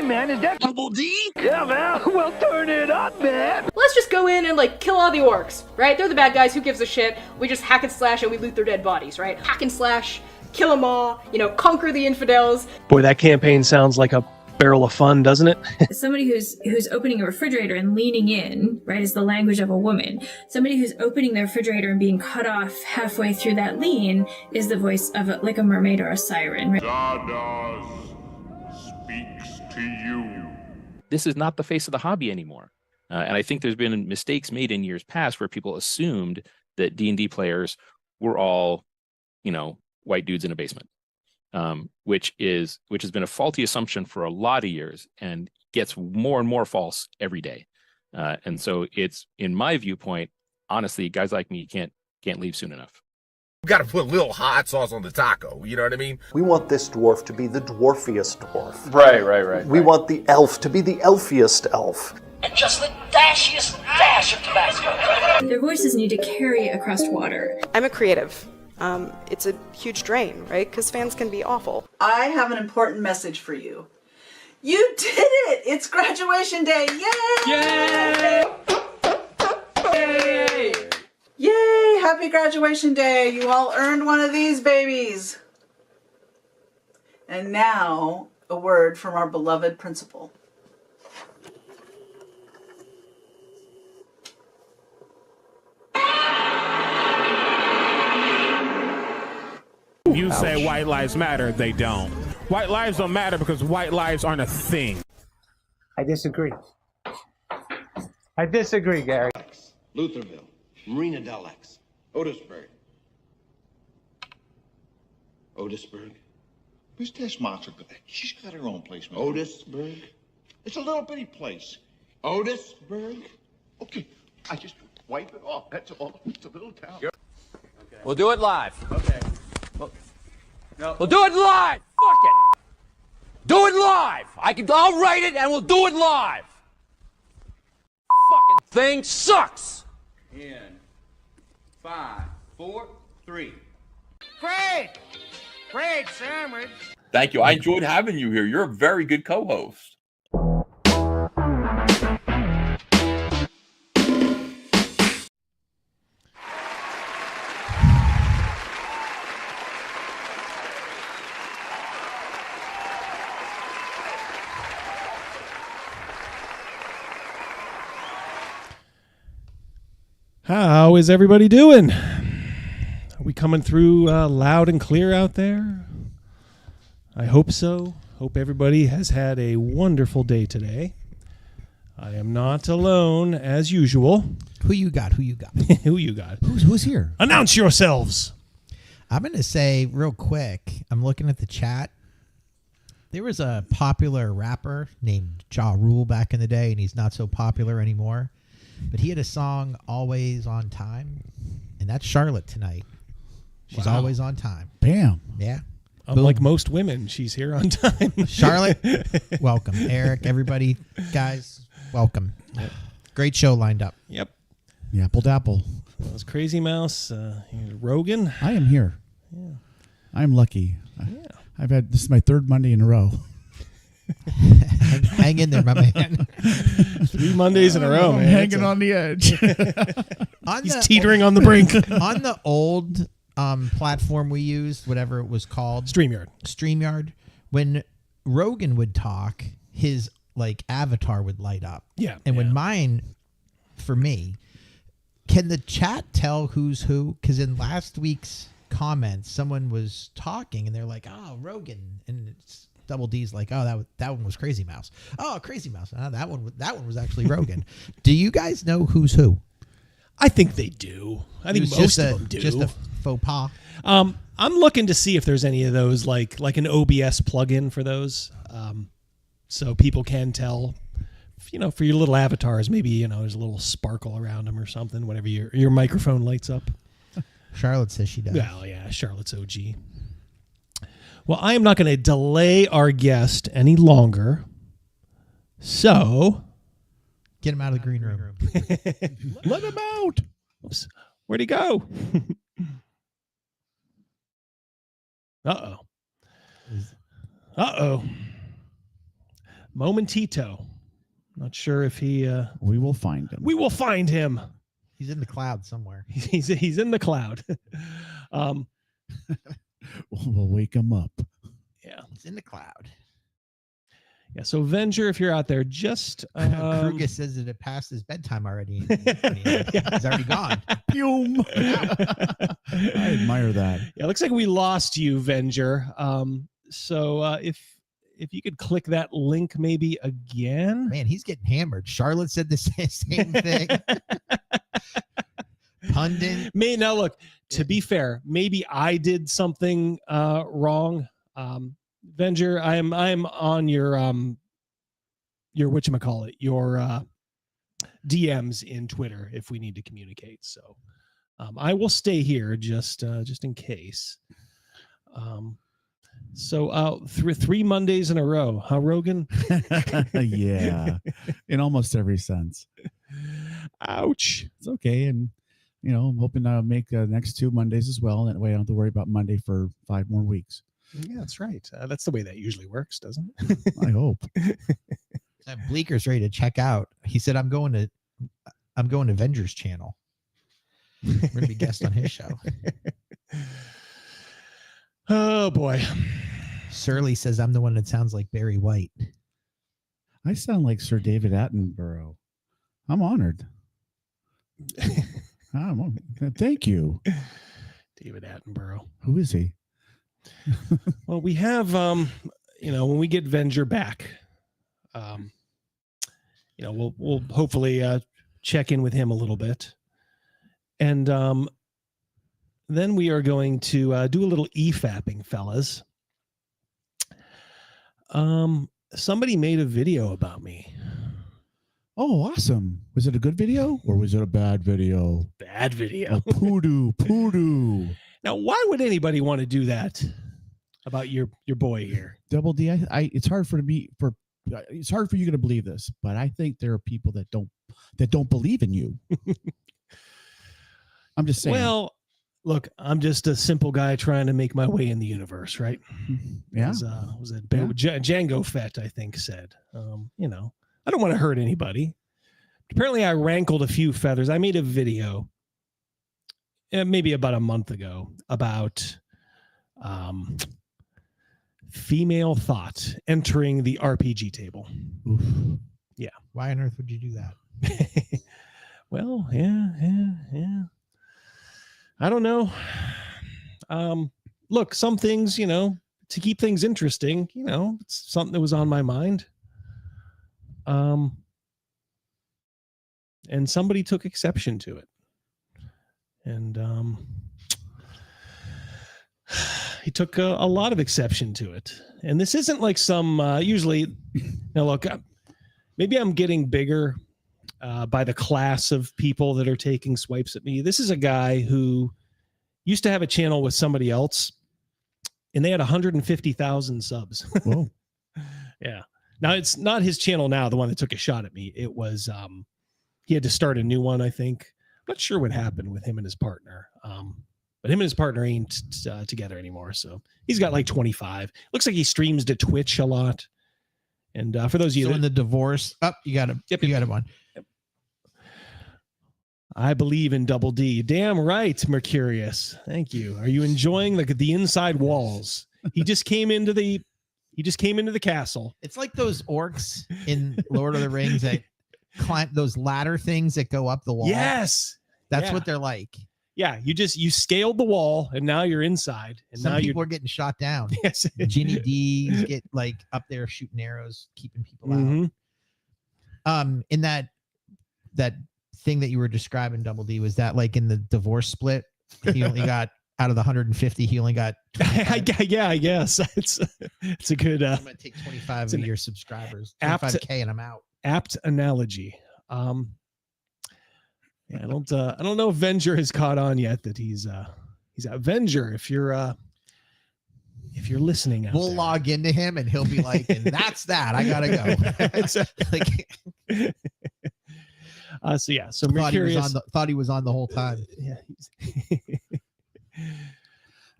man, is that Double D? Yeah, man. Well, turn it up, man. Let's just go in and, like, kill all the orcs, right? They're the bad guys, who gives a shit? We just hack and slash and we loot their dead bodies, right? Hack and slash, kill them all, you know, conquer the infidels. Boy, that campaign sounds like a barrel of fun, doesn't it? Somebody who's opening a refrigerator and leaning in, right, is the language of a woman. Somebody who's opening the refrigerator and being cut off halfway through that lean is the voice of like a mermaid or a siren. Right? Zardoz speaks to you. This is not the face of the hobby anymore. And I think there's been mistakes made in years past where people assumed that D&D players were all, you know, white dudes in a basement. Which has been a faulty assumption for a lot of years and gets more and more false every day. And so it's, in my viewpoint, honestly, guys like me can't leave soon enough. You got to put a little hot sauce on the taco. You know what I mean? We want this dwarf to be the dwarfiest dwarf. Right. We want the elf to be the elfiest elf. And just the dashiest dash of Tabasco. Their voices need to carry across water. I'm a creative. It's a huge drain, right? Because fans can be awful. I have an important message for you. You did it! It's graduation day! Yay! Yay! Yay! Yay! Happy graduation day! You all earned one of these babies. And now, a word from our beloved principal. You say white lives matter, they don't. White lives don't matter because white lives aren't a thing. I disagree. I disagree, Gary. Lutherville, Marina Del X, Otisburg. Otisburg? Where's this monster? She's got her own place, man. Otisburg? It's a little bitty place. Otisburg? Okay, I just wipe it off. That's all. It's a little town. Okay. We'll do it live. Okay. We'll do it live. Fuck it. Do it live. I'll write it and we'll do it live. Fucking thing sucks. In 5, 4, 3. Great sandwich. Thank you. I enjoyed having you here. You're a very good co-host. How is everybody doing? Are we coming through loud and clear out there? I hope so. Hope everybody has had a wonderful day today. I am not alone, as usual. Who you got? Who you got? Who you got? Who's here? Announce yourselves. I'm going to say real quick, I'm looking at the chat. There was a popular rapper named Ja Rule back in the day, and he's not so popular anymore. But he had a song, Always on Time, and that's Charlotte tonight. She's always on time. Bam. Yeah. Unlike most women, she's here on time. Charlotte, welcome. Eric, everybody, guys, welcome. Yep. Great show lined up. Yep. Apple dapple. That was Crazymouse. Rogan. I am here. Yeah. I'm lucky. Yeah. This is my third Monday in a row. Hang in there, my man. 3 Mondays in a row, man. Hanging on the edge. He's teetering on the brink. On the old platform we used, whatever it was called, StreamYard, when Rogan would talk, his like avatar would light up. Yeah. And when mine, for me, can the chat tell who's who? Because in last week's comments, someone was talking and they're like, "Oh, Rogan," and it's Double D's like, "Oh, that one was Crazymouse." Oh, Crazymouse. That one was actually Rogan. Do you guys know who's who? I think they do. I think most of them do. Just a faux pas. I'm looking to see if there's any of those like an OBS plugin for those, so people can tell. For your little avatars, maybe there's a little sparkle around them or something. Whenever your microphone lights up. Charlotte says she does. Well, yeah, Charlotte's OG. Well, I am not going to delay our guest any longer. So, get him out of the green room. Let him out. Oops. Where'd he go? Uh-oh. Momentito. Not sure if he. We will find him. We will find him. He's in the cloud somewhere. He's in the cloud. We'll wake him up. Yeah, he's in the cloud. Yeah. So Venger, if you're out there, just Kruger says that it passed his bedtime already. He's already gone. Boom. I admire that. Yeah, it looks like we lost you, Venger. So if you could click that link maybe again. Man, he's getting hammered. Charlotte said the same thing. Pundit. Now look, to be fair, maybe I did something wrong. Venger, I'm on your whatchamacallit, your DMs in Twitter if we need to communicate. So I will stay here just in case. So three Mondays in a row, huh, Rogan? Yeah, in almost every sense. Ouch. It's okay, and I'm hoping to make next 2 Mondays as well. That way, I don't have to worry about Monday for 5 more weeks. Yeah, that's right. That's the way that usually works, doesn't it? I hope. Bleeker's ready to check out. He said, "I'm going to Venger's channel. We're going to be guest on his show." Oh boy. Surly says, "I'm the one that sounds like Barry White." I sound like Sir David Attenborough. I'm honored. Thank you. David Attenborough. Who is he? Well, we have, when we get Venger back, we'll hopefully check in with him a little bit. And then we are going to do a little e-fapping, fellas. Somebody made a video about me. Oh, awesome. Was it a good video or was it a bad video? Bad video. Poodoo. Now, why would anybody want to do that about your boy here? Double D, it's hard for you to believe this, but I think there are people that don't believe in you. I'm just saying. Well, look, I'm just a simple guy trying to make my way in the universe, right? Yeah. Was it Django Fett, I think, said, I don't want to hurt anybody. Apparently, I rankled a few feathers. I made a video maybe about a month ago about female thought entering the RPG table. Oof. Yeah. Why on earth would you do that? Well, yeah. I don't know. Look, some things, to keep things interesting, it's something that was on my mind. And somebody took exception to it. And he took a lot of exception to it. And this isn't like some, usually, now look, maybe I'm getting bigger by the class of people that are taking swipes at me. This is a guy who used to have a channel with somebody else, and they had 150,000 subs. Whoa. Yeah. Now, it's not his channel now, the one that took a shot at me. It was, he had to start a new one, I think. I'm not sure what happened with him and his partner. But him and his partner ain't together anymore. So he's got like 25. Looks like he streams to Twitch a lot. And for those of you in the divorce, you got him. Yep, you got him on. Yep. I believe in Double D. Damn right, Mercurius. Thank you. Are you enjoying the inside walls? He just came into the castle. It's like those orcs in Lord of the Rings that climb those ladder things that go up the wall. Yes. That's what they're like. Yeah, you scaled the wall and now you're inside. And some now people are getting shot down. Yes. Ginny D's get up there shooting arrows, keeping people out. In that thing that you were describing, Double D, was that like in the divorce split? He only got out of the 150, he only got 25. Yeah, I guess. It's a good I'm gonna take 25 of your subscribers. 25K and I'm out. Apt analogy. Yeah, I don't know if Venger has caught on yet that he's out. Venger, if you're listening out we'll there. Log into him and he'll be like, and that's that. I gotta go. So Mercurius thought he was on the whole time. Yeah.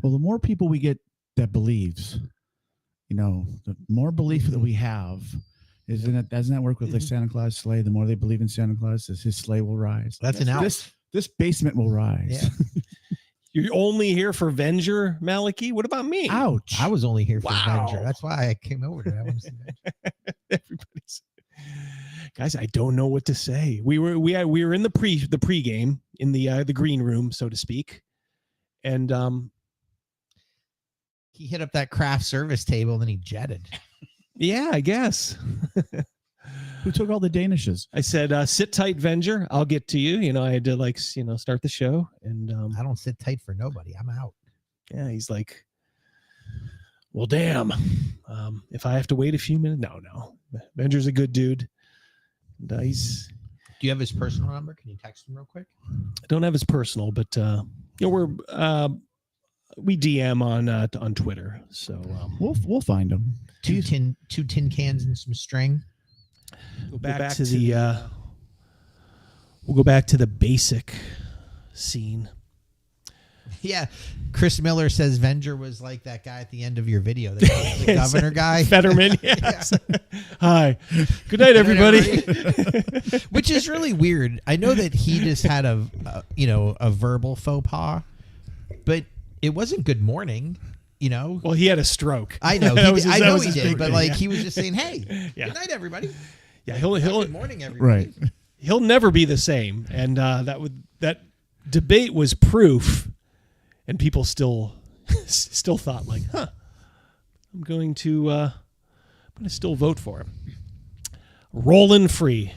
Well, the more people we get that believes, the more belief that we have, Doesn't that work with like Santa Claus sleigh? The more they believe in Santa Claus, his sleigh will rise. That's an elf. This basement will rise. Yeah. You're only here for Venger, Maliki? What about me? Ouch. I was only here for Venger. That's why I came over to that. Everybody's guys, I don't know what to say. We were in the pregame in the green room, so to speak. And he hit up that craft service table and then he jetted. Yeah, I guess. Who took all the Danishes? I said, sit tight, Venger. I'll get to you. I had to start the show. And I don't sit tight for nobody. I'm out. Yeah, he's like, well, damn. If I have to wait a few minutes, no. Venger's a good dude. And, Do you have his personal number? Can you text him real quick? I don't have his personal, but we DM on Twitter, so we'll find him. Two tin cans and some string. We'll go back to the basic scene. Yeah, Chris Miller says Venger was like that guy at the end of your video, the governor guy, Fetterman. Yes. Hi, good night, everybody. Which is really weird. I know that he just had a verbal faux pas, but it wasn't good morning. Well, he had a stroke. I know. I know he did, but thing, he was just saying, "Hey, yeah. Good night, everybody." Yeah, he'll good morning, everybody. Right. He'll never be the same, and that debate was proof. And people still thought like, I'm going to still vote for him. Rollin' Free.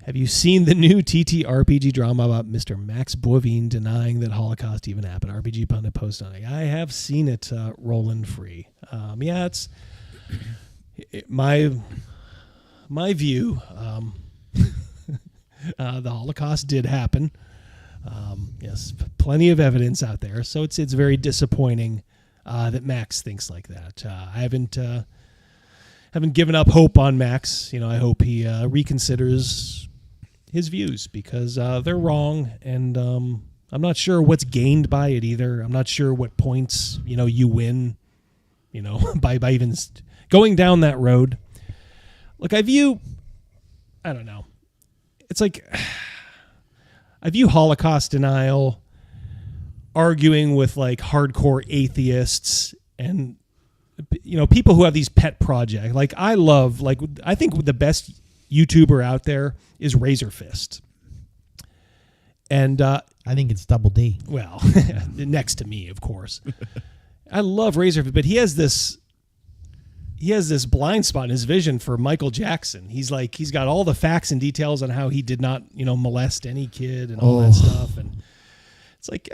Have you seen the new TTRPG drama about Mr. Max Boivin denying that Holocaust even happened? RPG Pundit post on it. I have seen it, Rollin' Free. Yeah, it's my view. The Holocaust did happen. Yes, plenty of evidence out there. So it's very disappointing that Max thinks like that. I haven't given up hope on Max. I hope he reconsiders his views because they're wrong, and I'm not sure what's gained by it either. I'm not sure what points you win, by even going down that road. Look, I don't know. It's like I view Holocaust denial arguing with like hardcore atheists and people who have these pet projects. Like I think the best YouTuber out there is Razor Fist. And I think it's Double D. Well, next to me, of course. I love Razor Fist, but he has this blind spot in his vision for Michael Jackson. He's got all the facts and details on how he did not, molest any kid and all that stuff. And it's like,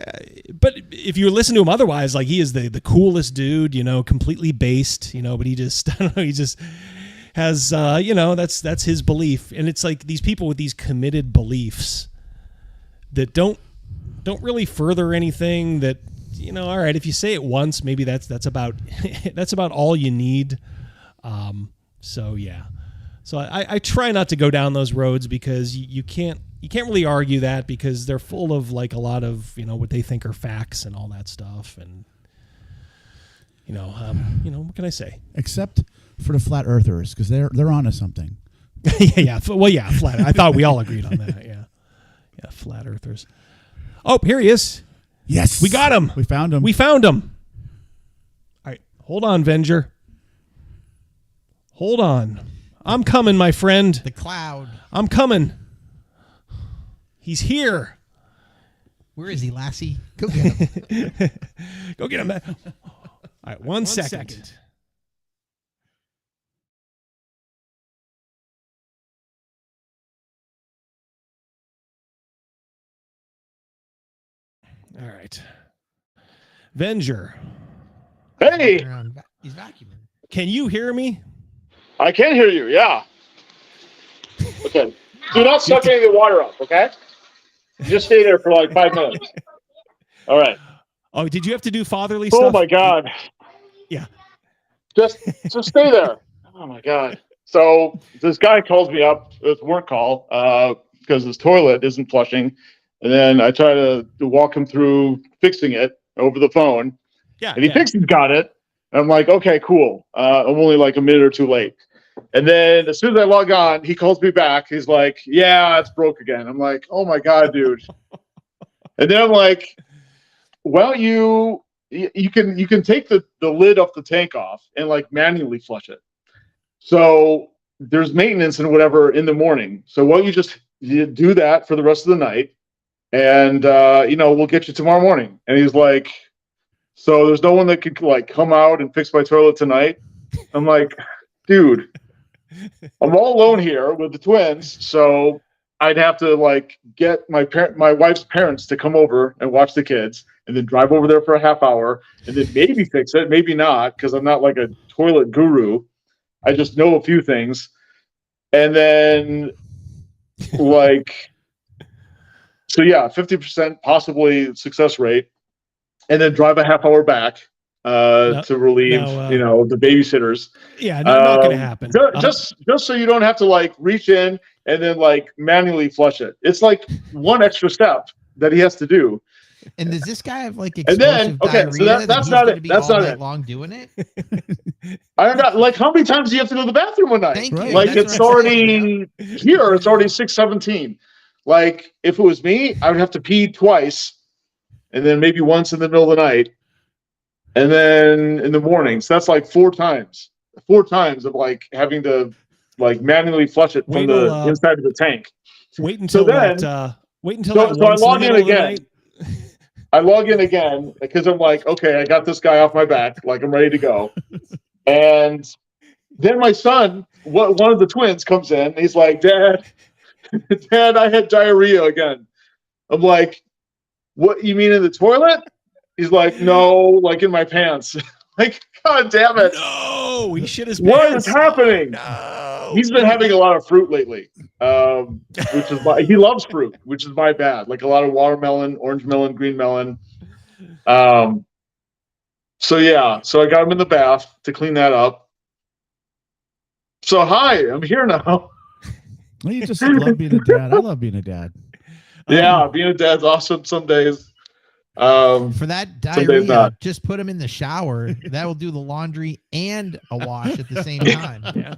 but if you listen to him otherwise, like he is the coolest dude, completely based, but he just, I don't know, he just has, that's his belief. And it's like these people with these committed beliefs that don't really further anything that, all right, if you say it once, maybe that's about all you need. So yeah, so I try not to go down those roads because you can't really argue that because they're full of like a lot of what they think are facts and all that stuff, and what can I say? Except for the flat earthers because they're onto something. yeah. Well, yeah, flat. I thought we all agreed on that. Yeah, flat earthers. Oh, here he is. Yes, we got him. We found him. All right, hold on, Venger. Hold on. I'm coming, my friend. The cloud. I'm coming. He's here. Where is he, Lassie? Go get him. Go get him. All right, one second. All right. Venger. Hey. He's vacuuming. Can you hear me? I can hear you, yeah. Okay. Do not suck any of the water up, okay? Just stay there for like 5 minutes. All right. Oh, did you have to do fatherly stuff? Oh my God. Yeah. Just stay there. Oh my God. So this guy calls me up. It's a work call because his toilet isn't flushing. And then I try to walk him through fixing it over the phone. Yeah. And he thinks he's got it. And I'm like, okay, cool. I'm only like a minute or two late. And then as soon as I log on, he calls me back. He's like, "Yeah, it's broke again." I'm like, "Oh my god, dude!" And then I'm like, "Well, you can take the lid off the tank off and like manually flush it. So there's maintenance and whatever in the morning. So why don't you do that for the rest of the night, and we'll get you tomorrow morning." And he's like, "So there's no one that could like come out and fix my toilet tonight?" I'm like, "Dude, I'm all alone here with the twins, so I'd have to like get my wife's parents to come over and watch the kids, and then drive over there for a half hour, and then maybe fix it, maybe not, because I'm not like a toilet guru. I just know a few things, and then like, so yeah, 50% possibly success rate, and then drive a half hour back." To relieve, the babysitters. Yeah, not going to happen. Just so you don't have to like reach in and then like manually flush it. It's like one extra step that he has to do. And does this guy have like explosive diarrhea? So that's not it. That's not it. Long doing it. I don't know. Like, how many times do you have to go to the bathroom one night? Thank you. Like, That's it's already here. It's already 6:17. Like, if it was me, I would have to pee twice, and then maybe once in the middle of the night. And then in the morning, so that's like 4 times of like having to like manually flush it from the inside of the tank. Wait until so I log in again. I log in again because I'm like, okay, I got this guy off my back, like I'm ready to go. And then my son, one of the twins, comes in. And he's like, Dad, I had diarrhea again. I'm like, what? You mean in the toilet? He's like, no, like in my pants. Like, God damn it. No, he shit his What pants. is happening? No. He's been having a lot of fruit lately, which is he loves fruit, which is my bad. Like a lot of watermelon, orange melon, green melon. So I got him in the bath to clean that up. So hi, I'm here now. Well, you just love being a dad. I love being a dad. Yeah, being a dad's awesome some days. For that diarrhea, just put him in the shower. That will do the laundry and a wash at the same time. Yeah.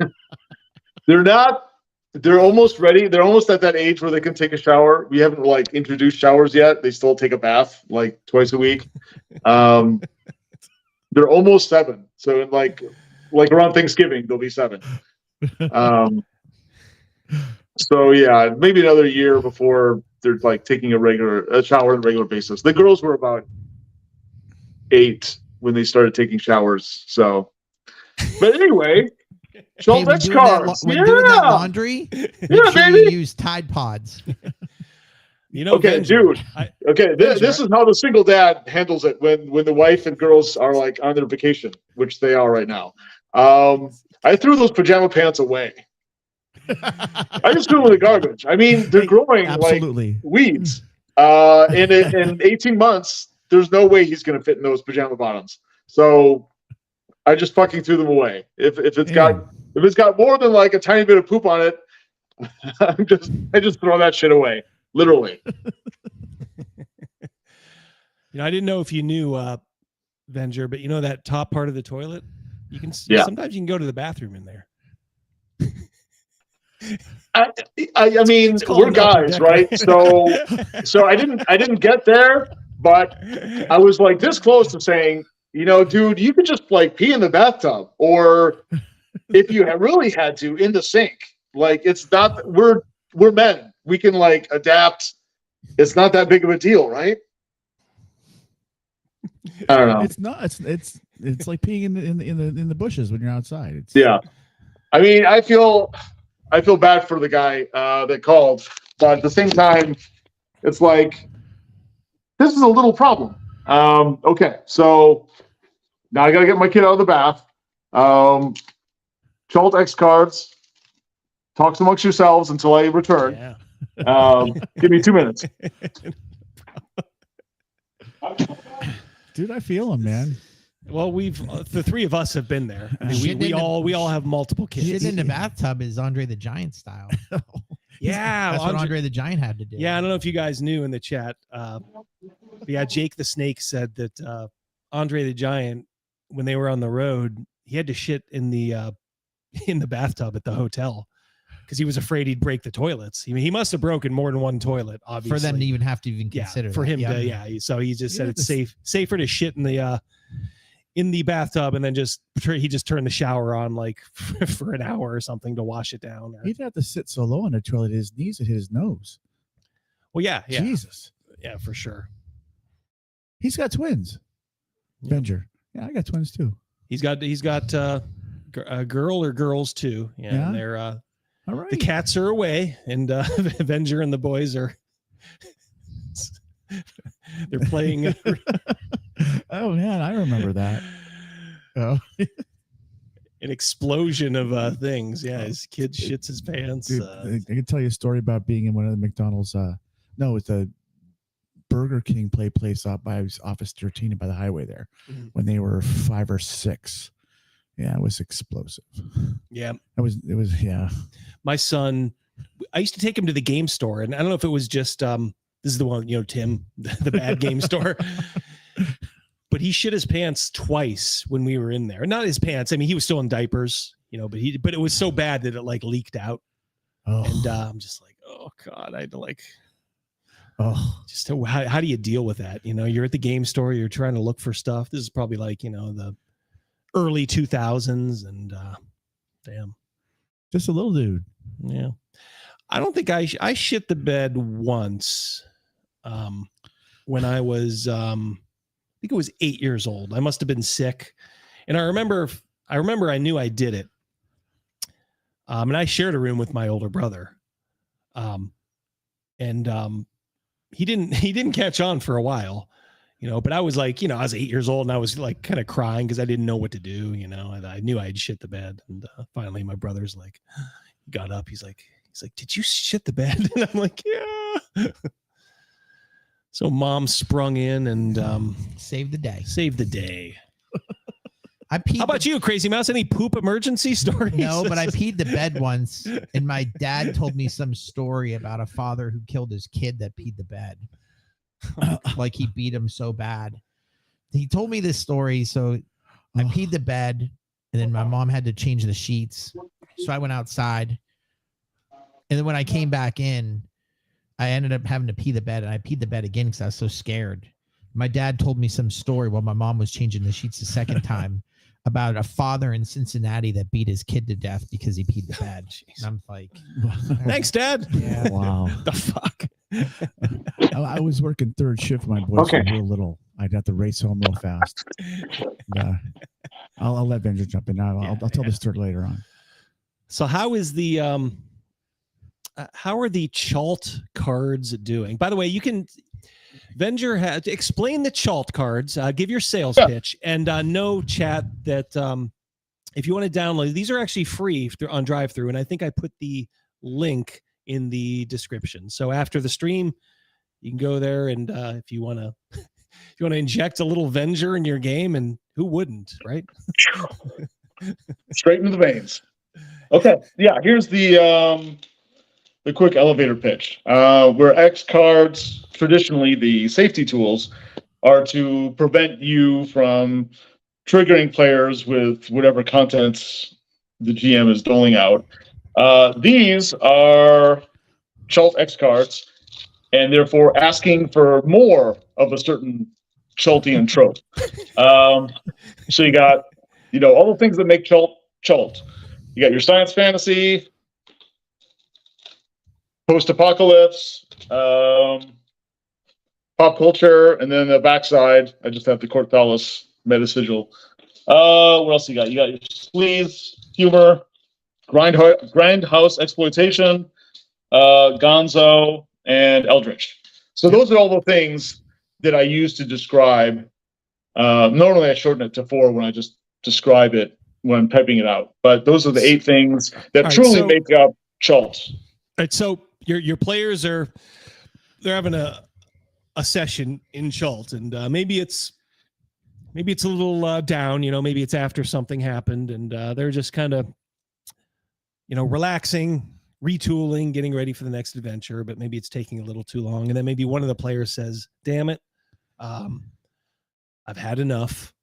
They're almost ready. They're almost at that age where they can take a shower. We haven't like introduced showers yet. They still take a bath like twice a week. They're almost 7. So in like around Thanksgiving, they'll be 7. So yeah, maybe another year before they're like taking a shower on a regular basis. The girls were about 8 when they started taking showers. So, but anyway, Schultz X cards. When doing that laundry, yeah, baby. You use Tide Pods. Okay, dude. This is how the single dad handles it when the wife and girls are like on their vacation, which they are right now. I threw those pajama pants away. I just threw them in the garbage. I mean, they're growing like weeds. In 18 months, there's no way he's going to fit in those pajama bottoms. So I just fucking threw them away. If it's got more than like a tiny bit of poop on it, I just throw that shit away. Literally. I didn't know if you knew, Venger, but that top part of the toilet, you can sometimes you can go to the bathroom in there. I mean, we're guys, right? So I didn't get there, but I was like this close to saying, dude, you could just like pee in the bathtub, or if you really had to, in the sink. Like, it's not, we're men. We can like adapt. It's not that big of a deal, right? I don't know. It's not. It's like peeing in the bushes when you're outside. Yeah. I mean, I feel bad for the guy that called, but at the same time, it's like, this is a little problem. Okay, so now I got to get my kid out of the bath. Schultz X cards. Talk amongst yourselves until I return. Yeah. Give me 2 minutes. Dude, I feel him, man. Well, the 3 of us have been there. I mean, we all have multiple kids. Shit in the bathtub is Andre the Giant style. Yeah, that's what Andre the Giant had to do. Yeah, I don't know if you guys knew in the chat. Jake the Snake said that Andre the Giant, when they were on the road, he had to shit in the in the bathtub at the hotel because he was afraid he'd break the toilets. I mean, he must have broken more than one toilet, obviously. For them to even have to even consider for that. him to, So he just said it's safer to shit in the bathtub, and then he just turned the shower on like for an hour or something to wash it down. He'd have to sit so low on the toilet, his knees would hit his nose. Well, yeah. Jesus. Yeah, for sure. He's got twins. Venger. Yeah, I got twins too. He's got a girl or girls too. Yeah. And they're all right. The cats are away, and Venger and the boys are they're playing. Oh man, I remember that. Oh. An explosion of things. Yeah, his kid shits his pants. Dude, I can tell you a story about being in one of the McDonald's. No, it's a Burger King place up by Office 13 by the highway there when they were 5 or 6. Yeah, it was explosive. Yeah, it was. Yeah, my son. I used to take him to the game store, and I don't know if it was just this is the one, Tim, the bad game store. But he shit his pants twice when we were in there. Not his pants. I mean, he was still in diapers, but it was so bad that it like leaked out. Oh. And I'm just like, oh God, I had to like, just how do you deal with that? You're at the game store, you're trying to look for stuff. This is probably like, the early 2000s, and damn. Just a little dude. Yeah. I don't think I shit the bed once when I was, I think it was 8 years old. I must have been sick. And I remember I knew I did it. And I shared a room with my older brother. He didn't catch on for a while, but I was like, I was 8 years old and I was like kind of crying because I didn't know what to do, and I knew I'd shit the bed. And finally my brother's like, he got up. He's like, did you shit the bed? And I'm like, yeah. So mom sprung in and saved the day. How about you, Crazymouse? Any poop emergency stories? No, but I peed the bed once, and my dad told me some story about a father who killed his kid that peed the bed. Like he beat him so bad. He told me this story, so I peed the bed, and then my mom had to change the sheets. So I went outside, and then when I came back in, I ended up having to pee the bed, and I peed the bed again because I was so scared. My dad told me some story while my mom was changing the sheets the second time about a father in Cincinnati that beat his kid to death because he peed the bed. And I'm like, thanks, Dad. Yeah. Wow. The fuck? I was working third shift. My boys were real little. I'd have to race home real fast. I'll let Venger jump in now. I'll tell the story later on. So how is the how are the Chalt cards doing? By the way, you can Venger had to explain the Chalt cards, give your sales pitch, and know, chat, that if you want to download, these are actually free on drive-thru, and I think I put the link in the description. So after the stream, you can go there, and if you want to inject a little Venger in your game, and who wouldn't, right? Straight into the veins. Okay, yeah. Here's the quick elevator pitch. Where X cards, traditionally the safety tools, are to prevent you from triggering players with whatever contents the GM is doling out. These are Chalt X cards, and therefore asking for more of a certain Chaltian trope. So you got, all the things that make Chalt. You got your science fantasy, post-apocalypse, pop culture, and then the backside, I just have the Corthalis meta sigil. What else you got? You got your sleaze, humor, grindhouse exploitation, gonzo, and eldritch. So those are all the things that I use to describe. Normally I shorten it to 4 when I just describe it when I'm typing it out. But those are the 8 things that truly make up Chalt. All right, so your players they're having a session in Chalt, and maybe it's a little down, maybe it's after something happened, and they're just kind of relaxing, retooling, getting ready for the next adventure, but maybe it's taking a little too long, and then maybe one of the players says, damn it, I've had enough.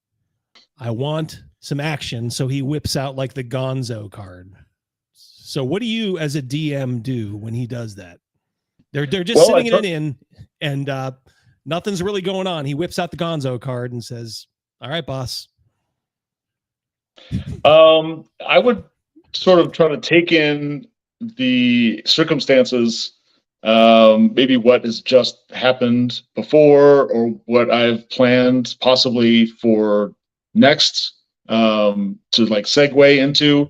I want some action. So he whips out like the Gonzo card. So what do you as a DM do when he does that? They're just sitting in an inn and nothing's really going on. He whips out the Gonzo card and says, "All right, boss." I would sort of try to take in the circumstances, maybe what has just happened before or what I've planned possibly for next, to like segue into.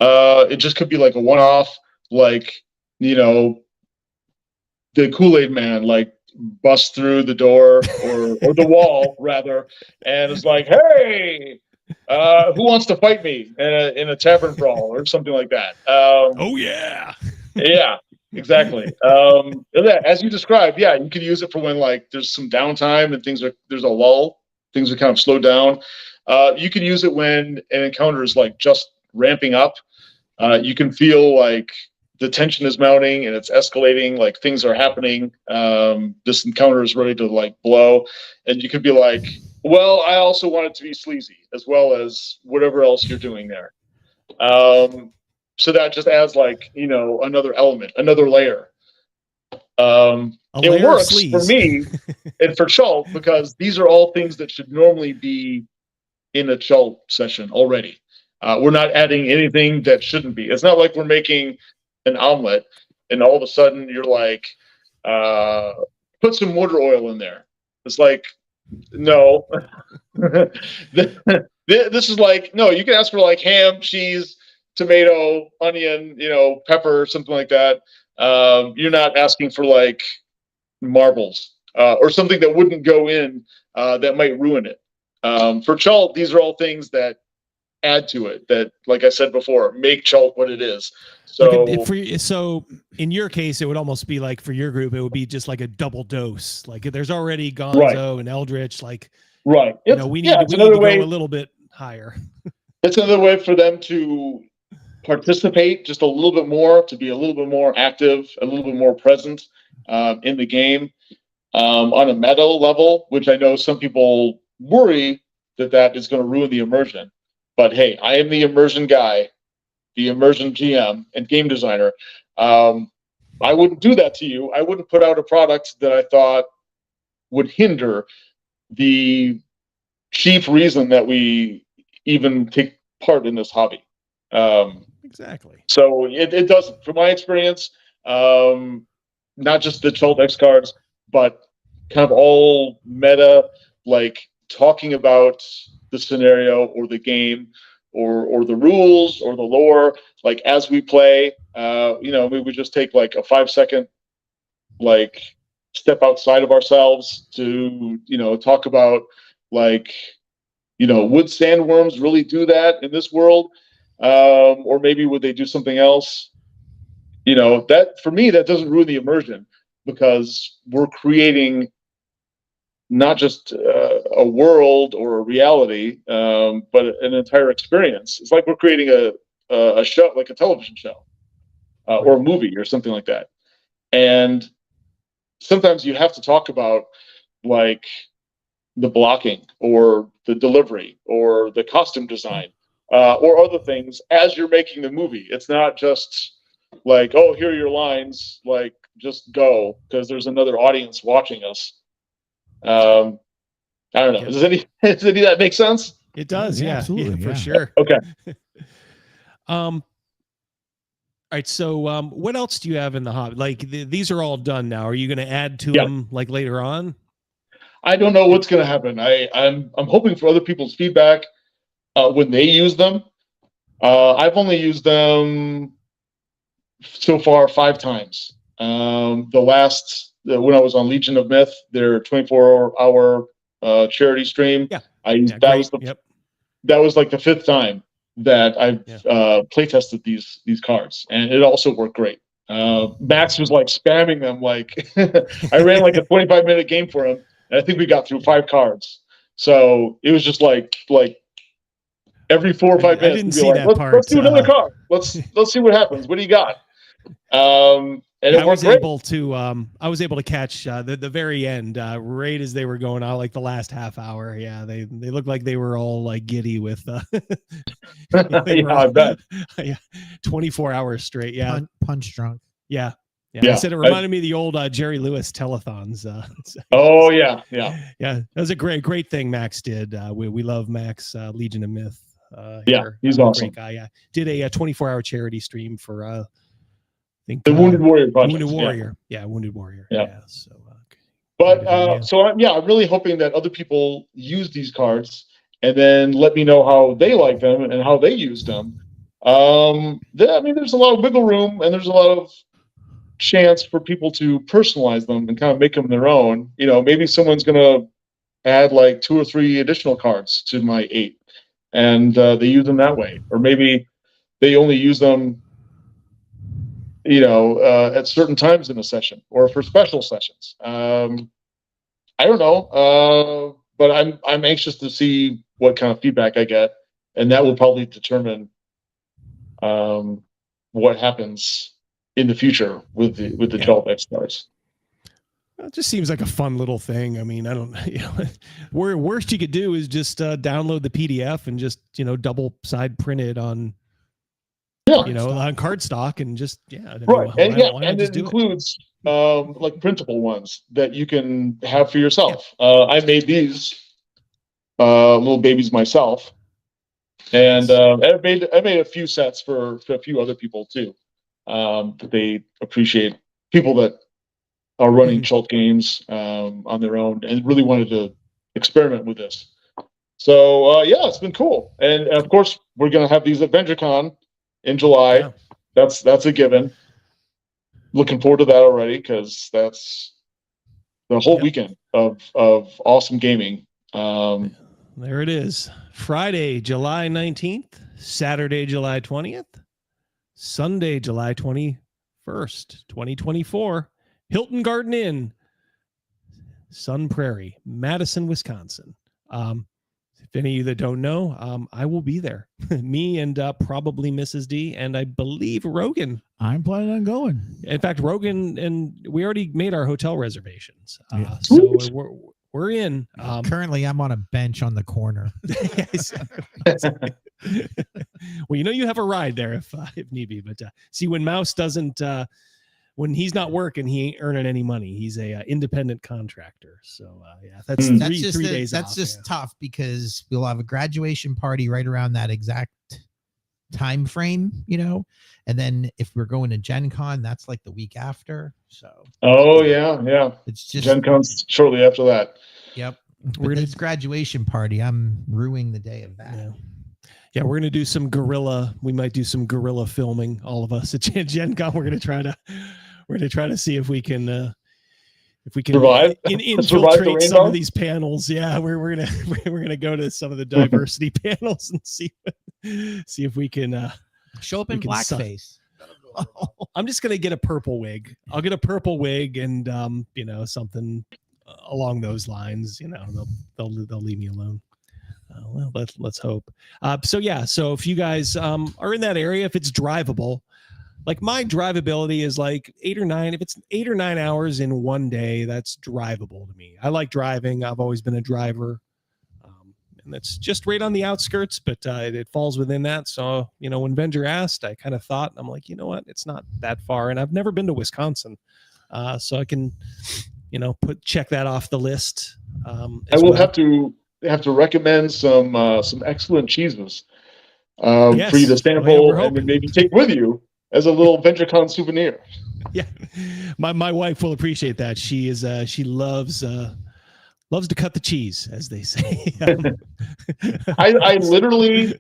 It just could be like a one-off, like, you know, the Kool-Aid man like busts through the door or the wall rather, and it's like, "Hey, who wants to fight me in a tavern brawl," or something like that. Oh yeah. Yeah, exactly. Yeah, as you described, yeah, you could use it for when like there's some downtime and there's a lull, things are kind of slowed down. You can use it when an encounter is like just ramping up. You can feel like the tension is mounting and it's escalating, like things are happening. This encounter is ready to like blow, and you could be like, "Well, I also want it to be sleazy as well as whatever else you're doing there." So that just adds like, you know, another element, another layer. It works for me and for Chult because these are all things that should normally be in a Chult session already. We're not adding anything that shouldn't be. It's not like we're making an omelet and all of a sudden you're like, put some motor oil in there. It's like, no. This is like, no, you can ask for like ham, cheese, tomato, onion, you know, pepper, something like that. You're not asking for like marbles or something that wouldn't go in that might ruin it. For Chult, these are all things that add to it, that, like I said before, make Chult what it is. So, so in your case, it would almost be like for your group, it would be just like a double dose. Like there's already Gonzo and Eldritch. Like, right. You know, we need to go a little bit higher. It's another way for them to participate just a little bit more, to be a little bit more active, a little bit more present in the game on a meta level, which I know some people worry that is going to ruin the immersion. But hey, I am the immersion guy, the immersion GM and game designer. I wouldn't do that to you. I wouldn't put out a product that I thought would hinder the chief reason that we even take part in this hobby. Exactly. So it doesn't, from my experience, not just the Chult X cards, but kind of all meta, like talking about the scenario or the game or the rules or the lore, like as we play, you know, we would just take like a 5-second like step outside of ourselves to, you know, talk about like, you know, would sandworms really do that in this world? Or maybe would they do something else? You know, that for me, that doesn't ruin the immersion because we're creating not just a world or a reality, but an entire experience. It's like we're creating a show, like a television show or a movie or something like that. And sometimes you have to talk about like the blocking or the delivery or the costume design or other things as you're making the movie. It's not just like, oh, here are your lines, like just go, because there's another audience watching us. I don't know. Does any of that make sense? It does, yeah, absolutely, for sure. Okay. All right. So, what else do you have in the hobby? Like these are all done now. Are you going to add to them like later on? I don't know what's going to happen. I'm hoping for other people's feedback when they use them. I've only used them so far 5 times. The last when I was on Legion of Myth, their 24-hour charity stream. Yeah. That was like the 5th time that I've play tested these cards, and it also worked great. Max was like spamming them. Like I ran like a 25-minute game for him, and I think we got through 5 cards. So it was just like every 4 or 5 minutes. I didn't see that part. Let's do another card. Let's see what happens. What do you got? And I it was worked great. able to catch the very end right as they were going out, like the last half hour. Yeah, they looked like they were all like giddy with I bet. yeah, 24 hours straight. Yeah, punch drunk. Yeah. Yeah, I said it reminded me of the old Jerry Lewis telethons. Oh yeah, yeah. That was a great thing Max did. We love Max, Legion of Myth. He's awesome. Great guy. Yeah, did a 24-hour charity stream for I think the Wounded Warrior Project. Wounded Warrior. Yeah, Wounded Warrior. Yeah. So, but so I'm really hoping that other people use these cards and then let me know how they like them and how they use them. There's a lot of wiggle room and there's a lot of chance for people to personalize them and kind of make them their own. Maybe someone's gonna add like 2 or 3 additional cards to my 8, and they use them that way, or maybe they only use them, at certain times in a session or for special sessions. I don't know, but I'm anxious to see what kind of feedback I get, and that will probably determine what happens in the future with the 12X cards. It just seems like a fun little thing. I mean, I don't worst you could do is just download the PDF and just double side print it on on cardstock and just right. And it includes like printable ones that you can have for yourself. I made these little babies myself, and I made a few sets for a few other people too. That they appreciate, people that are running Chult games on their own and really wanted to experiment with this. So it's been cool, and of course we're gonna have these at Vengercon in July. Yeah. That's a given. Looking forward to that already, because that's the whole weekend of awesome gaming. There it is. Friday, July 19th, Saturday, July 20th. Sunday, July 21st, 2024, Hilton Garden Inn, Sun Prairie, Madison, Wisconsin. If any of you that don't know, I will be there. Me and probably Mrs. D, and I believe Rogan. I'm planning on going. In fact, Rogan, and we already made our hotel reservations. So we're in. Currently, I'm on a bench on the corner. Well, you have a ride there if need be. But see, when Mouse doesn't, when he's not working, he ain't earning any money. He's a independent contractor. So that's three days. That's just tough, because we'll have a graduation party right around that exact time frame, and then if we're going to Gen Con, that's like the week after. So it's just Gen Con's shortly after that. Yep. We're gonna graduation party. I'm ruining the day of that. Yeah, we're gonna do some guerrilla. We might do some guerrilla filming. All of us at Gen Con. We're gonna try to see if we can survive, infiltrate some of these panels. Yeah, we're gonna go to some of the diversity panels and see if we can show up in blackface. I'm just gonna get a purple wig. I'll get a purple wig and something along those lines. They'll leave me alone. Well, let's hope. So if you guys are in that area, if it's drivable, like my drivability is like 8 or 9. If it's 8 or 9 hours in one day, that's drivable to me. I like driving. I've always been a driver, and that's just right on the outskirts, but it falls within that. So when Venger asked, I kind of thought, I'm like, you know what, it's not that far, and I've never been to Wisconsin, so I can check that off the list. I will have to recommend some excellent cheeses for you to sample and then maybe take with you as a little Vengercon souvenir. Yeah, my wife will appreciate that. She loves to cut the cheese, as they say. I literally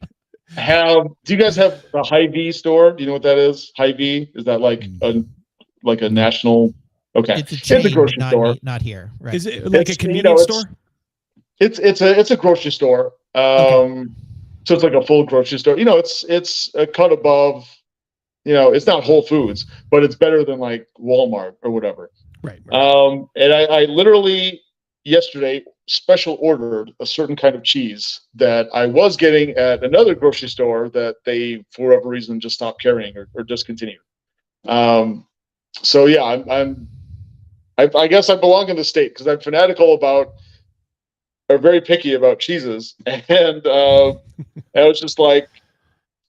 have. Do you guys have a Hy-Vee store? Do you know what that is? Hy-Vee, is that like a national? Okay, it's a chain, a grocery store. Not here. Right. Is it like a convenience store? It's a grocery store. So it's like a full grocery store. It's a cut above. It's not Whole Foods, but it's better than like Walmart or whatever. Right. And I literally yesterday special ordered a certain kind of cheese that I was getting at another grocery store that they, for whatever reason, just stopped carrying or discontinued. So yeah, I guess I belong in the state because I'm fanatical about, or very picky about cheeses, and I was just like,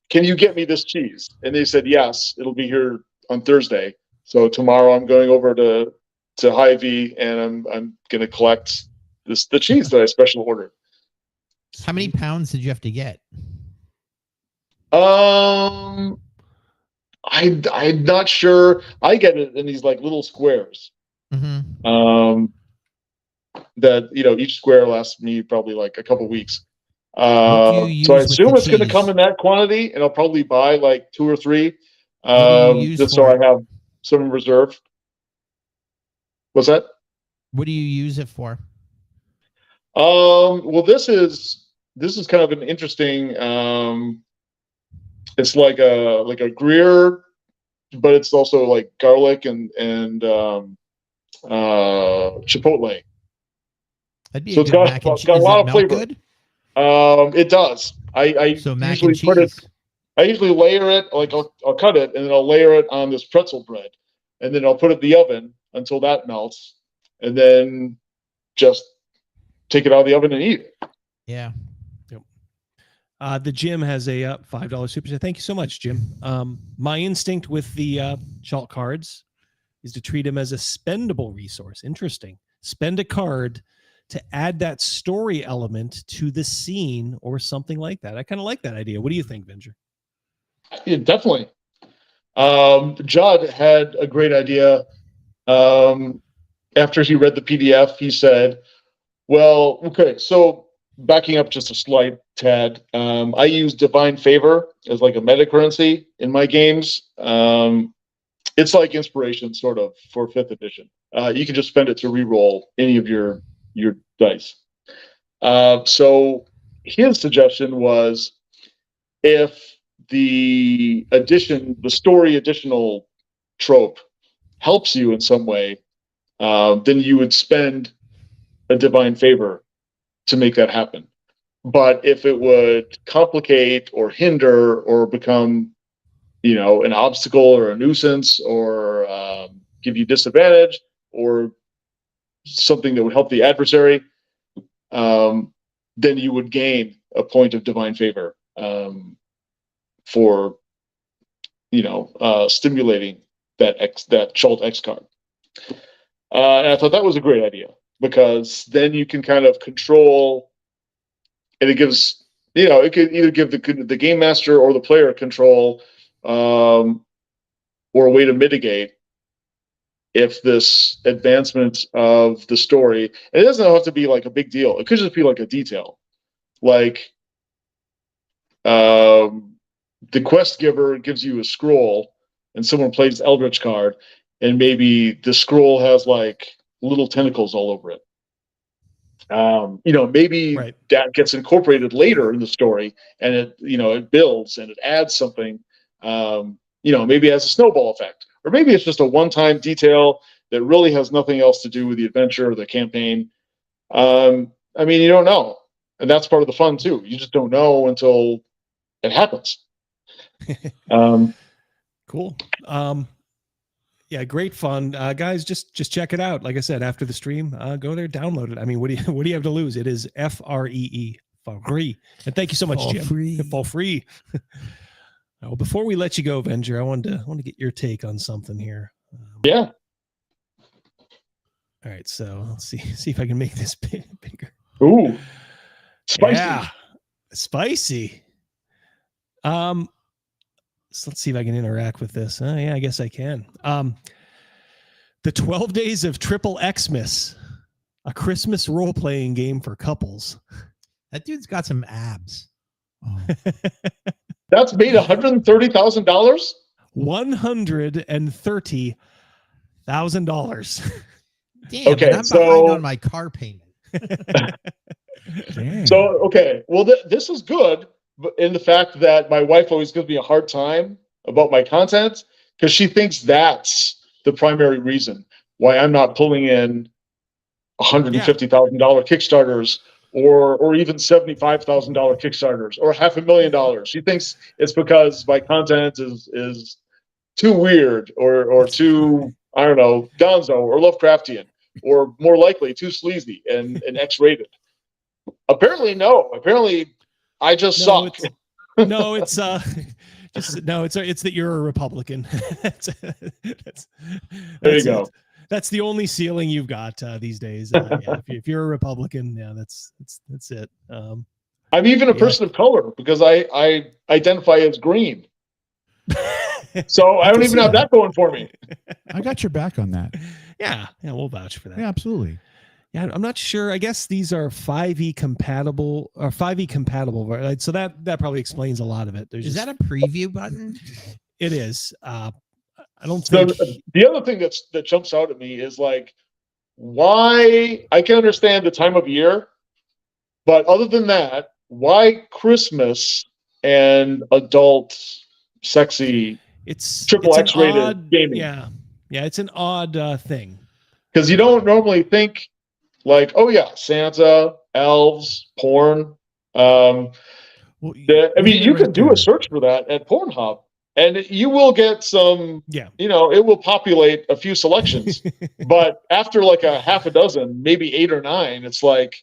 "Can you get me this cheese?" And they said, "Yes, it'll be here on Thursday." So tomorrow I'm going over to Hy-Vee and I'm going to collect the cheese that I special ordered. How many pounds did you have to get? I'm not sure. I get it in these like little squares. Mm-hmm. That each square lasts me probably like a couple weeks. What do you So I use with assume the it's going to cheese? come in that quantity, and I'll probably buy like 2 or 3, What do you use just for so it? I have some in reserve. What's that? What do you use it for? Well, this is kind of an interesting. It's like a Greer, but it's also like garlic and chipotle. That'd be So a it's good got mac and cheese. a Does lot it of melt flavor. good? It does. I So mac usually and put it. cheese. I usually layer it, like I'll cut it and then I'll layer it on this pretzel bread, and then I'll put it in the oven until that melts, and then just take it out of the oven and eat it. Yeah. The Jim has a $5 super chat. Thank you so much, Jim. My instinct with the Chalt cards is to treat them as a spendable resource. Interesting. Spend a card to add that story element to the scene or something like that. I kind of like that idea. What do you think, Venger? Yeah, definitely. Judd had a great idea. After he read the PDF, he said, well, okay, so backing up just a slight tad, I use Divine Favor as like a meta currency in my games. It's like inspiration, sort of, for 5th edition. You can just spend it to reroll any of your dice. So his suggestion was, if the story additional trope helps you in some way, then you would spend a Divine Favor to make that happen. But if it would complicate or hinder or become, an obstacle or a nuisance or give you disadvantage or something that would help the adversary, then you would gain a point of Divine Favor for stimulating that Chalt X card. And I thought that was a great idea, because then you can kind of control, and it gives, it could either give the game master or the player control, or a way to mitigate if this advancement of the story, and it doesn't have to be like a big deal. It could just be like a detail, like the quest giver gives you a scroll and someone plays Eldritch card, and maybe the scroll has like little tentacles all over it. Maybe that gets incorporated later in the story, and it builds and it adds something. Maybe it has a snowball effect, or maybe it's just a one-time detail that really has nothing else to do with the adventure or the campaign. You don't know, and that's part of the fun too. You just don't know until it happens. Cool. Yeah, great fun, guys. Just check it out. Like I said, after the stream, go there, download it. I mean, what do you have to lose? It is free, free. And thank you so much, Jim. For free. Well, before we let you go, Venger, I want to get your take on something here. Yeah. All right, so let's see if I can make this bigger. Ooh, spicy. Yeah, spicy. So let's see if I can interact with this. Yeah, I guess I can. The 12 Days of Triple Xmas, a Christmas role-playing game for couples. That dude's got some abs. Oh. That's made $130,000. $130,000. Damn, okay, I'm behind on my car payment. So, okay, well, this is good in the fact that my wife always gives me a hard time about my content, because she thinks that's the primary reason why I'm not pulling in $150,000 Kickstarters or even $75,000 Kickstarters or $500,000. She thinks it's because my content is too weird or too I don't know, Gonzo or Lovecraftian, or more likely too sleazy and X-rated. Apparently, no. Apparently, I just suck. It's that you're a Republican. There you go. That's the only ceiling you've got these days. Yeah, if you're a Republican, yeah, that's it. I'm even a person of color because I identify as green. So I don't even have that going for me. I got your back on that. Yeah, we'll vouch for that. Yeah, absolutely. Yeah, I'm not sure. I guess these are 5e compatible or 5e compatible, right? So that probably explains a lot of it. Is that a preview button? It is. I don't So think the other thing that jumps out at me is like, why? I can understand the time of year, but other than that, why Christmas and adult sexy? It's triple X rated odd, gaming. Yeah, it's an odd thing because you don't normally think like, oh yeah, Santa, elves, porn. I mean, you can do a search for that at Pornhub, and you will get some. Yeah, it will populate a few selections, but after like a half a dozen, maybe 8 or 9, it's like,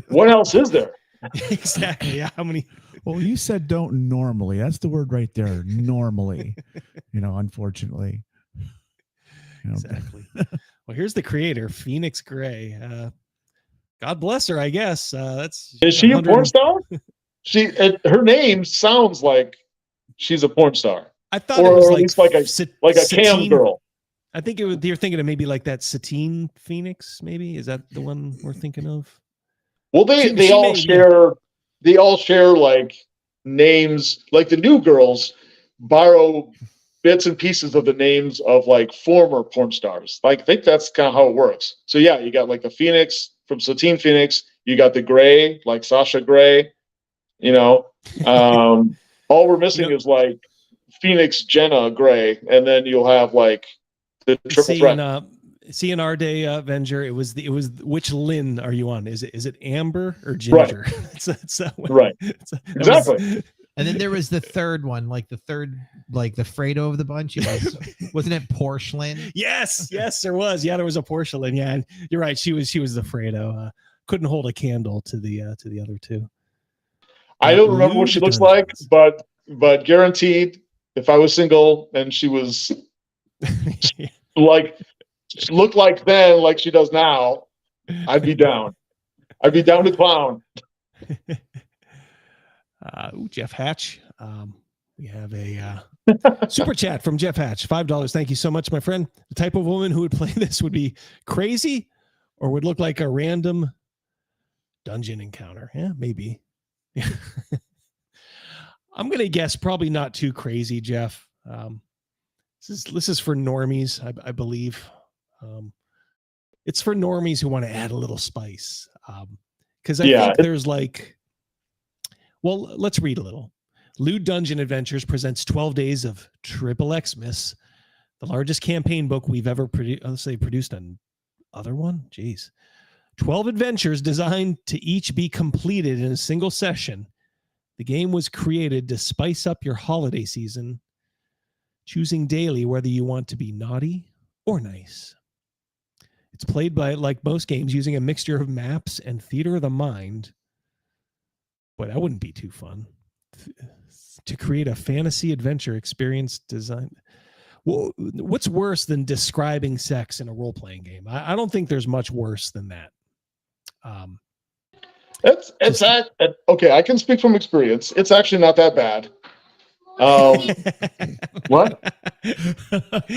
what else is there? Exactly. Yeah, how many? Well, you said don't normally. That's the word right there. Normally, unfortunately. Exactly. Well, here's the creator, Phoenix Gray. God bless her, I guess. Is she a porn star? Her name sounds like she's a porn star. I thought it was at least like a cam girl. I think you're thinking of maybe like that Satine Phoenix. Maybe is that the one we're thinking of? Well, they all share. They all share like names. Like the new girls borrow bits and pieces of the names of like former porn stars. Like I think that's kind of how it works. So yeah, you got like the Phoenix from Satine Phoenix. You got the Gray, like Sasha Gray. All we're missing is like Phoenix Jenna Gray, and then you'll have like the triple threat. See in our day, Venger, it was which Lynn are you on? Is it Amber or Ginger? Right. Exactly. And then there was the third one, like the Fredo of the bunch. Wasn't it Porcelain? Yes, there was. Yeah, there was a Porcelain. Yeah, and you're right. She was the Fredo. Couldn't hold a candle to the other two. I don't remember what she looks like, but guaranteed, if I was single and she was like. Look like then, like she does now, I'd be down. I'd be down to clown. Jeff Hatch. We have a super chat from Jeff Hatch. $5. Thank you so much, my friend. The type of woman who would play this would be crazy or would look like a random dungeon encounter. Yeah, maybe. I'm going to guess probably not too crazy, Jeff. This is for normies, I believe. It's for normies who want to add a little spice. Because I think there's like, well, let's read a little. Lewd Dungeon Adventures presents 12 Days of Triple Xmas, the largest campaign book we've ever produced on other one. Jeez. 12 adventures designed to each be completed in a single session. The game was created to spice up your holiday season, choosing daily whether you want to be naughty or nice. It's played by, like most games, using a mixture of maps and theater of the mind. But that wouldn't be too fun. To create a fantasy adventure experience design. Well, what's worse than describing sex in a role-playing game? I don't think there's much worse than that. Okay, I can speak from experience. It's actually not that bad. What?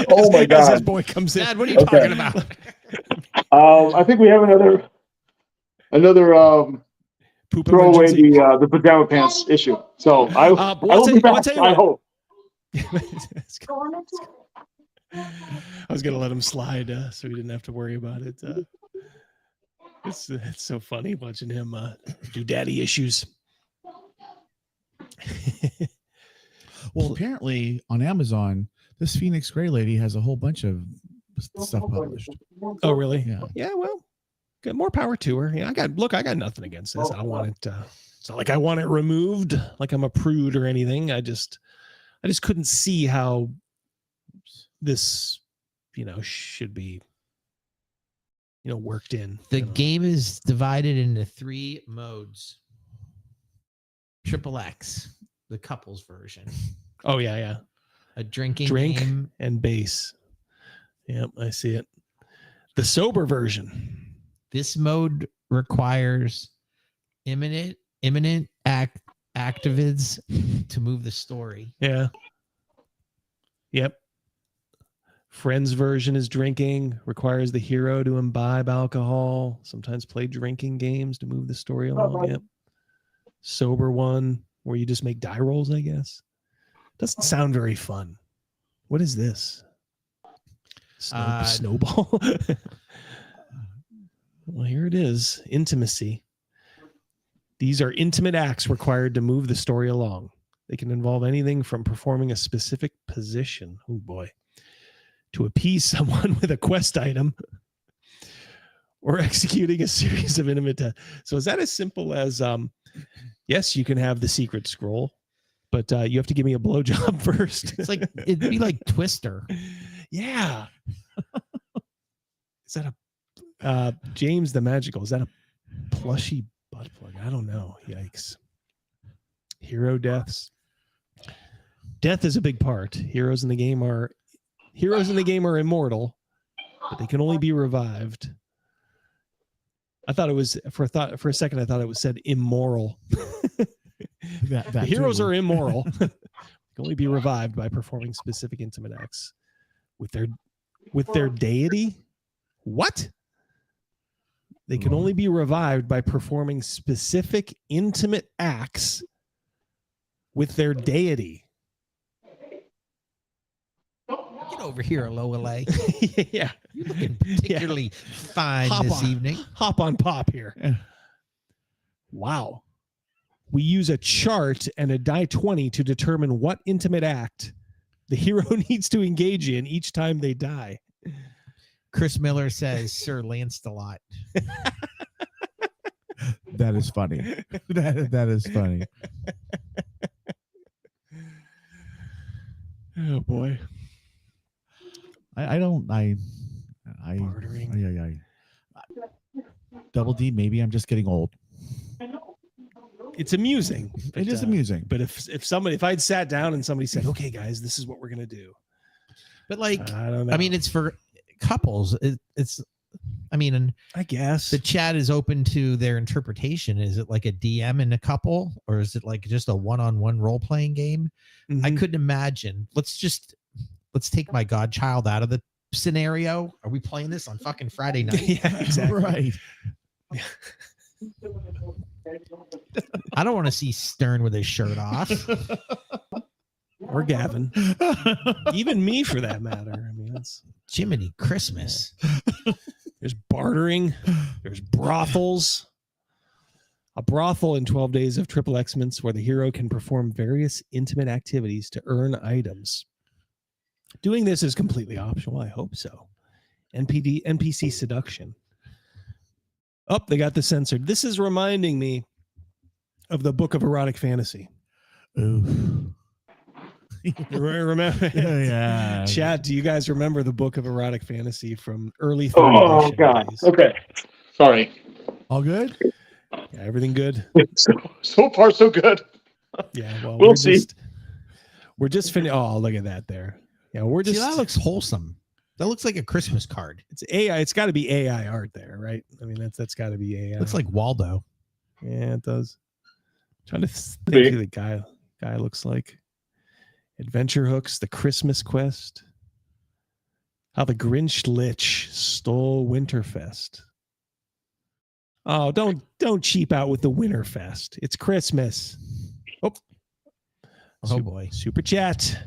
Oh my God! As his boy comes in. Dad, what are you talking about? I think we have another throw away the pajama pants issue. So I will be back. I hope. I was gonna let him slide, so we didn't have to worry about it. It's so funny watching him do daddy issues. Well, apparently on Amazon, this Phoenix Gray lady has a whole bunch of stuff published. Oh, really? Yeah. Yeah. Well, good. More power to her. Yeah. I got nothing against this. I don't want it. It's not like I want it removed. Like I'm a prude or anything. I just couldn't see how this should be, worked in. The game is divided into 3 modes. Triple X, the couples version. Oh yeah. A drinking Drink game and base. Yep, I see it. The sober version. This mode requires imminent activids to move the story. Yeah. Yep. Friends version is drinking, requires the hero to imbibe alcohol, sometimes play drinking games to move the story along. Yep. Sober one, where you just make die rolls, I guess. Doesn't sound very fun. What is this? Snowball. Well, here it is. Intimacy. These are intimate acts required to move the story along. They can involve anything from performing a specific position, oh boy, to appease someone with a quest item, or executing a series of intimate tasks. So is that as simple as, yes, you can have the secret scroll, but you have to give me a blowjob first. It's like, it'd be like Twister. Yeah. Is that a James the Magical? Is that a plushy butt plug? I don't know. Yikes. Hero deaths. Death is a big part. Heroes in the game are immortal, but they can only be revived. I thought it was for a second. I thought it was said immoral. The heroes are immoral. They can only be revived by performing specific intimate acts with their deity. What? They can only be revived by performing specific intimate acts with their deity. Get over here, Lola. Yeah. You're looking particularly fine this evening. Hop on pop here. Wow. We use a chart and a die 20 to determine what intimate act the hero needs to engage in each time they die. Chris Miller says, Sir Lancelot. That is funny. That is funny. Oh boy. Bartering. Double D, maybe I'm just getting old. It's amusing. It is amusing. But if I'd sat down and somebody said, okay, guys, this is what we're going to do. But like, I don't know. I mean, it's for couples. I guess the chat is open to their interpretation. Is it like a DM in a couple, or is it like just a one-on-one role-playing game? Mm-hmm. I couldn't imagine. Let's take my godchild out of the scenario. Are we playing this on fucking Friday night? Yeah, exactly. Right. I don't want to see Stern with his shirt off. Or Gavin. Even me, for that matter. I mean, that's Jiminy Christmas. There's bartering. There's brothels. A brothel in 12 Days of Triple Xmas, where the hero can perform various intimate activities to earn items. Doing this is completely optional. I hope so. NPC seduction. Oh, they got this censored. This is reminding me of the Book of Erotic Fantasy. Ooh. Remember? Yeah. Chat, do you guys remember the Book of Erotic Fantasy from early 30s? Oh, God. Days? Okay. Sorry. All good? Yeah, everything good? So far, so good. Yeah, well, we'll see. We're just finished. Oh, look at that there. Yeah, we're just. See, that looks wholesome. That looks like a Christmas card. It's AI. It's got to be AI art there, right? I mean, that's got to be AI. Looks like Waldo. Yeah, it does. Trying to think who the guy looks like. Adventure Hooks, the Christmas Quest. How the Grinch Lich stole Winterfest. Oh, don't cheap out with the Winterfest. It's Christmas. Oh boy. Super chat.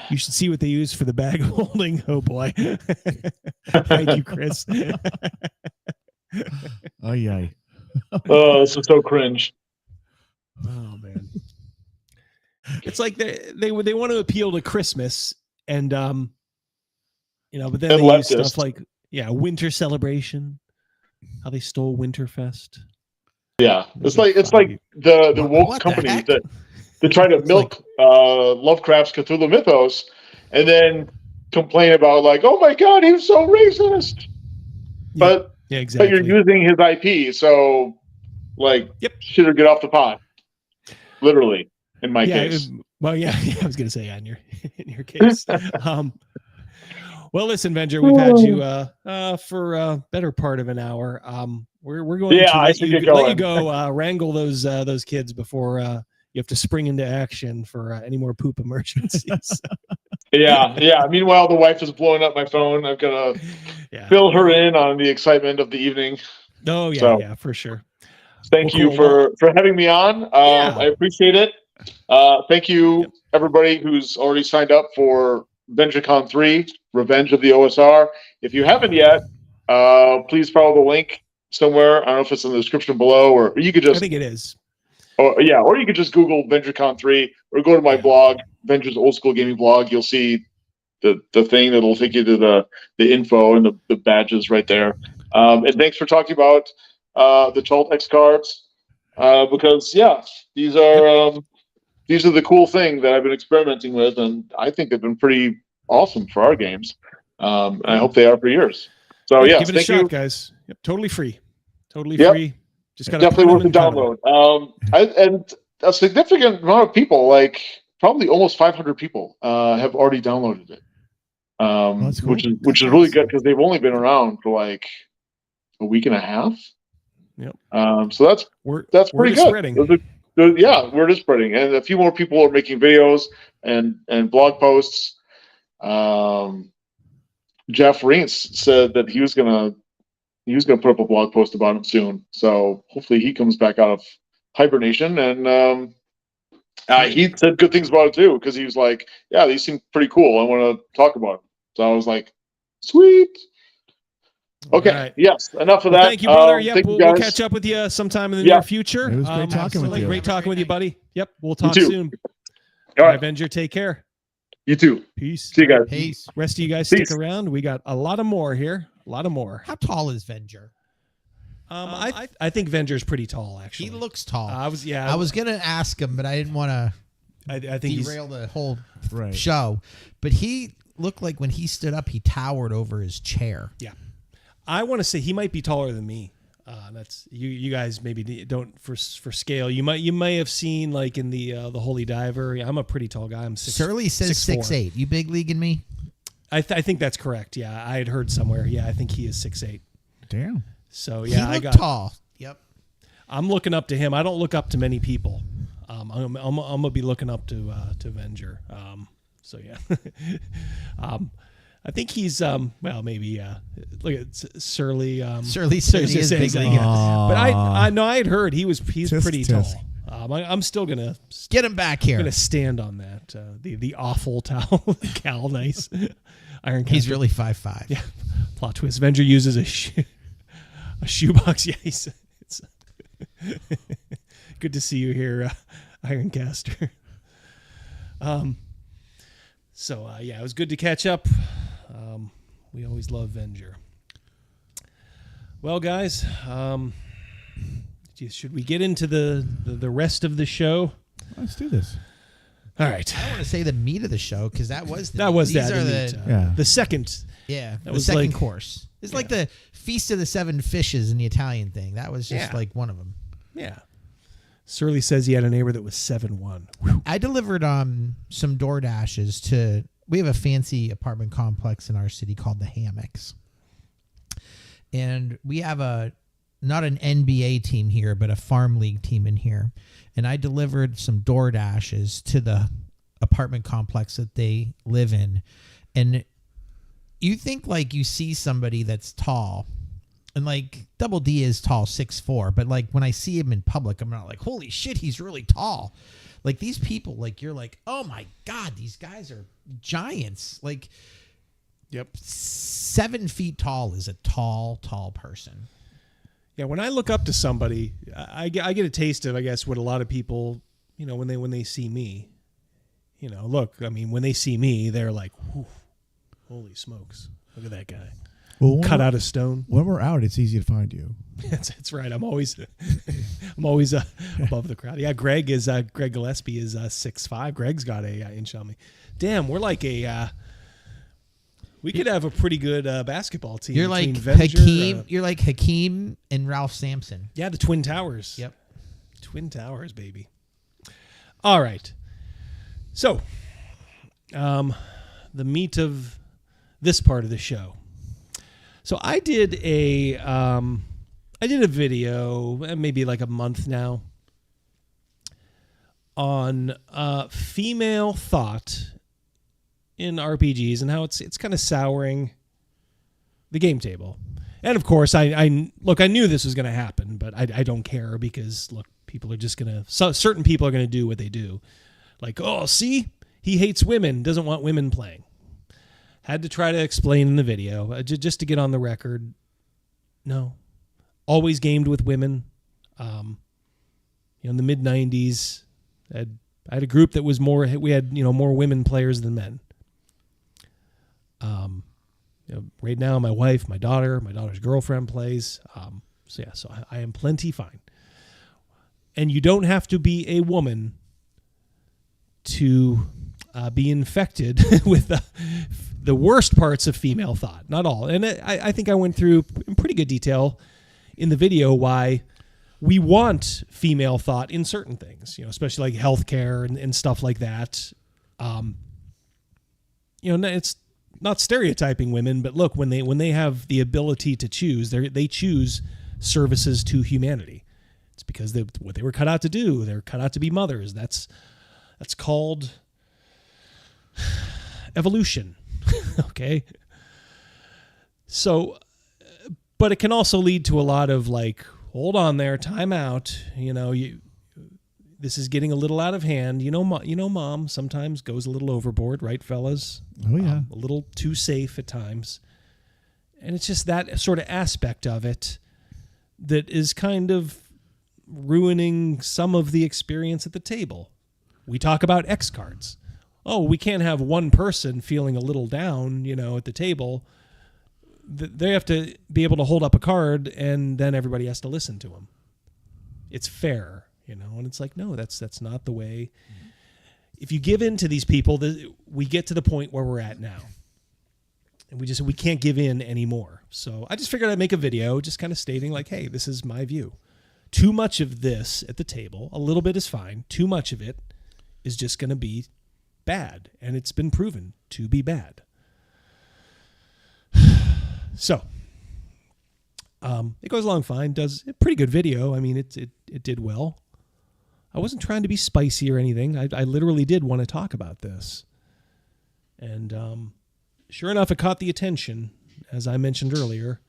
You should see what they use for the bag of holding. Oh boy. Thank you, Chris. Oh yeah. Oh, this is so cringe. Oh man. It's like they want to appeal to Christmas and but then they use stuff like winter celebration. How they stole Winterfest. Yeah. It's like the woke companies that try to milk Lovecraft's Cthulhu mythos, and then complain about like, oh my god, he was so racist. But yeah, exactly. But you're using his IP, so like, shit or get off the pot. Literally, in my case. Well, yeah, I was gonna say in your case. Well, listen, Venger, we've had you for a better part of an hour. We're going to let you go wrangle those kids before you have to spring into action for any more poop emergencies. Yeah. Meanwhile, the wife is blowing up my phone. I've got to fill her in on the excitement of the evening. Oh yeah, yeah, for sure. Thank you for having me on. I appreciate it. Thank you everybody who's already signed up for Vengercon 3, Revenge of the OSR. If you haven't yet, please follow the link somewhere. I don't know if it's in the description below, or you could just. I think it is. Or you could just Google Vengercon 3, or go to my blog, Venger's Old School Gaming blog. You'll see the thing that'll take you to the info and the badges right there. And thanks for talking about the Chaltex cards, because these are the cool thing that I've been experimenting with, and I think they've been pretty awesome for our games. And I hope they are for yours. So give it a shot, you guys. Yep, totally free. Free. Just got definitely worth the download. And a significant amount of people, like probably almost 500 people, have already downloaded it. That's cool. Which is really good because they've only been around for like a week and a half. Yep. So that's pretty good. Spreading. Word is spreading, and a few more people are making videos and blog posts. Jeff Reintz said that he was gonna put up a blog post about him soon. So hopefully he comes back out of hibernation, and he said good things about it too, because he was like, "Yeah, these seem pretty cool. I want to talk about them." So I was like, "Sweet." Okay. Right. Yes. Enough of that. Thank you, brother. We'll catch up with you sometime in the near future. It was great talking with you. Great talking with you, buddy. Yep. We'll talk too. soon. All right, Venger. Take care. You too. Peace. See you guys. Peace. Rest of you guys Peace. stick around. We got a lot of more here. A lot of more. How tall is Venger? I think Venger's pretty tall, actually. He looks tall. I was gonna ask him, but I didn't want to. I think derail the whole show. But he looked like when he stood up, he towered over his chair. Yeah. I want to say he might be taller than me. That's you guys maybe don't for scale. You may have seen like in the Holy Diver. I'm a pretty tall guy. I'm 6'4". Surly says 6'8". You big leaguing me? I think that's correct. Yeah, I had heard somewhere. Yeah, I think he is 6'8". Damn. So yeah, he looked tall. Yep. I'm looking up to him. I don't look up to many people. I'm gonna be looking up to Venger. So yeah. I think he's maybe look at Surly. Surly says he is big. But I know I had heard he's pretty tall. I'm still gonna get him back here. I'm gonna stand on that. The awful towel, Cal, nice Iron. He's really 5'5". Yeah. Plot twist: Venger uses a shoebox. Yeah, it's good to see you here, Ironcaster. So it was good to catch up. We always love Venger. Well, guys, should we get into the rest of the show? Let's do this. All right. I don't want to say the meat of the show because that was the the second. Yeah, that the was second course. It's like the Feast of the Seven Fishes in the Italian thing. That was just like one of them. Yeah. Surly says he had a neighbor that was 7'1". I delivered some DoorDashes to. We have a fancy apartment complex in our city called the Hammocks, and we have not an NBA team here, but a farm league team in here. And I delivered some DoorDashes to the apartment complex that they live in, and you think like you see somebody that's tall. And like Double D is tall, 6'4", but like when I see him in public, I'm not like, holy shit, he's really tall. Like these people, like you're like, oh my God, these guys are giants. Like, 7 feet tall is a tall person. Yeah, when I look up to somebody, I get a taste of, I guess, what a lot of people, when they see me, look, I mean, when they see me, they're like, holy smokes, look at that guy. Well, cut out of stone. When we're out, it's easy to find you. That's right. I'm always above the crowd. Yeah, Greg Gillespie is 6'5". Greg's got a inch on me. Damn, we're like a We could have a pretty good basketball team. You're like between Venger, Hakeem. You're like Hakeem and Ralph Sampson. Yeah, the Twin Towers. Yep. Twin Towers, baby. All right. So, the meat of this part of the show. So I did a video, maybe like a month now, on female thought in RPGs and how it's kind of souring the game table. And of course, I knew this was going to happen, but I don't care because look, people are just going to, certain people are going to do what they do. Like, oh, see, he hates women, doesn't want women playing. Had to try to explain in the video, just to get on the record. No, always gamed with women. In the mid '90s, I had a group that was more. We had more women players than men. Right now, my wife, my daughter's girlfriend plays. So I am plenty fine. And you don't have to be a woman to be infected with the worst parts of female thought. Not all. And I think I went through in pretty good detail in the video why we want female thought in certain things, especially like healthcare and stuff like that. It's not stereotyping women, but look, when they have the ability to choose, they choose services to humanity. It's because what they were cut out to do. They're cut out to be mothers. That's called evolution. Okay. So, but it can also lead to a lot of like, hold on there, time out. This is getting a little out of hand. Mom sometimes goes a little overboard, right, fellas? Oh, yeah. A little too safe at times. And it's just that sort of aspect of it that is kind of ruining some of the experience at the table. We talk about X cards. Oh, we can't have one person feeling a little down, at the table. They have to be able to hold up a card, and then everybody has to listen to them. It's fair. And it's like, no, that's not the way. If you give in to these people, we get to the point where we're at now. And we can't give in anymore. So I just figured I'd make a video just kind of stating like, hey, this is my view. Too much of this at the table, a little bit is fine. Too much of it is just going to be bad. And it's been proven to be bad. So it goes along fine, does a pretty good video. I mean, it did well. I wasn't trying to be spicy or anything. I literally did want to talk about this. And sure enough, it caught the attention, as I mentioned earlier.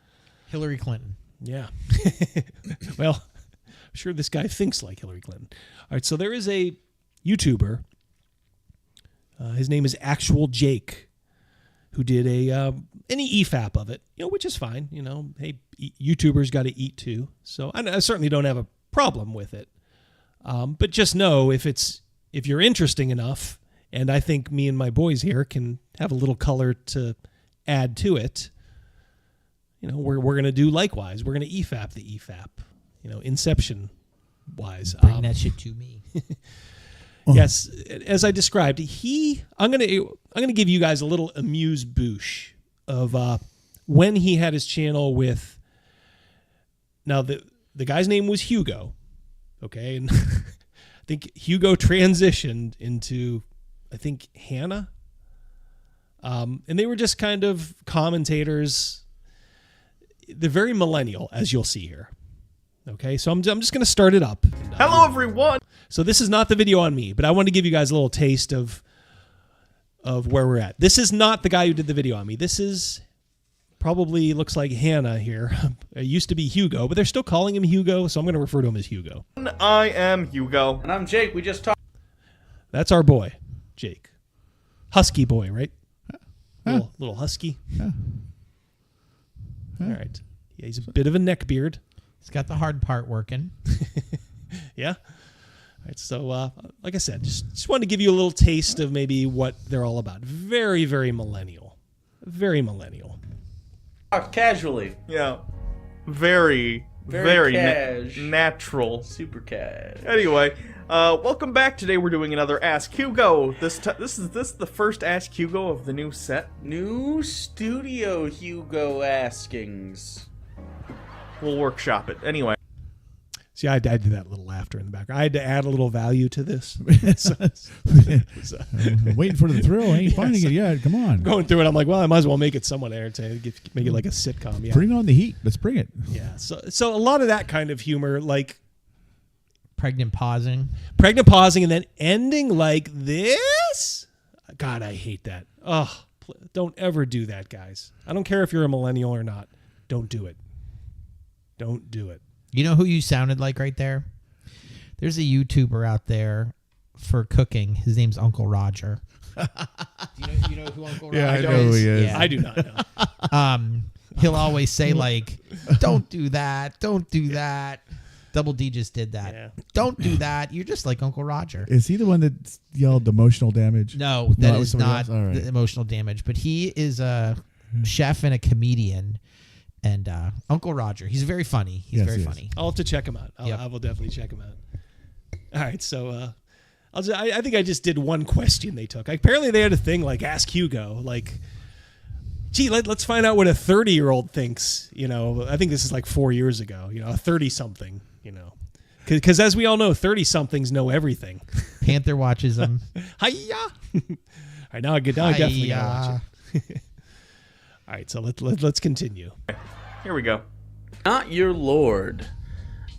Hillary Clinton. Yeah. Well, I'm sure this guy thinks like Hillary Clinton. All right, so there is a YouTuber. His name is Actual Jake, who did any EFAP of it, which is fine. Hey, YouTubers got to eat too. So I certainly don't have a problem with it. But just know if you're interesting enough, and I think me and my boys here can have a little color to add to it, we're going to do likewise. We're going to EFAP the EFAP, Inception wise. Bring that shit to me. Yes, as I described, I'm going to give you guys a little amuse-bouche of when he had his channel with. Now the guy's name was Hugo, okay, and I think Hugo transitioned into Hannah, and they were just kind of commentators. They're very millennial, as you'll see here. Okay, so I'm just going to start it up. Hello, everyone. So this is not the video on me, but I want to give you guys a little taste of where we're at. This is not the guy who did the video on me. This is probably looks like Hannah here. It used to be Hugo, but they're still calling him Hugo, so I'm going to refer to him as Hugo. I am Hugo. And I'm Jake. We just talked. That's our boy, Jake. Husky boy, right? Little husky. Yeah. All right. Yeah, he's a bit of a neck beard. He's got the hard part working. Yeah. All right. So, like I said, just wanted to give you a little taste of maybe what they're all about. Very, very millennial. Very millennial. Casually. Yeah. Very natural. Super cash. Anyway, Welcome back. Today we're doing another Ask Hugo. This is the first Ask Hugo of the new set. New Studio Hugo Askings. We'll workshop it. Anyway. See, I did that little laughter in the background. I had to add a little value to this. I'm waiting for the thrill. I ain't finding it yet. Come on. Going through it, I'm like, well, I might as well make it somewhat entertaining. Make it like a sitcom. Yeah. Bring on the heat. Let's bring it. Yeah. So a lot of that kind of humor, like pregnant pausing, and then ending like this. God, I hate that. Oh, don't ever do that, guys. I don't care if you're a millennial or not. Don't do it. Don't do it. You know who you sounded like right there? There's a YouTuber out there for cooking. His name's Uncle Roger. you know who Uncle Roger is? Yeah, I know who he is. Yeah. I do not know. He'll always say like, "Don't do that. Don't do that." Double D just did that. Yeah. Don't do that. You're just like Uncle Roger. Is he the one that yelled emotional damage? No, that is not the emotional damage. But he is a chef and a comedian. And Uncle Roger, he's very funny. He's very funny. I'll have to check him out. I will definitely check him out. All right, so I think I just did one question they took. Apparently they had a thing like Ask Hugo. Like, gee, let's find out what a 30-year-old thinks. You know, I think this is like 4 years ago. You know, a 30-something. You know, because as we all know, 30-somethings know everything. Panther watches them. Hiya! All right, now I definitely gotta watch it. All right, so let's continue. Here we go. Not your lord.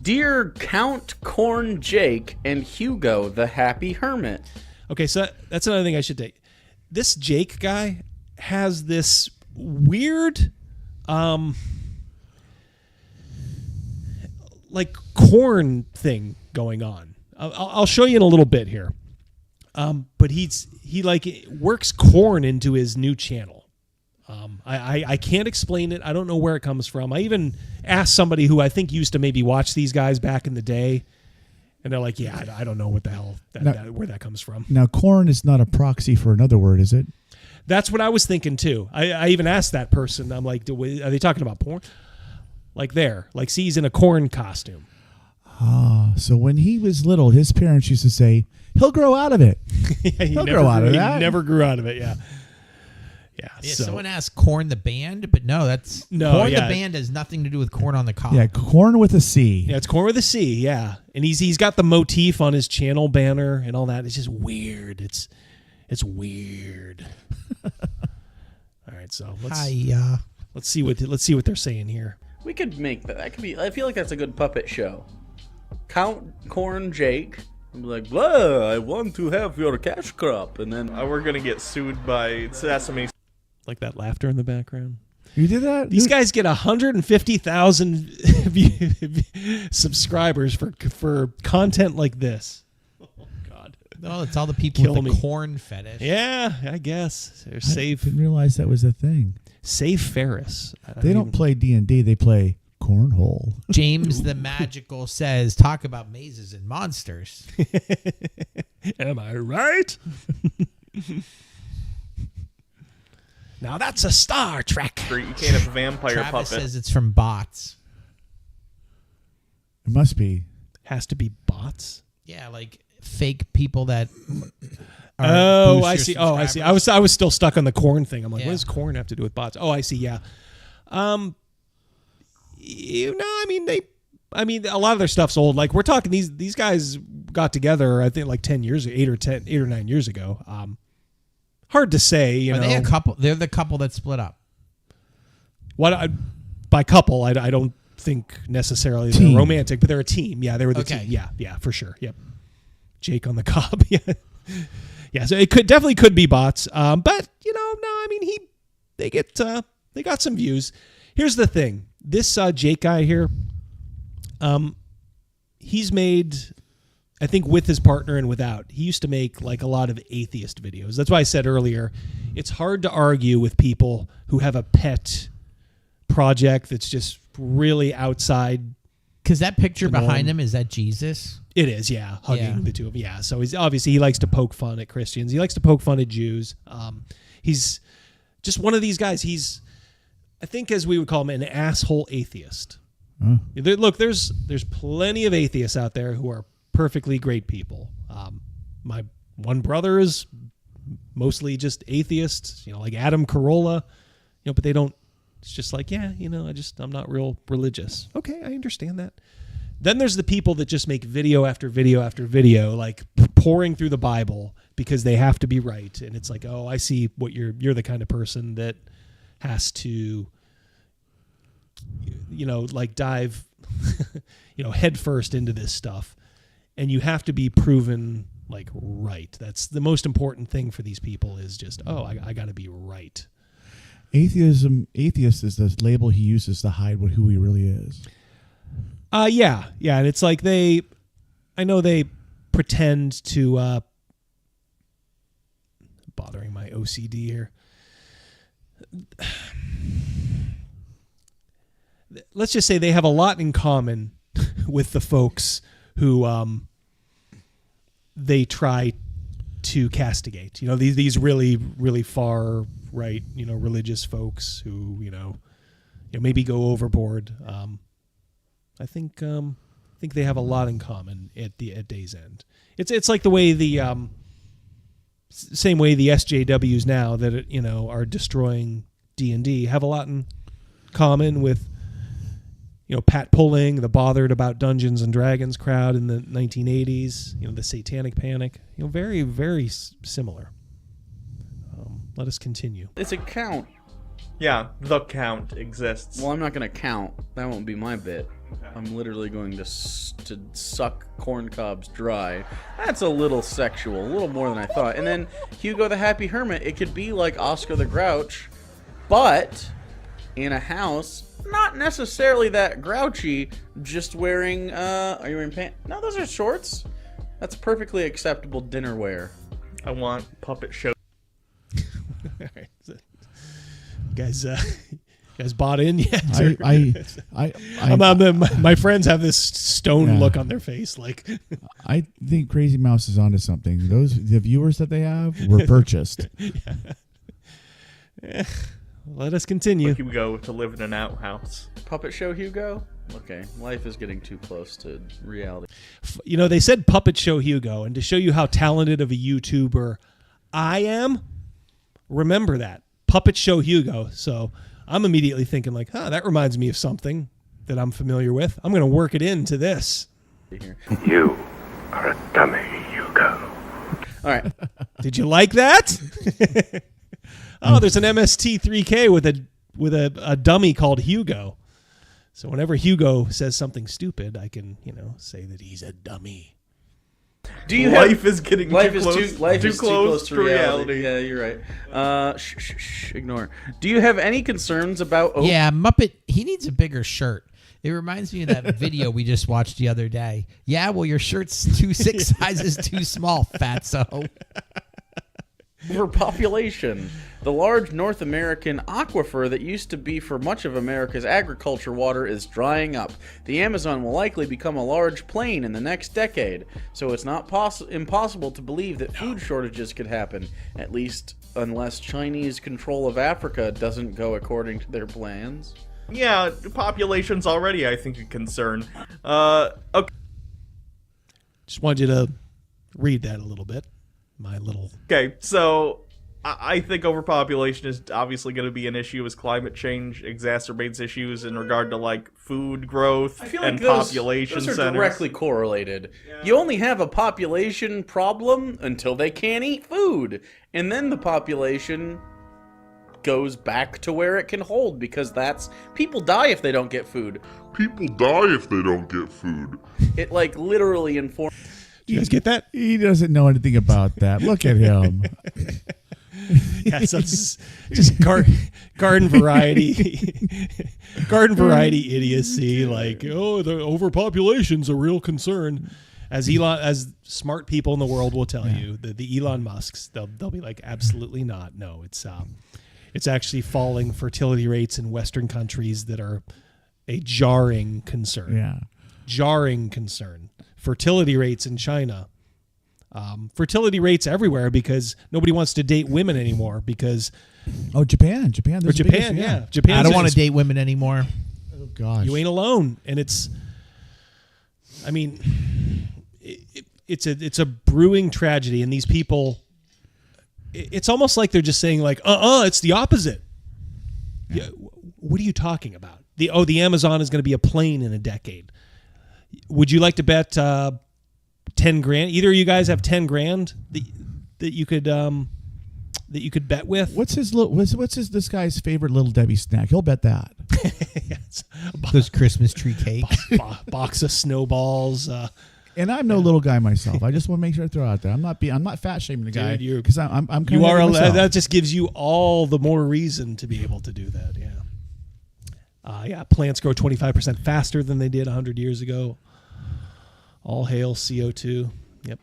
Dear Count Corn Jake and Hugo the Happy Hermit. Okay, so that's another thing I should take. This Jake guy has this weird, like corn thing going on. I'll show you in a little bit here. But he like works corn into his new channel. I can't explain it. I don't know where it comes from. I even asked somebody who I think used to maybe watch these guys back in the day, and they're like, "Yeah, I don't know what the hell where that comes from." Now, corn is not a proxy for another word, is it? That's what I was thinking too. I even asked that person. I'm like, "Are they talking about porn?" Like see, he's in a corn costume. Ah, so when he was little, his parents used to say, "He'll grow out of it." He'll grow out of that. He never grew out of it. Yeah. Yeah, so. Someone asked Corn the band, but no, Corn the band has nothing to do with corn on the cob. Yeah, corn with a C. Yeah, it's corn with a C. Yeah, and he's got the motif on his channel banner and all that. It's just weird. It's weird. All right, so let's see what they're saying here. We could make that. That could be. I feel like that's a good puppet show. Count Corn Jake. I'm like, blah, I want to have your cash crop, and then we're gonna get sued by Sesame. Like that laughter in the background. You did that? These guys get 150,000 subscribers for content like this. Oh God! No, it's all the people with the corn fetish. Yeah, I guess they're safe. I didn't realize that was a thing. Safe Ferris. They don't play D&D. They play cornhole. James the Magical says, "Talk about mazes and monsters." Am I right? Now that's a Star Trek. You can't have a vampire Travis puppet. Says it's from bots. It must be. Has to be bots. Yeah, like fake people that. Oh, I see. Oh, I see. I was still stuck on the corn thing. I'm like, what does corn have to do with bots? Oh, I see. Yeah. You know, I mean, a lot of their stuff's old. Like we're talking these guys got together, I think like 10 years, 8 or 9 years ago. Hard to say, you know. Are they a couple? They're the couple that split up. By couple, I don't think necessarily they're romantic, but they're a team. Yeah, they were the team. Yeah, for sure. Yep. Jake on the cob. Yeah, so it definitely could be bots. But you know, no, I mean they got some views. Here's the thing. This Jake guy here, he's made, I think with his partner and without, he used to make like a lot of atheist videos. That's why I said earlier, it's hard to argue with people who have a pet project that's just really outside. Because that picture behind him, is that Jesus? It is, yeah, hugging the two of them. Yeah, so he's obviously, he likes to poke fun at Christians. He likes to poke fun at Jews. He's just one of these guys. He's, I think, as we would call him, an asshole atheist. Look, there's plenty of atheists out there who are perfectly great people. My one brother is mostly just atheists, like Adam Carolla, but they don't. It's just like, yeah, I'm not real religious. Okay, I understand that. Then there's the people that just make video after video after video, like pouring through the Bible because they have to be right. And it's like, oh, I see what you're the kind of person that has to, like dive, head first into this stuff. And you have to be proven like right. That's the most important thing for these people is just, oh, I got to be right. Atheist is the label he uses to hide who he really is. Yeah, and it's like I know they pretend to, bothering my OCD here. Let's just say they have a lot in common with the folks who they try to castigate. These really, really far right, religious folks who, maybe go overboard. I think they have a lot in common at day's end. It's like the way the same way the SJWs now that are destroying D&D have a lot in common with Pat Pulling, the bothered about Dungeons and Dragons crowd in the 1980s, the Satanic Panic, very, very similar. Let us continue. It's a count. Yeah, the count exists. Well, I'm not going to count. That won't be my bit. Okay. I'm literally going to suck corn cobs dry. That's a little sexual, a little more than I thought. And then Hugo the Happy Hermit, it could be like Oscar the Grouch, but in a house, not necessarily that grouchy, just wearing, are you wearing pants? No, those are shorts. That's perfectly acceptable dinner wear. I want puppet show. All right. Guys bought in yet? My friends have this stone look on their face. Like, I think Crazymouse is onto something. The viewers that they have were purchased. Yeah. Let us continue. Hugo to live in an outhouse. Puppet show Hugo? Okay, life is getting too close to reality. They said puppet show Hugo, and to show you how talented of a YouTuber I am, remember that. Puppet show Hugo. So I'm immediately thinking like, that reminds me of something that I'm familiar with. I'm going to work it into this. You are a dummy, Hugo. All right. Did you like that? Oh, there's an MST3K with a dummy called Hugo. So whenever Hugo says something stupid, I can, say that he's a dummy. Do you life is getting life too is close, too close to reality. Yeah, you're right. Shh, ignore. Do you have any concerns about? Yeah, Muppet. He needs a bigger shirt. It reminds me of that video we just watched the other day. Yeah, well, your shirt's 6 sizes too small, fatso. Overpopulation. The large North American aquifer that used to be for much of America's agriculture water is drying up. The Amazon will likely become a large plain in the next decade, so it's not impossible to believe that food shortages could happen, at least unless Chinese control of Africa doesn't go according to their plans. Yeah, population's already, I think, a concern. Okay. Just wanted you to read that a little bit. Okay, so I think overpopulation is obviously going to be an issue as climate change exacerbates issues in regard to like food growth and population those are centers. Directly correlated. Yeah. You only have a population problem until they can't eat food, and then the population goes back to where it can hold because people die if they don't get food. People die if they don't get food. It like literally informs. You guys get that? He doesn't know anything about that. Look at him. Yeah, so it's just garden variety idiocy. Like, oh, the overpopulation's a real concern. As smart people in the world will tell you, the Elon Musks, they'll be like, absolutely not. No, it's actually falling fertility rates in Western countries that are a jarring concern. Yeah, jarring concern. Fertility rates in China, fertility rates everywhere because nobody wants to date women anymore because Japan, Japan, yeah. Japan. I don't want to date women anymore. Oh gosh, you ain't alone, and it's a brewing tragedy, and these people, it's almost like they're just saying like, it's the opposite. Yeah. What are you talking about? The Amazon is going to be a plane in a decade. Would you like to bet 10 grand? Either of you guys have 10 grand that you could bet with. What's this guy's favorite Little Debbie snack? He'll bet that. Yes. Those Christmas tree cakes, box of snowballs. And I'm no little guy myself. I just want to make sure I throw it out there. I'm not fat shaming the guy because I'm kind you of are myself. That just gives you all the more reason to be able to do that. Yeah. Plants grow 25% faster than they did 100 years ago. All hail CO2. Yep.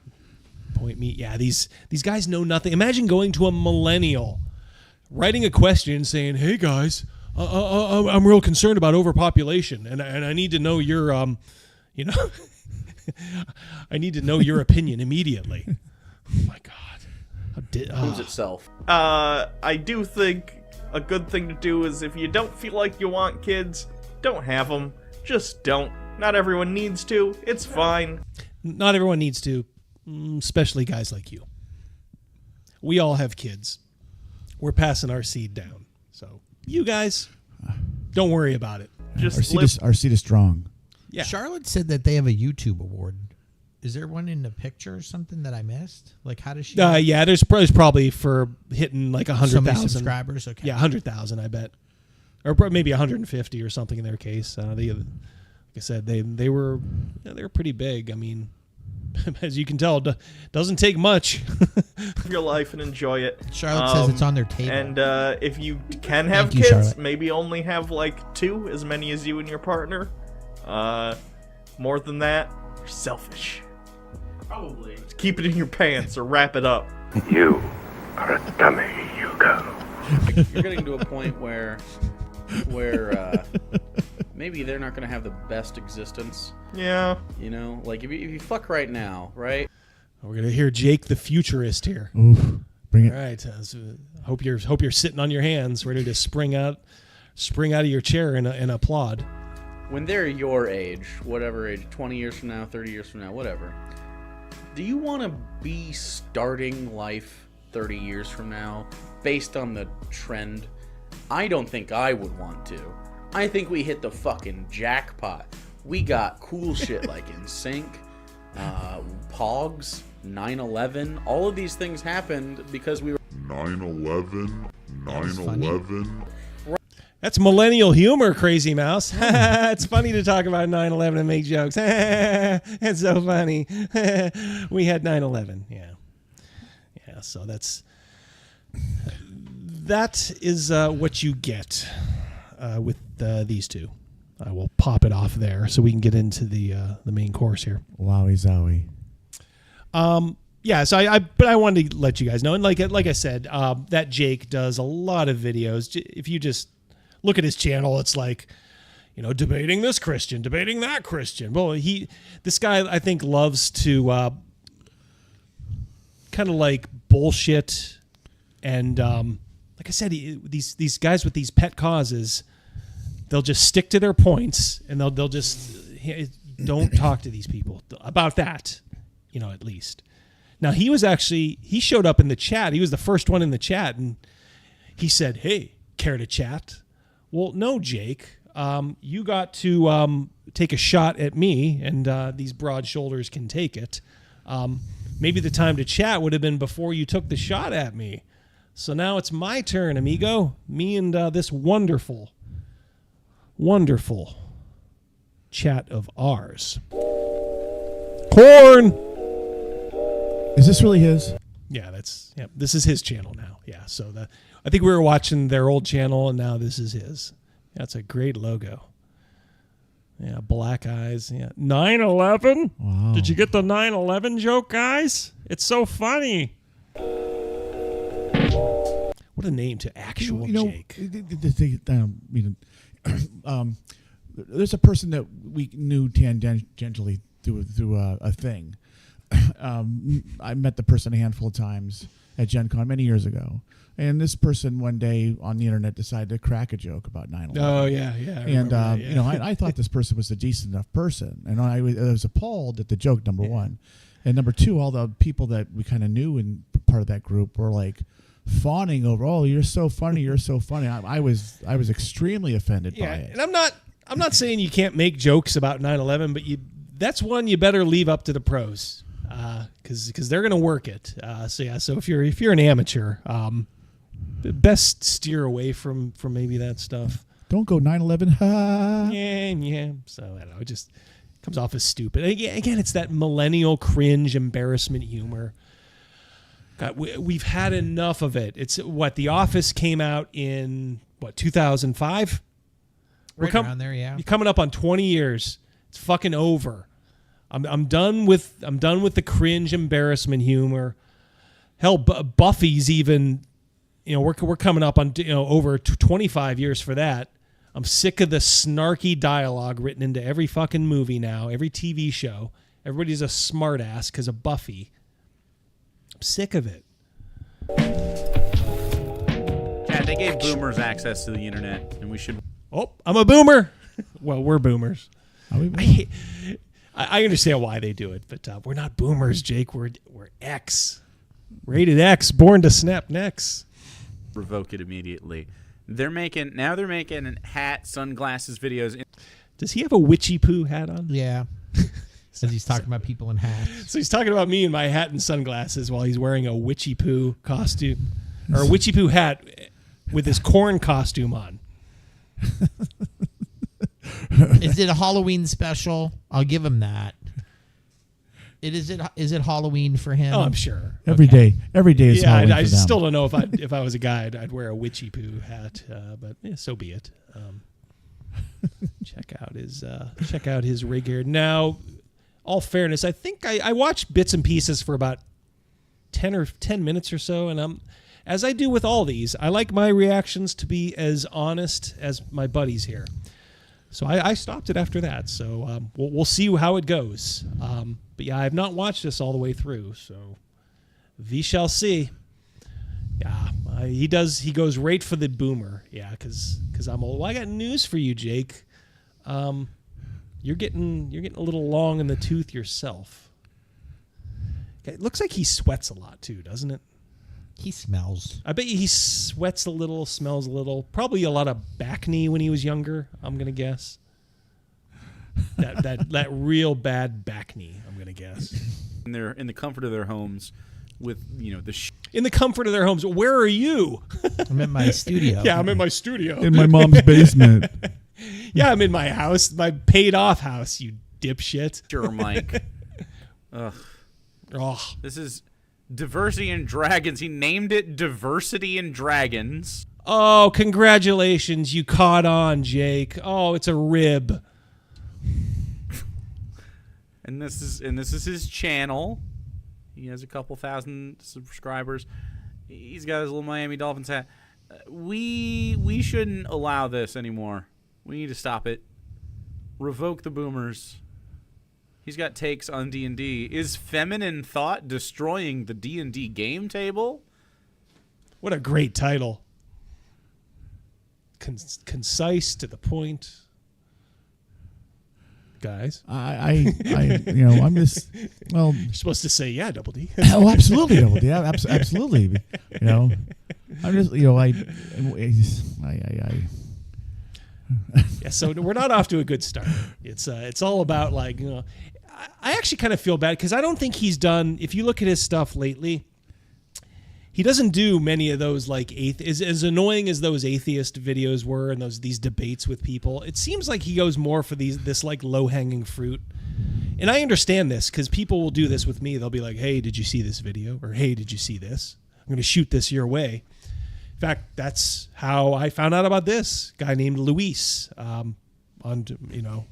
Point me. Yeah, these guys know nothing. Imagine going to a millennial, writing a question saying, "Hey guys, I'm real concerned about overpopulation, and I need to know your I need to know your opinion immediately." Oh my God. Proves itself. I do think a good thing to do is if you don't feel like you want kids, don't have them. Just don't. Not everyone needs to. It's fine. Not everyone needs to, especially guys like you. We all have kids. We're passing our seed down. So you guys, don't worry about it. Our seed is strong. Yeah. Charlotte said that they have a YouTube award. Is there one in the picture or something that I missed? Like, how does she? Yeah, there's probably for hitting like 100,000 subscribers. Okay. Yeah, 100,000, I bet, or maybe 150 or something in their case. Like I said, they were pretty big. I mean, as you can tell, doesn't take much. Live your life and enjoy it. Charlotte says it's on their table. And if you can have Thank you, kids, Charlotte. maybe only have like 2, as many as you and your partner. More than that, you're selfish. Probably. Just keep it in your pants or wrap it up. You are a dummy, Hugo. You're getting to a point where maybe they're not going to have the best existence. Yeah. You know, like if you fuck right now, right? We're gonna hear Jake the futurist here. Oof, bring it. All right. Hope you're sitting on your hands, ready to spring out of your chair and applaud. When they're your age, whatever age, 20 years from now, 30 years from now, whatever, do you want to be starting life 30 years from now based on the trend? I don't think I would want to. I think we hit the fucking jackpot. We got cool shit like NSYNC, Pogs, 9/11. All of these things happened because we were 9/11. That's millennial humor, Crazymouse. It's funny to talk about 9/11 and make jokes. It's so funny. We had 9/11. Yeah. So that is what you get with these two. I will pop it off there so we can get into the main course here. Wowie zowie. Yeah, so I wanted to let you guys know, and like I said, that Jake does a lot of videos. If you just look at his channel, it's like, debating this Christian, debating that Christian. Well, this guy I think loves to kind of like bullshit, and like I said, these guys with these pet causes, they'll just stick to their points, and they'll just don't talk to these people about that, at least. Now he showed up in the chat. He was the first one in the chat, and he said, "Hey, care to chat?" Well, no, Jake. You got to take a shot at me, and these broad shoulders can take it. Maybe the time to chat would have been before you took the shot at me. So now it's my turn, amigo. Me and this wonderful, wonderful chat of ours. Corn! Is this really his? Yeah, this is his channel now. Yeah, so I think we were watching their old channel, and now this is his. That's a great logo. Yeah, black eyes. Yeah, 9/11. Wow. Did you get the 9/11 joke, guys? It's so funny. What a name to actual Jake. There's a person that we knew tangentially through a thing. I met the person a handful of times, at Gen Con many years ago. And this person one day on the internet decided to crack a joke about 9/11. Oh, yeah. And, I thought this person was a decent enough person. And I was appalled at the joke, number one. And number two, all the people that we kind of knew and part of that group were like fawning over, oh, you're so funny, you're so funny. I was extremely offended by it. And I'm not saying you can't make jokes about 9/11, but that's one you better leave up to the pros, because they're going to work it. So if you're an amateur, best steer away from maybe that stuff. Don't go 9/11. Ha. Yeah. So I don't know. It just comes off as stupid. Again, it's that millennial cringe embarrassment humor. God, we've had enough of it. It's The Office came out in 2005. Right around there, yeah. You're coming up on 20 years. It's fucking over. I'm done with the cringe embarrassment humor. Hell, Buffy's even, we're coming up on over 25 years for that. I'm sick of the snarky dialogue written into every fucking movie now, every TV show. Everybody's a smartass because of Buffy. I'm sick of it. Yeah, they gave boomers access to the internet, and we should. Oh, I'm a boomer. Well, we're boomers. Are we boomers? I understand why they do it, but we're not boomers, Jake. We're X. Rated X, born to snap necks. Revoke it immediately. They're making hat, sunglasses videos. Does he have a witchy poo hat on? Yeah. As he's talking about people in hats. So he's talking about me in my hat and sunglasses while he's wearing a witchy poo costume, or a witchy poo hat with his corn costume on. Is it a Halloween special? I'll give him that. Is it Halloween for him? Oh, I'm sure. Every day is Halloween I for them. still don't know if I was a guy, I'd wear a witchy poo hat, but so be it. Check out his rig here. Now, all fairness, I think I watched bits and pieces for about 10 minutes or so, and as I do with all these, I like my reactions to be as honest as my buddies here. So I stopped it after that. So we'll see how it goes. But yeah, I have not watched this all the way through. So we shall see. Yeah, he does. He goes right for the boomer. Yeah, because I'm old. Well, I got news for you, Jake. You're getting a little long in the tooth yourself. Okay, it looks like he sweats a lot too, doesn't it? He smells. I bet you he sweats a little, smells a little. Probably a lot of back knee when he was younger, I'm going to guess. That real bad back knee, I'm going to guess. They're in the comfort of their homes with, in the comfort of their homes. Where are you? I'm in my studio. Yeah, I'm in my studio. In my mom's basement. Yeah, I'm in my house, my paid off house, you dipshit. Sure, Mike. Ugh. Oh. This is Diversity in Dragons. He named it Diversity in Dragons. Oh, congratulations. You caught on, Jake. Oh, it's a rib. And this is his channel. He has a couple thousand subscribers. He's got his little Miami Dolphins hat. We shouldn't allow this anymore. We need to stop it. Revoke the boomers. He's got takes on D&D. Is feminine thought destroying the D&D game table? What a great title. Concise, to the point. Guys. I'm just, well. You're supposed to say, yeah, Double D. Oh, absolutely, Double D. Absolutely. I'm just, Yeah, so we're not off to a good start. It's all about I actually kind of feel bad because I don't think he's done. If you look at his stuff lately, he doesn't do many of those as annoying as those atheist videos were and these debates with people. It seems like he goes more for this low hanging fruit. And I understand this because people will do this with me. They'll be like, "Hey, did you see this video?" Or "Hey, did you see this? I'm going to shoot this your way." In fact, that's how I found out about this guy named Luis, on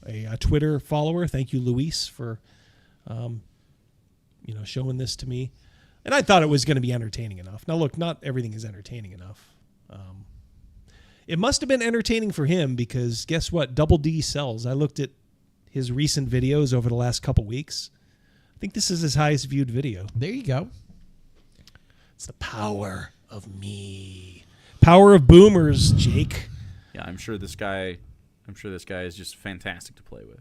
a Twitter follower. Thank you, Luis, for showing this to me. And I thought it was going to be entertaining enough. Now, look, not everything is entertaining enough. It must have been entertaining for him because guess what? Double D sells. I looked at his recent videos over the last couple weeks. I think this is his highest viewed video. There you go. It's the power of me. Power of boomers, Jake. Yeah, I'm sure this guy is just fantastic to play with.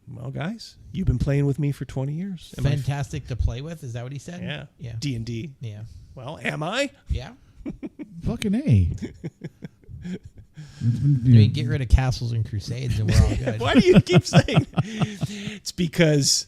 Well, guys, you've been playing with me for 20 years. Fantastic to play with? Is that what he said? Yeah. Yeah. D&D. Yeah. Well, am I? Yeah. Fucking A. I mean, get rid of castles and crusades and we're all good. Why do you keep saying It's because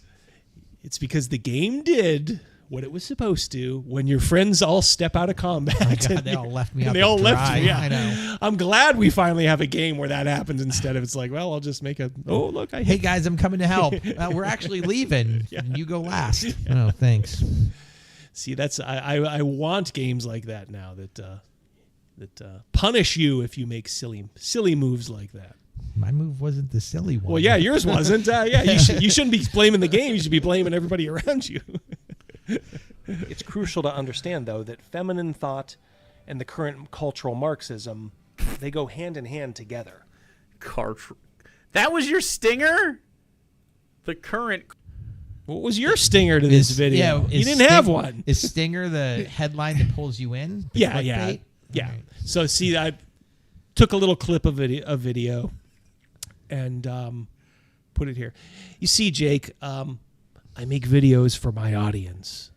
the game did what it was supposed to when your friends all step out of combat. Oh my God, they all left me out and they to all dry. left you. Yeah. I know. I'm glad we finally have a game where that happens instead of it's like, well, I'll just make a, oh, look. Hey, guys, I'm coming to help. We're actually leaving. Yeah. And you go last. Oh, thanks. See, that's I want games like that now that punish you if you make silly moves like that. My move wasn't the silly one. Well, yeah, yours wasn't. Yeah, you shouldn't be blaming the game. You should be blaming everybody around you. It's crucial to understand, though, that feminine thought and the current cultural Marxism, they go hand in hand together. That was your stinger? The current... What was your stinger to this video? Yeah, you didn't have one. Is stinger the headline that pulls you in? The Yeah. clickbait? Yeah. Right. So, see, I took a little clip of video and put it here. You see, Jake, I make videos for my audience.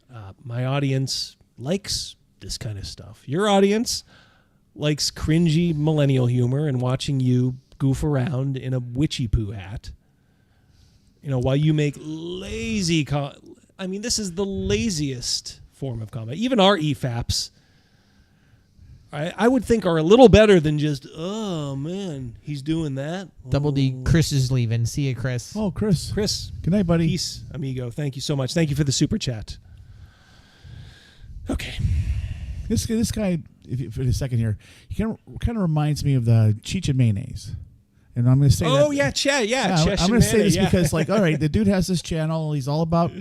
My audience likes this kind of stuff. Your audience likes cringy millennial humor and watching you goof around in a witchy poo hat. You know, while you make lazy... I mean, this is the laziest form of comedy. Even our EFAPs, I would think, are a little better than just, oh, man, he's doing that. Double D, Chris is leaving. See you, Chris. Oh, Chris. Chris. Good night, buddy. Peace, amigo. Thank you so much. Thank you for the super chat. Okay. This guy, for a second here, he kind of reminds me of the Cheech and Mayonnaise. And I'm going to say Oh, that, yeah, Chesh. I'm going to say this because, like, all right, the dude has this channel. He's all about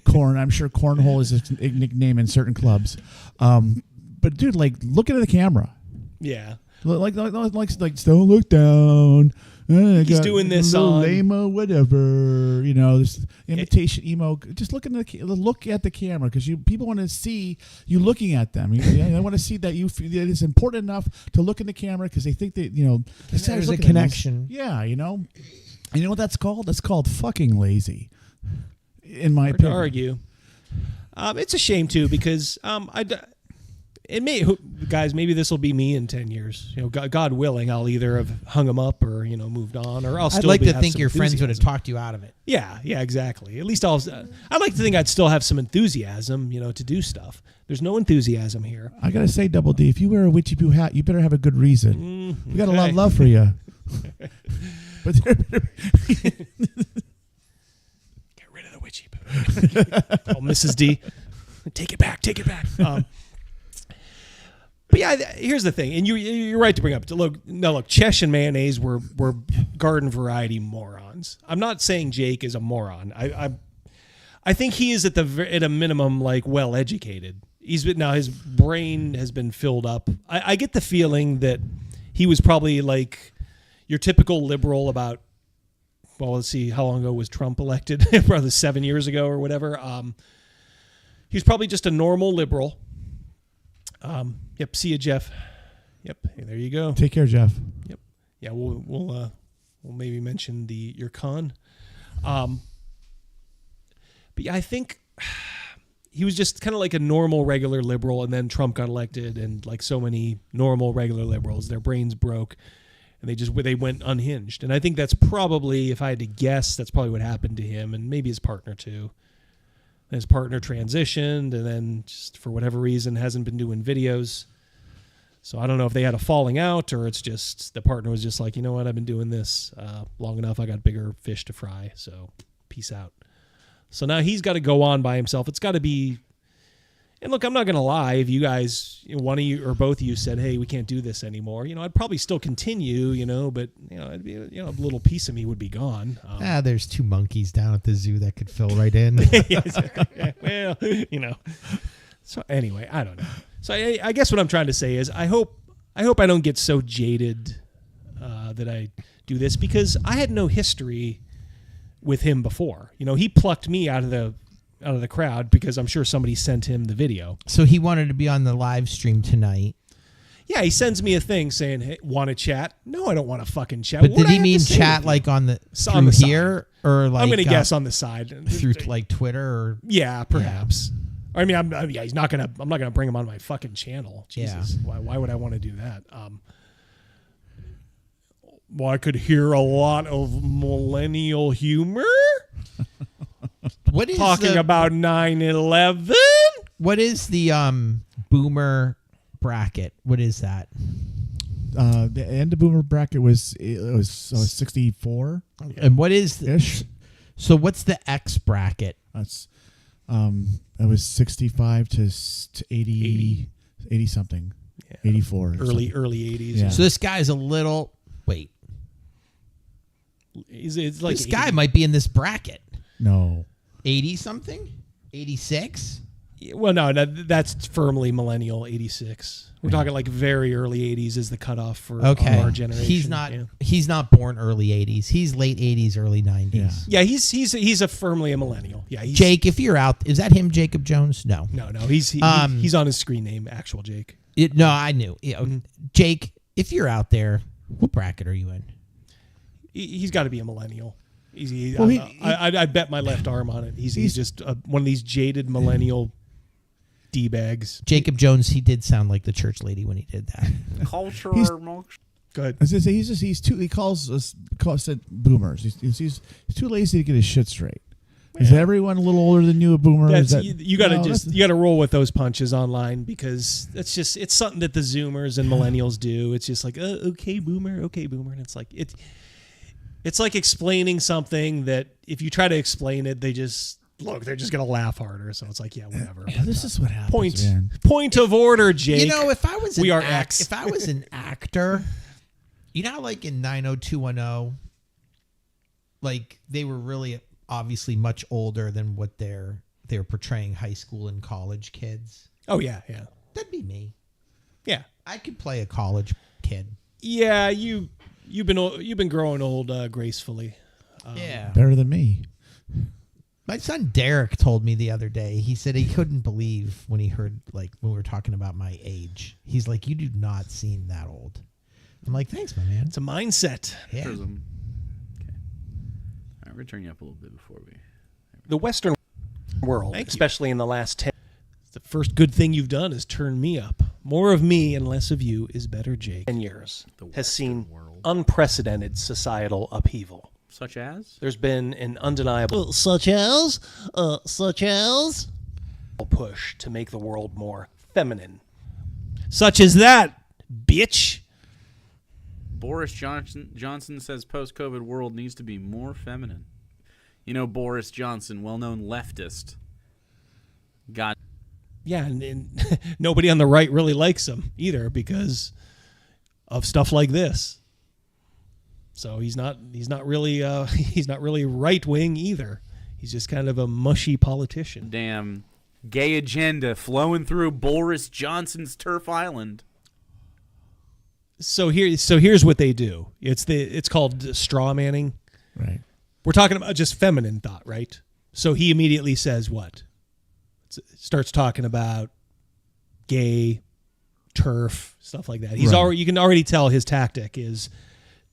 corn. I'm sure cornhole is his nickname in certain clubs. But, dude, like, look at the camera. Yeah. Like don't look down. He's doing this on lame-o, whatever. You know, this imitation emo. Just look at the camera because people want to see you looking at them. They want to see that that it's important enough to look in the camera because they think that this there's a connection. Yeah, and you know what that's called? That's called fucking lazy. In my Hard opinion, to argue. It's a shame too because it may, guys, maybe this will be me in 10 years. God willing, I'll either have hung him up or moved on, or I'll still. I'd like to have think some your friends would have enthusiasm. talked you out of it. Yeah, exactly. At least I'd like to think I'd still have some enthusiasm, to do stuff. There's no enthusiasm here. I gotta say, Double D, if you wear a witchy poo hat, you better have a good reason. We got a lot of love for you. But get rid of the witchy poo. Oh, Mrs. D, take it back. But yeah, here's the thing, and you're right to bring up. Look, Chesh and Mayonnaise were garden variety morons. I'm not saying Jake is a moron. I think he is at a minimum like well educated. Now his brain has been filled up. I get the feeling that he was probably like your typical liberal about. Well, let's see, how long ago was Trump elected? Probably 7 years ago or whatever. He was probably just a normal liberal. Yep. See you, Jeff. Yep. Hey, there you go. Take care, Jeff. Yep. Yeah. We'll maybe mention your con. But yeah, I think he was just kind of like a normal, regular liberal, and then Trump got elected, and like so many normal, regular liberals, their brains broke, and they went unhinged. And I think that's probably, if I had to guess, that's probably what happened to him, and maybe his partner too. His partner transitioned, and then just for whatever reason hasn't been doing videos. So I don't know if they had a falling out, or it's just the partner was just like, you know what, I've been doing this long enough. I got bigger fish to fry, so peace out. So now he's got to go on by himself. It's got to be. And look, I'm not going to lie. If you guys, one of you or both of you said, hey, we can't do this anymore, I'd probably still continue, but, it'd be, a little piece of me would be gone. There's 2 monkeys down at the zoo that could fill right in. Well, So anyway, I don't know. So I guess what I'm trying to say is I hope I don't get so jaded that I do this, because I had no history with him before. He plucked me out of the out of the crowd because I'm sure somebody sent him the video. So he wanted to be on the live stream tonight. Yeah, he sends me a thing saying, "Hey, want to chat?" No, I don't want to fucking chat. But did he mean chat like on the here or like I'm going to guess on the side through like Twitter or yeah, perhaps. I mean, he's not gonna. I'm not gonna bring him on my fucking channel. Jesus, why would I want to do that? Well, I could hear a lot of millennial humor. What is talking about 9/11? What is the boomer bracket? What is that? The end of boomer bracket was 64. And what is ish? So what's the X bracket? That's it was 65 to 80 something. Yeah. 84. Early 80s. Yeah. So this guy's a little wait. It's like this guy might be in this bracket. No. 80 something? 86? Well, no, that's firmly millennial 86. We're talking like very early 80s is the cutoff for our generation. He's not born early 80s. He's late 80s, early 90s. Yeah, he's a firmly a millennial. Yeah, Jake, if you're out, is that him, Jacob Jones? No. No, he's on his screen name, actual Jake. No, I knew. Jake, if you're out there, what bracket are you in? He's got to be a millennial. I bet my left arm on it. He's just one of these jaded millennial D-bags. Jacob Jones, he did sound like the church lady when he did that. Culture. I Good. was gonna say he calls us boomers. He's too lazy to get his shit straight. Is everyone a little older than you a boomer? You gotta roll with those punches online because it's something that the Zoomers and millennials do. It's just like okay boomer, and it's like it's like explaining something that if you try to explain it, they're just gonna laugh harder. So it's like, yeah, whatever. Yeah, this is what happens. Point of order, Jake. You know, if I was X. If I was an actor, you know, like in 90210, like they were really obviously much older than what they're portraying high school and college kids. Oh yeah. That'd be me. Yeah, I could play a college kid. Yeah, you've been growing old gracefully. Yeah, better than me. My son Derek told me the other day, he said he couldn't believe when he heard, like, when we were talking about my age. He's like, you do not seem that old. I'm like, thanks, my man. It's a mindset. Yeah. Prism. Okay. All right, we're turning you up a little bit before we... The Western world, especially in the last 10... The first good thing you've done is turn me up. More of me and less of you is better, Jake. 10 years has seen unprecedented societal upheaval. Such as? There's been an undeniable such as push to make the world more feminine. Such as that, bitch. Boris Johnson says post-COVID world needs to be more feminine. You know Boris Johnson, well-known leftist. Yeah, and nobody on the right really likes him either because of stuff like this. So he's not really right wing either. He's just kind of a mushy politician. Damn gay agenda flowing through Boris Johnson's turf island. So here's what they do. It's called straw manning. Right. We're talking about just feminine thought, right? So he immediately says what? Starts talking about gay, turf, stuff like that. You can already tell his tactic is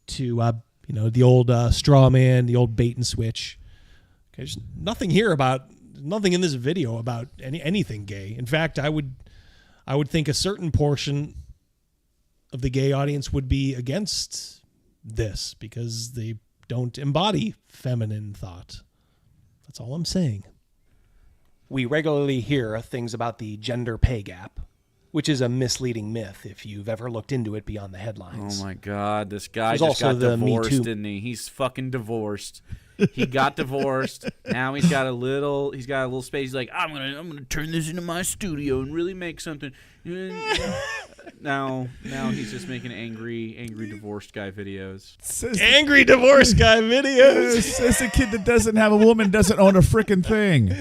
to the old straw man, the old bait and switch. Okay, there's nothing in this video about anything gay. In fact, I would think a certain portion of the gay audience would be against this because they don't embody feminine thought. That's all I'm saying. We regularly hear things about the gender pay gap, which is a misleading myth if you've ever looked into it beyond the headlines. Oh my God, this guy There's just got also the divorced, Me Too. didn't he? He's fucking divorced. He got divorced. Now he's got a little space. He's like, I'm gonna turn this into my studio and really make something. Now he's just making angry divorced guy videos. Angry divorced guy videos. It's a kid that doesn't have a woman doesn't own a frickin' thing.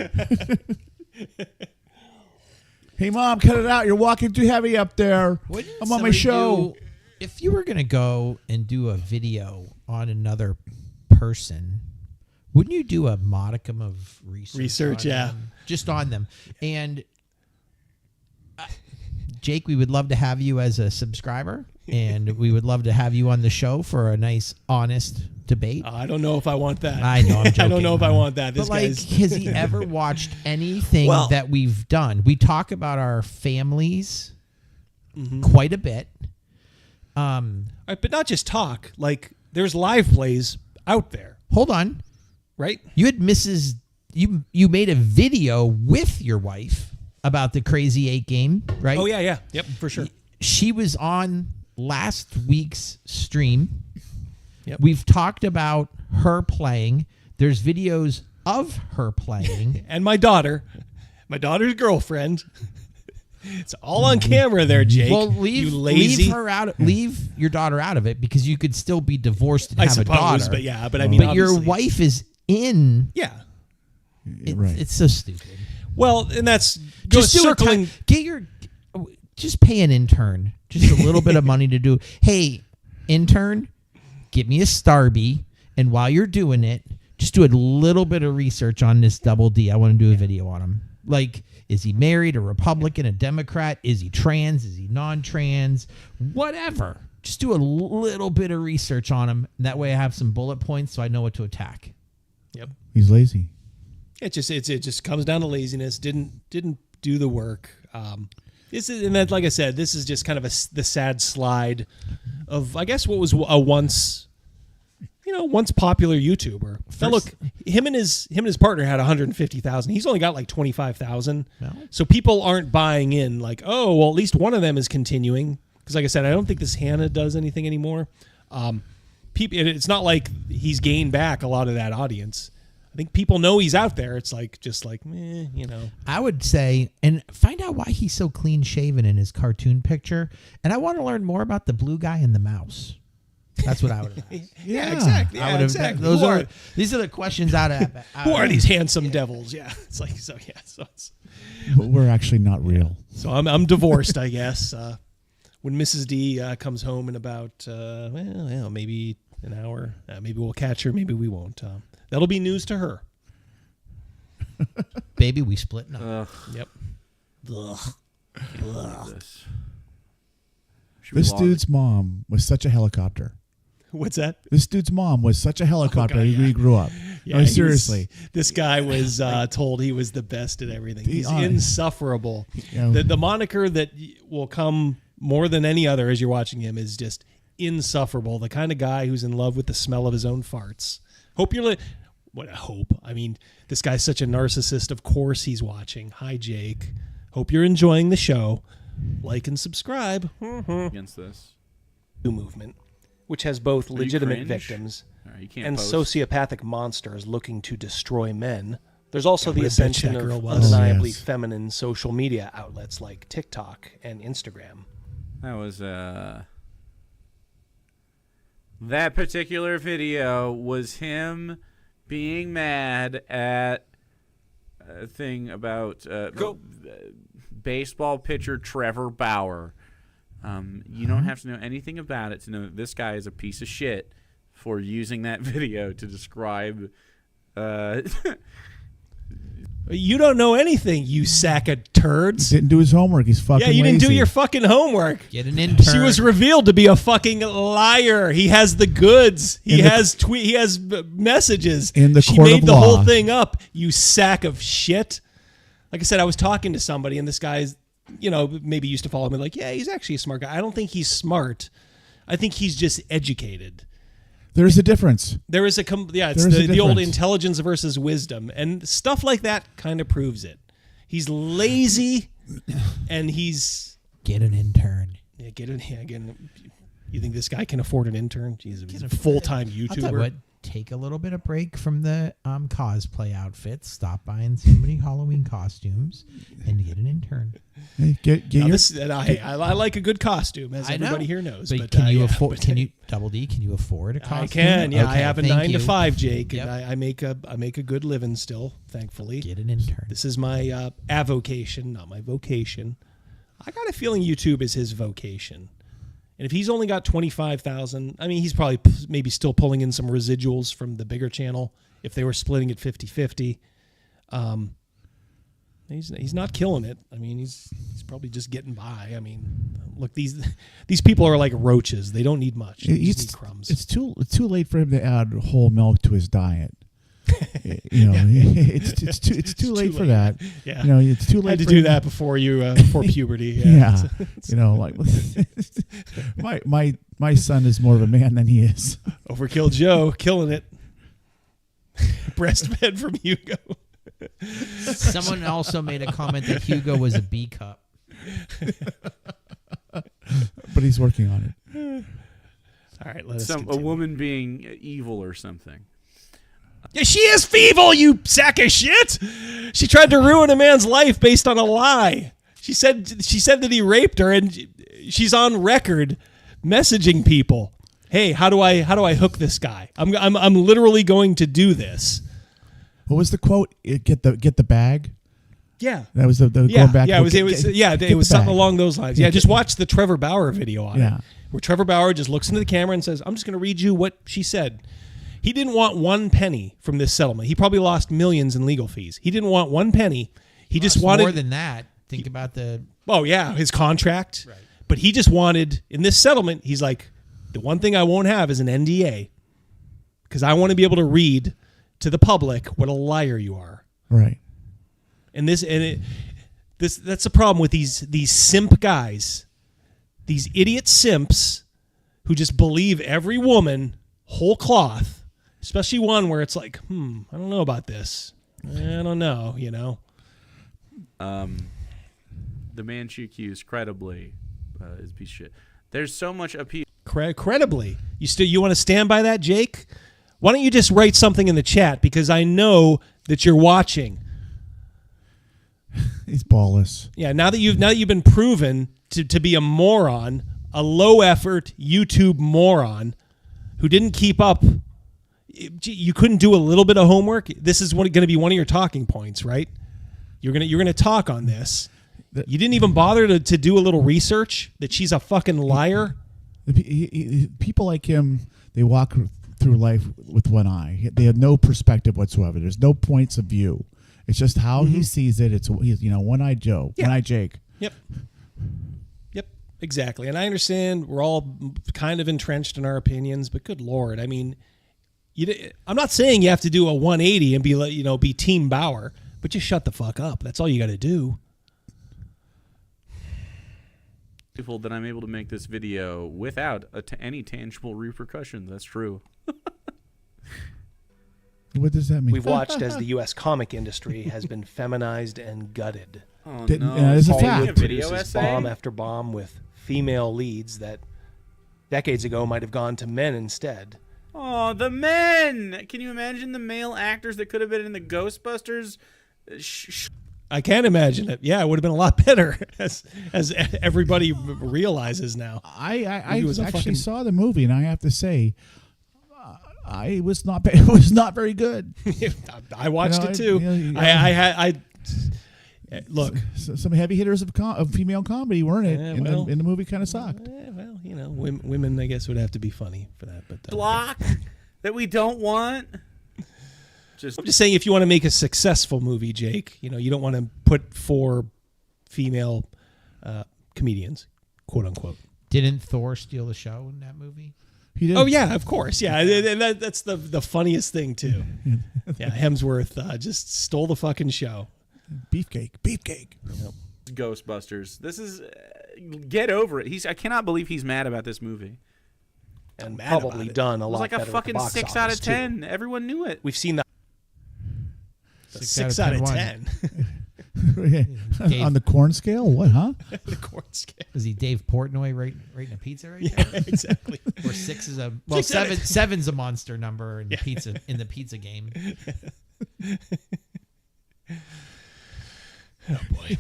Hey, Mom, cut it out. You're walking too heavy up there. I'm on my show. If you were going to go and do a video on another person, wouldn't you do a modicum of research on yeah. them? Just on them. And Jake, we would love to have you as a subscriber, and we would love to have you on the show for a nice, honest debate. I don't know if I want that. I know, I'm joking. I don't know if I want that. This But, like, guy's has he ever watched anything that we've done? We talk about our families quite a bit. All right, but not just talk. Like, there's live plays out there. Hold on. Right? You had you made a video with your wife about the Crazy 8 game, right? Oh, yeah. Yep, for sure. She was on last week's stream. Yep. We've talked about her playing. There's videos of her playing. And my daughter's girlfriend. It's all on camera there, Jake. Well, you lazy. Leave your daughter out of it, because you could still be divorced and I have suppose, a daughter. but I mean, but your wife is in. Yeah. It's so stupid. Well, and that's just circling. Just pay an intern just a little bit of money to do. Hey, intern, get me a Starby, and while you're doing it, just do a little bit of research on this Double D. I want to do a video on him. Like, is he married, a Republican, a Democrat? Is he trans? Is he non-trans? Whatever. Just do a little bit of research on him. And that way I have some bullet points so I know what to attack. Yep. He's lazy. It just comes down to laziness. Didn't do the work. This is, and then, like I said, this is just kind of the sad slide of, I guess, what was a once popular YouTuber. Now look, him and his partner had 150,000. He's only got like 25,000. No. So people aren't buying in. Like, oh, well, at least one of them is continuing. Because, like I said, I don't think this Hannah does anything anymore. It's not like he's gained back a lot of that audience. I think people know he's out there. It's like, I would say, and find out why he's so clean shaven in his cartoon picture. And I want to learn more about the blue guy and the mouse. That's what I would have asked. Yeah, exactly. I would have. Exactly. These are the questions out of. Who are these handsome devils? Yeah, it's like so. Yeah, so it's. But we're actually not real. So I'm divorced, I guess. When Mrs. D comes home in about maybe an hour, maybe we'll catch her. Maybe we won't. That'll be news to her. Baby, we split now. Yep. This dude's mom was such a helicopter. What's that? This dude's mom was such a helicopter when he grew up. Yeah, no, seriously. This guy was told he was the best at everything. He's insufferable. Yeah. The moniker that will come more than any other as you're watching him is just insufferable. The kind of guy who's in love with the smell of his own farts. Hope you're what a hope. I mean, this guy's such a narcissist. Of course he's watching. Hi, Jake. Hope you're enjoying the show. Like and subscribe. Against this new movement, which has both legitimate victims and sociopathic monsters looking to destroy men. There's also the ascension of undeniably feminine social media outlets like TikTok and Instagram. That was that particular video was him being mad at a thing about baseball pitcher Trevor Bauer. You don't have to know anything about it to know that this guy is a piece of shit for using that video to describe You don't know anything, you sack of turds. Didn't do his homework. He's fucking you didn't do lazy. your fucking homework. Get an intern. She was revealed to be a fucking liar. He has the goods. He has messages. In the she court made of the law. whole thing up, you sack of shit. Like I said, I was talking to somebody, and this guy's, maybe used to follow me. Like, yeah, he's actually a smart guy. I don't think he's smart. I think he's just educated. There's a difference. There is it's the old intelligence versus wisdom, and stuff like that kind of proves it. He's lazy, and he's get an intern. Yeah, again. You think this guy can afford an intern? He's a full-time YouTuber. I'll tell you what, take a little bit of break from the cosplay outfits. Stop buying so many Halloween costumes and get an intern. Hey, I like a good costume, as everybody here knows. But can you afford? Can you Double D? Can you afford a costume? I can. Yeah, okay, I have a 9 to 5, Jake, Yep. and I make a good living still. Thankfully, get an intern. This is my avocation, not my vocation. I got a feeling YouTube is his vocation. And if he's only got 25,000, I mean, he's probably maybe still pulling in some residuals from the bigger channel if they were splitting it 50-50. He's not killing it. I mean, he's probably just getting by. I mean, look, these people are like roaches. They don't need much. They just need crumbs. It's too late for him to add whole milk to his diet. It's too late for that. Yeah, it's too late. I had to do that before puberty. Yeah, like my son is more of a man than he is. Overkill Joe, killing it. Breastfed from Hugo. Someone also made a comment that Hugo was a B cup. But he's working on it. All right, let us a woman being evil or something. Yeah, she is feeble, you sack of shit. She tried to ruin a man's life based on a lie. She said that he raped her, and she's on record messaging people. Hey, how do I hook this guy? I'm literally going to do this. What was the quote? Get the bag. Yeah, that was the going back. Yeah, it was something along those lines. Yeah, just watch the Trevor Bauer video on it, where Trevor Bauer just looks into the camera and says, "I'm just going to read you what she said." He didn't want 1 penny from this settlement. He probably lost millions in legal fees. He didn't want 1 penny. He just wanted more than that. Think about the his contract. Right. But he just wanted in this settlement. He's like, the one thing I won't have is an NDA, because I want to be able to read to the public what a liar you are. Right. And that's the problem with these simp guys, these idiot simps who just believe every woman whole cloth, especially one where it's like, I don't know about this. I don't know, The man she accused credibly is a piece of shit. There's so much appeal. Credibly. You want to stand by that, Jake? Why don't you just write something in the chat, because I know that you're watching. He's ballless. Yeah, now that you've been proven to be a moron, a low effort YouTube moron who didn't keep up, you couldn't do a little bit of homework. This is going to be one of your talking points, right? You're gonna talk on this. You didn't even bother to do a little research that she's a fucking liar. People like him, they walk through life with one eye. They have no perspective whatsoever. There's no points of view. It's just how he sees it. It's one-eyed Joe, one-eyed Jake. Yep, exactly. And I understand we're all kind of entrenched in our opinions, but good Lord, I mean, I'm not saying you have to do a 180 and be Team Bauer, but just shut the fuck up. That's all you got to do. That I'm able to make this video without any tangible repercussions. That's true. What does that mean? We've watched as the U.S. comic industry has been feminized and gutted. Oh, no. There's a Hollywood fact. produces bomb after bomb with female leads that decades ago might have gone to men instead. Oh, the men! Can you imagine the male actors that could have been in the Ghostbusters? I can't imagine it. Yeah, it would have been a lot better, as everybody realizes now. I actually saw the movie, and I have to say, it was not very good. I watched it too. Look, some heavy hitters of female comedy weren't it? And the movie kind of sucked. Well, women I guess would have to be funny for that. But block that we don't want. I'm just saying, if you want to make a successful movie, Jake, you don't want to put 4 female comedians, quote unquote. Didn't Thor steal the show in that movie? He did. Oh yeah, of course, yeah, and that's the funniest thing too. Yeah, Hemsworth just stole the fucking show. Beefcake. Yep. Ghostbusters. This is get over it. I cannot believe he's mad about this movie. And probably done a lot better. It was like a fucking 6 out of 10. Too. Everyone knew it. We've seen that. 6 out of 10. On the corn scale? What, huh? The corn scale. Is he Dave Portnoy rating a pizza right now? Yeah, exactly. Or 6 is seven's a monster number in the pizza game. Oh boy.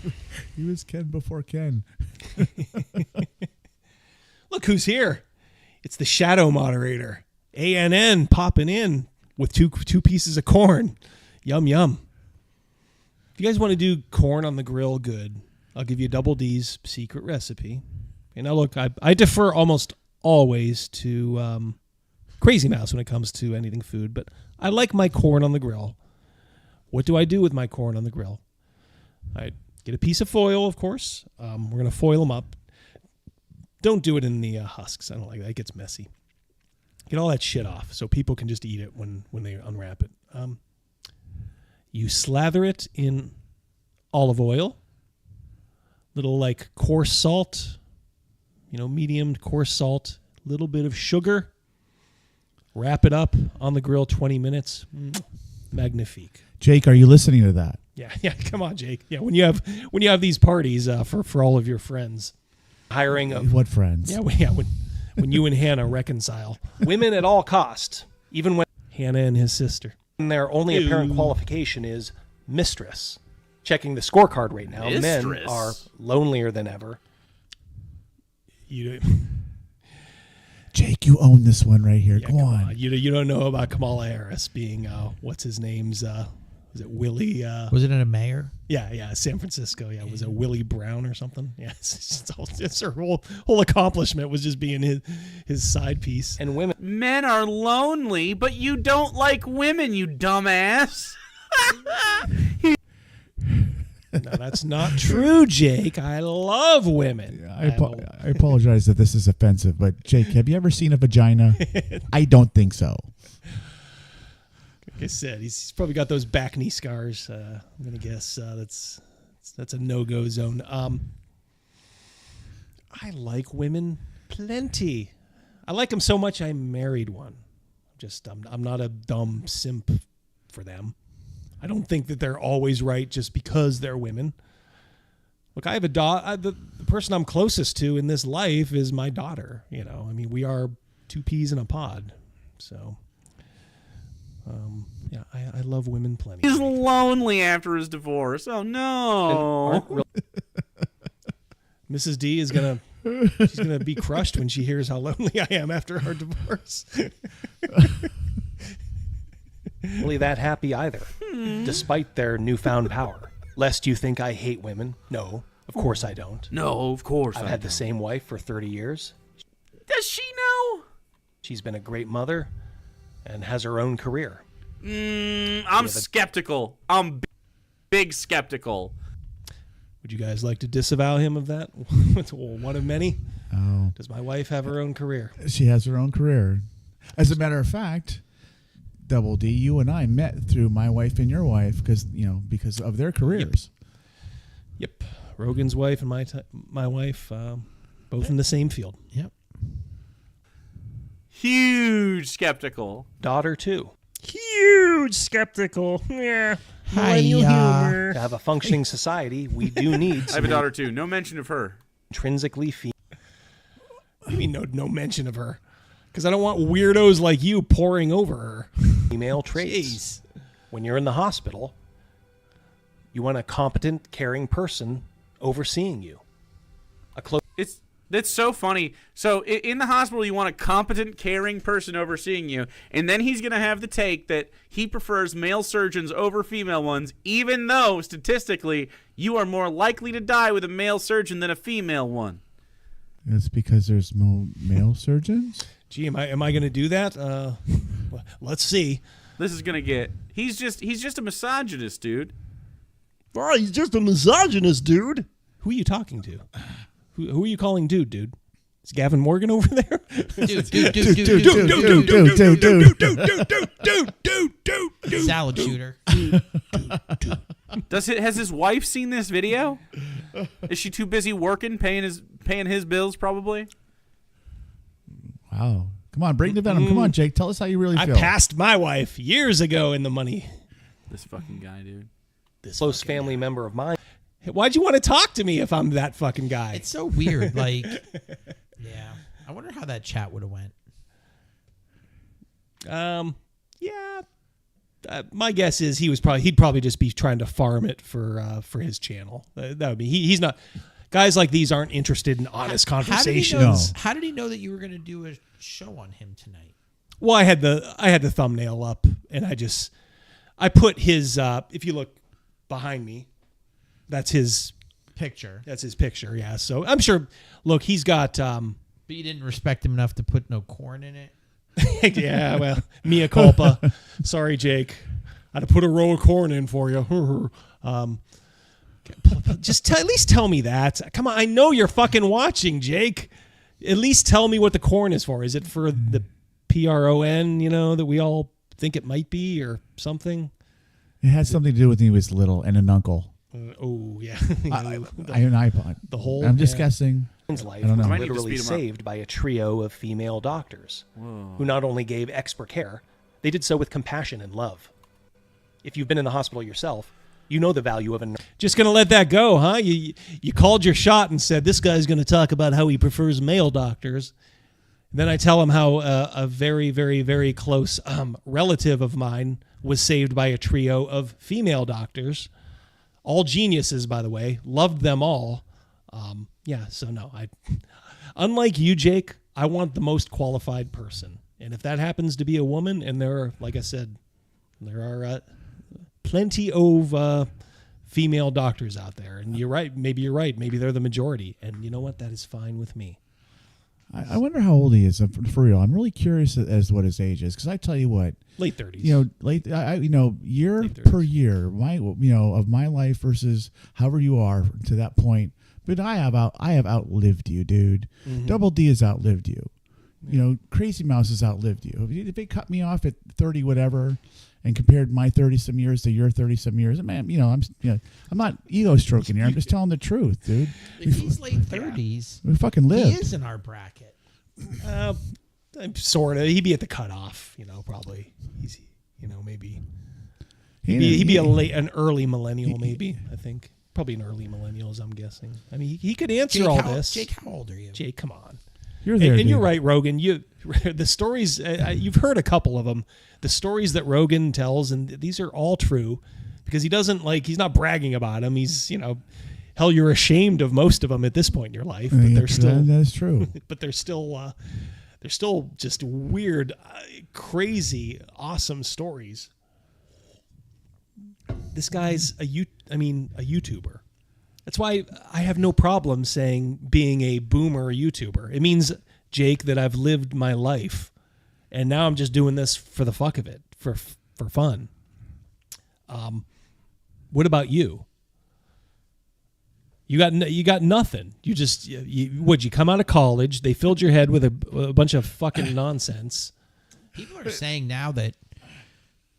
He was Ken before Ken. Look who's here. It's the shadow moderator. ANN popping in with two pieces of corn. Yum, yum. If you guys want to do corn on the grill, good. I'll give you Double D's secret recipe. And now look, I defer almost always to Crazymouse when it comes to anything food, but I like my corn on the grill. What do I do with my corn on the grill? I get a piece of foil, of course. We're going to foil them up. Don't do it in the husks. I don't like that. It gets messy. Get all that shit off so people can just eat it when they unwrap it. You slather it in olive oil, little like coarse salt, medium coarse salt, little bit of sugar. Wrap it up on the grill 20 minutes. Magnifique. Jake, are you listening to that? Yeah. Come on, Jake. Yeah, when you have these parties for all of your friends, hiring what friends? Yeah, when you and Hannah reconcile, women at all cost, even when Hannah and his sister. And their only apparent qualification is mistress. Checking the scorecard right now, Mistress. Men are lonelier than ever. Jake, you own this one right here. Yeah, Go on. You don't know about Kamala Harris being what's his name's was it Willie? Was it in a mayor? Yeah, San Francisco. Yeah, was it Willie Brown or something? Yeah, it's her whole accomplishment was just being his side piece. And women, Men are lonely, but you don't like women, you dumbass. No, that's not true, Jake. I love women. I apologize if this is offensive, but Jake, have you ever seen a vagina? I don't think so. Like I said, he's probably got those back knee scars. I'm gonna guess that's a no-go zone. I like women plenty. I like them so much I married one. I'm not a dumb simp for them. I don't think that they're always right just because they're women. Look, I have a daughter. The person I'm closest to in this life is my daughter. We are two peas in a pod. So, yeah, I love women plenty. He's lonely after his divorce. Oh no! Mrs. D is she's gonna be crushed when she hears how lonely I am after our divorce. Really that happy either, despite their newfound power. Lest you think I hate women. No, of course I don't. No, of course I've had the same wife for 30 years. Does she know? She's been a great mother and has her own career. I'm skeptical. I'm big skeptical. Would you guys like to disavow him of that? One of many? Oh. Does my wife have her own career? She has her own career. As a matter of fact, Double D, you and I met through my wife and your wife because of their careers. Yep. Rogan's wife and my wife, both in the same field. Yep. Huge skeptical. Daughter too. Huge skeptical. Yeah. Millennial humor. To have a functioning society, we do need. I have a daughter too. No mention of her. Intrinsically female. What do you mean no mention of her? Because I don't want weirdos like you poring over her. Female traits. Jeez. When you're in the hospital, you want a competent, caring person overseeing you. That's so funny. So in the hospital, you want a competent, caring person overseeing you, and then he's going to have the take that he prefers male surgeons over female ones, even though statistically you are more likely to die with a male surgeon than a female one. It's because there's no male surgeons? Gee, am I going to do that? Let's see. This is going to get... He's just a misogynist, dude. Oh, he's just a misogynist, dude. Who are you talking to? Who are you calling dude? Is Gavin Morgan over there? Dude. Salad shooter. Has his wife seen this video? Is she too busy working, paying his bills, probably? Wow. Come on, bring the venom. Come on, Jake. Tell us how you really feel. I passed my wife years ago in the money. This fucking guy, dude. This close family member of mine. Why'd you want to talk to me if I'm that fucking guy? It's so weird. Like, yeah. I wonder how that chat would have went. Yeah. My guess is he'd probably just be trying to farm it for his channel. That would be he's not. Guys like these aren't interested in honest conversations. How did he know that you were going to do a show on him tonight? Well, I had the thumbnail up, and I put his. If you look behind me, that's his picture. That's his picture. Yeah. So I'm sure. Look, he's got. But you didn't respect him enough to put no corn in it. Yeah, well, mea culpa. Sorry, Jake. I'd have put a row of corn in for you. Just at least tell me that. Come on, I know you're fucking watching, Jake. At least tell me what the corn is for. Is it for the PRON, that we all think it might be, or something? It had something to do with when he was little and an uncle. Oh, yeah. An iPod. The whole. I'm just guessing. His life I don't was know. literally saved by a trio of female doctors who not only gave expert care, they did so with compassion and love. If you've been in the hospital yourself, you know the value of a nurse. Just going to let that go, huh? You called your shot and said, this guy's going to talk about how he prefers male doctors. And then I tell him how a very, very, very close relative of mine was saved by a trio of female doctors. All geniuses, by the way. Loved them all. So no. Unlike you, Jake, I want the most qualified person. And if that happens to be a woman, and there are, like I said, there are plenty of female doctors out there. And you're right. Maybe you're right. Maybe they're the majority. And you know what? That is fine with me. I wonder how old he is, for real. I'm really curious as to what his age is, because I tell you what, late 30s. Year per year, of my life versus however you are to that point. But I have outlived you, dude. Mm-hmm. Double D has outlived you. Crazymouse has outlived you. If they cut me off at 30 whatever, and compared my 30-some years to your 30-some years, man, I'm not ego stroking here. I'm just telling the truth, dude. If he's late 30s, we fucking live. He is in our bracket. Sort of. He'd be at the cutoff, probably. He's, maybe. He'd be an early millennial, maybe. I think probably an early millennial, as I'm guessing. I mean, he could answer Jake, all this. Jake, how old are you? Jake, come on. You're there, and you're right, Rogan. The stories you've heard a couple of them. The stories that Rogan tells, and these are all true, because he doesn't he's not bragging about them. He's hell, you're ashamed of most of them at this point in your life, but they're still that's true. But they're still just weird, crazy, awesome stories. This guy's a YouTuber. That's why I have no problem saying being a boomer YouTuber. It means, Jake, that I've lived my life, and now I'm just doing this for the fuck of it, for fun. What about you? You got nothing. You just you come out of college? They filled your head with a bunch of fucking nonsense. People are saying now that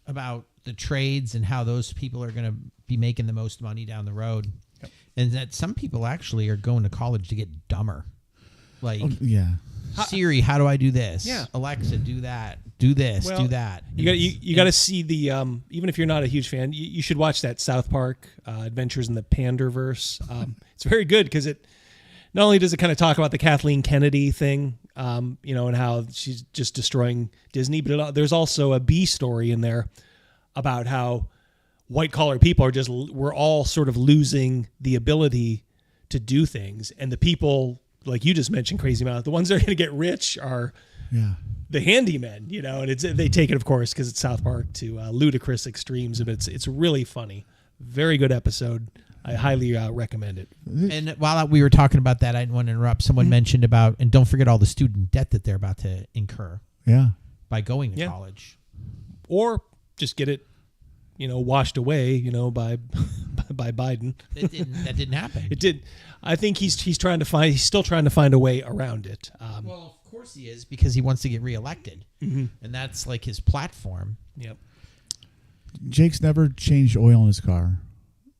about the trades and how those people are going to be making the most money down the road. Yep. And that some people actually are going to college to get dumber. Like, Siri, how do I do this? Yeah. Alexa, do that. Do this. Do that. You got to see the even if you're not a huge fan, you should watch that South Park Adventures in the Panderverse. It's very good because it not only does it kind of talk about the Kathleen Kennedy thing, and how she's just destroying Disney, but there's also a B story in there about how white collar people we're all sort of losing the ability to do things, and the people like you just mentioned, Crazymouse, the ones that are going to get rich are the handymen, and they take it, of course, because it's South Park, to ludicrous extremes, but it's really funny. Very good episode. I highly recommend it. And while we were talking about that, I didn't want to interrupt. Someone mentioned about, and don't forget all the student debt that they're about to incur. Yeah. By going to college. Or just get it, washed away, by Biden. That didn't happen. It did. I think he's still trying to find a way around it. Well, of course he is, because he wants to get reelected, and that's like his platform. Yep. Jake's never changed oil in his car.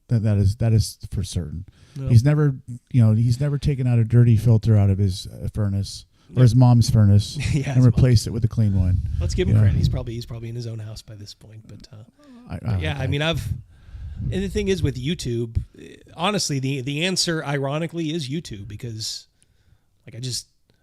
That is for certain. No. He's never taken out a dirty filter out of his furnace or his mom's furnace and replaced it with a clean one. Let's give him credit. He's probably in his own house by this point, but and the thing is with YouTube, honestly, the answer ironically is YouTube, because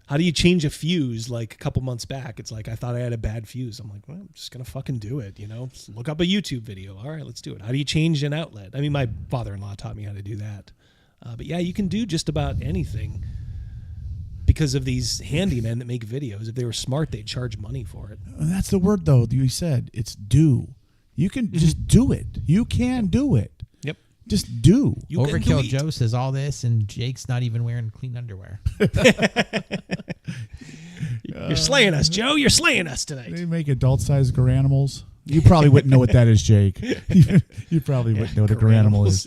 how do you change a fuse? Like a couple months back, it's like, I thought I had a bad fuse. I'm like, well, I'm just going to fucking do it. Just look up a YouTube video. All right, let's do it. How do you change an outlet? I mean, my father-in-law taught me how to do that. But yeah, you can do just about anything because of these handymen that make videos. If they were smart, they'd charge money for it. That's the word, though. You said it's do. You can just do it. You can do it. Yep. Just do. Overkill Joe says all this, and Jake's not even wearing clean underwear. You're slaying us, Joe. You're slaying us tonight. They make adult-sized garanimals. You probably wouldn't know what that is, Jake. You probably wouldn't know what a garanimal is.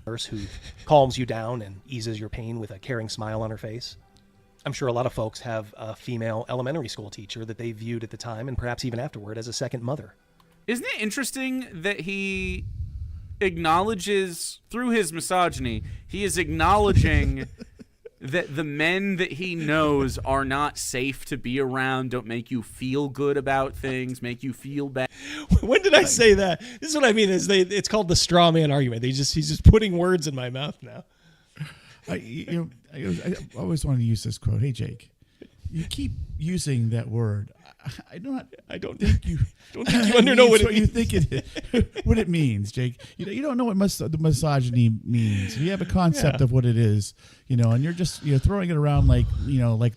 Nurse who calms you down and eases your pain with a caring smile on her face. I'm sure a lot of folks have a female elementary school teacher that they viewed at the time and perhaps even afterward as a second mother. Isn't it interesting that he acknowledges, through his misogyny, he is acknowledging that the men that he knows are not safe to be around, don't make you feel good about things, make you feel bad. When did I say that? This is what I mean. It's called the straw man argument. He's just putting words in my mouth now. I always wanted to use this quote. Hey, Jake, you keep using that word. I don't think you know what you think what it means, Jake. You don't know what the misogyny means. You have a concept of what it is, and you're throwing it around like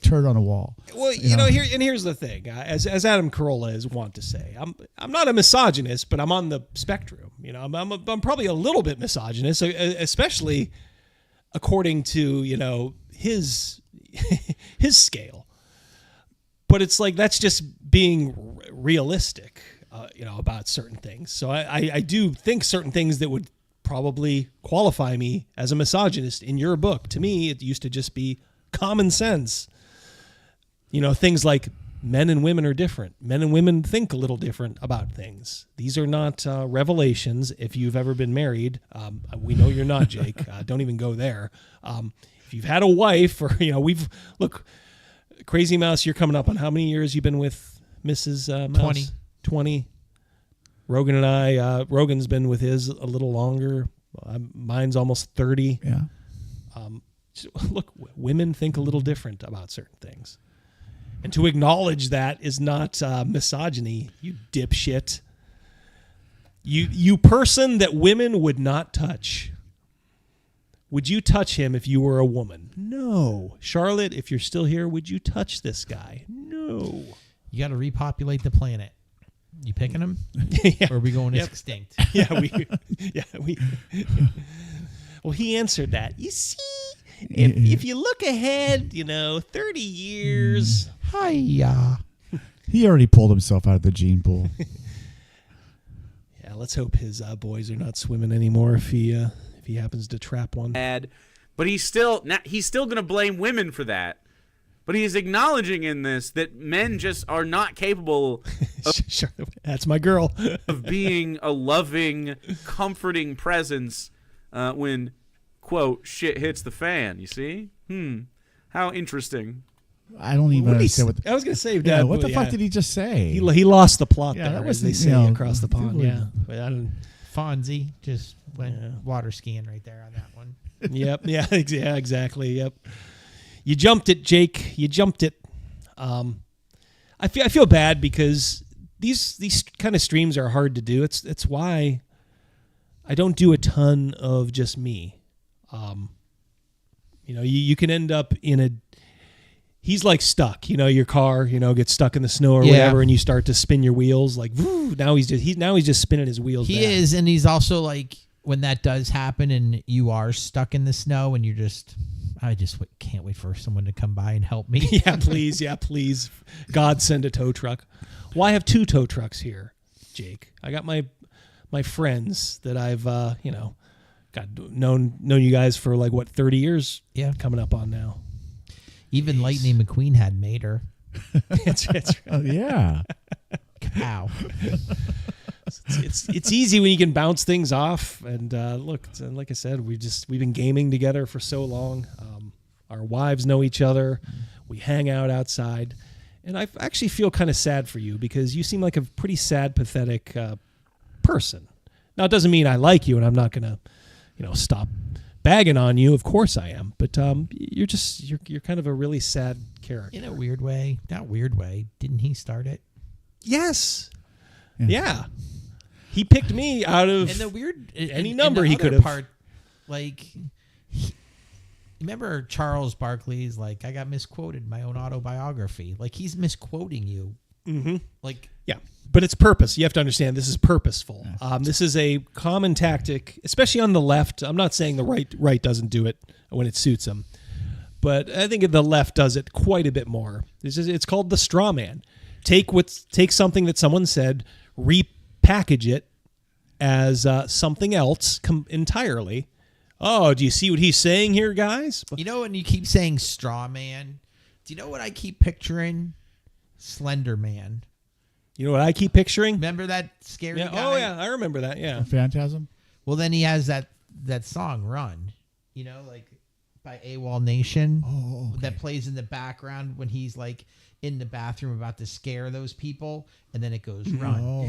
turd on a wall. Well, here's the thing. As Adam Carolla is wont to say, I'm not a misogynist, but I'm on the spectrum. I'm probably a little bit misogynist, especially according to his scale. But it's like that's just being realistic, about certain things. So I do think certain things that would probably qualify me as a misogynist in your book. To me, it used to just be common sense. Things like men and women are different. Men and women think a little different about things. These are not revelations. If you've ever been married, we know you're not, Jake. Don't even go there. If you've had a wife, or Crazymouse, you're coming up on how many years you've been with Mrs. Mouse? 20. Rogan and I, Rogan's been with his a little longer. Mine's almost 30. Yeah. Look, women think a little different about certain things. And to acknowledge that is not misogyny, you dipshit. You person that women would not touch. Would you touch him if you were a woman? No. Charlotte, if you're still here, would you touch this guy? No. You got to repopulate the planet. You picking him? Yeah. Or are we going extinct? Well, he answered that. You see, if you look ahead, 30 years. Hiya. He already pulled himself out of the gene pool. Yeah, let's hope his boys are not swimming anymore if he happens to trap one. But he's still going to blame women for that. But he's acknowledging in this that men just are not capable of, sure, that's my girl, of being a loving, comforting presence when, quote, shit hits the fan, you see? How interesting. I don't even understand what I was going to say. Yeah, what the fuck did he just say? He lost the plot Yeah, there, that as wasn't, they say across the pond. Yeah. But I don't... Fonzie just went water skiing right there on that one. Yep. Yeah, exactly. Yep. You jumped it, Jake. You jumped it. I feel bad because these kind of streams are hard to do. It's why I don't do a ton of just me. You can end up in a. He's like stuck. Your car, gets stuck in the snow or whatever, and you start to spin your wheels. Like, woo, now he's just spinning his wheels. He back. is, and he's also like when that does happen, and you are stuck in the snow, and you're just. I just can't wait for someone to come by and help me. Yeah, please. God, send a tow truck. Well, I have 2 tow trucks here, Jake. I got my friends that I've known you guys for 30 years. Yeah, coming up on now. Even Lightning McQueen had Mater. That's right. Oh yeah. Cow. It's easy when you can bounce things off. And look, like I said, we've been gaming together for so long. Our wives know each other. We hang out outside, and I actually feel kind of sad for you because you seem like a pretty sad, pathetic person. Now, it doesn't mean I like you, and I'm not gonna, stop bagging on you. Of course I am, but you're kind of a really sad character in a weird way. Not weird way. Didn't he start it? Yes. Yeah. He picked me out of and the weird any number he could have. Part, remember Charles Barkley's I got misquoted my own autobiography. He's misquoting you Mm-hmm. Like, yeah, but it's purpose. You have to understand this is purposeful. This is a common tactic, especially on the left. I'm not saying the right doesn't do it when it suits them, but I think the left does it quite a bit more. It's called the straw man. Take something that someone said, repackage it as something else entirely. Oh, do you see what he's saying here, guys? You know, when you keep saying straw man, do you know what I keep picturing? Slender Man. You know what I keep picturing? Remember that scary guy? Oh, yeah, I remember that, yeah. Phantasm? Well, then he has that song, Run, you know, like by AWOL Nation. Oh, okay. That plays in the background when he's like in the bathroom about to scare those people, and then it goes, Run. Oh.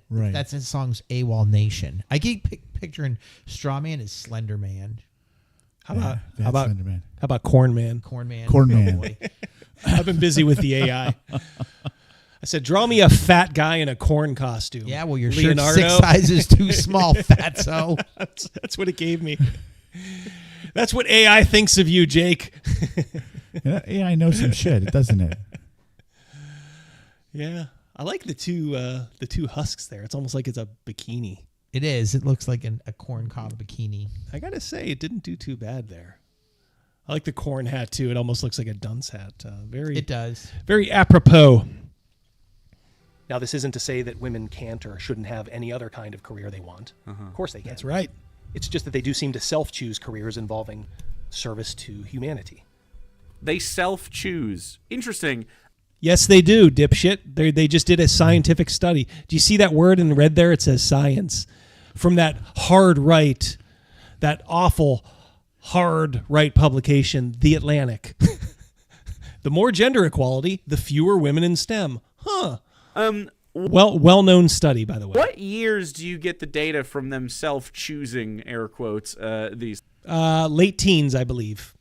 Right. That's his song's AWOL Nation. I keep picturing Straw Man as Slender Man. How about Slender Man. How about Corn Man? Corn Man. Corn Man. Boy. I've been busy with the AI. I said, draw me a fat guy in a corn costume. Yeah, well, your Leonardo. shirt's 6 sizes too small, fatso. That's what it gave me. That's what AI thinks of you, Jake. AI knows some shit, doesn't it? Yeah, I like the two husks there. It's almost like it's a bikini. It is. It looks like a corn cob bikini. I gotta say, it didn't do too bad there. I like the corn hat too. It almost looks like a dunce hat. It does. Very apropos. Now, this isn't to say that women can't or shouldn't have any other kind of career they want. Of course they can. That's right. It's just that they do seem to self-choose careers involving service to humanity. They self-choose. Interesting. Yes, they do, dipshit. They just did a scientific study. Do you see that word in red there? It says science. From that hard right, that awful hard right publication, The Atlantic. The more gender equality, the fewer women in STEM. Huh. Well-known study, by the way. What years do you get the data from them self-choosing, air quotes, these? Late teens, I believe.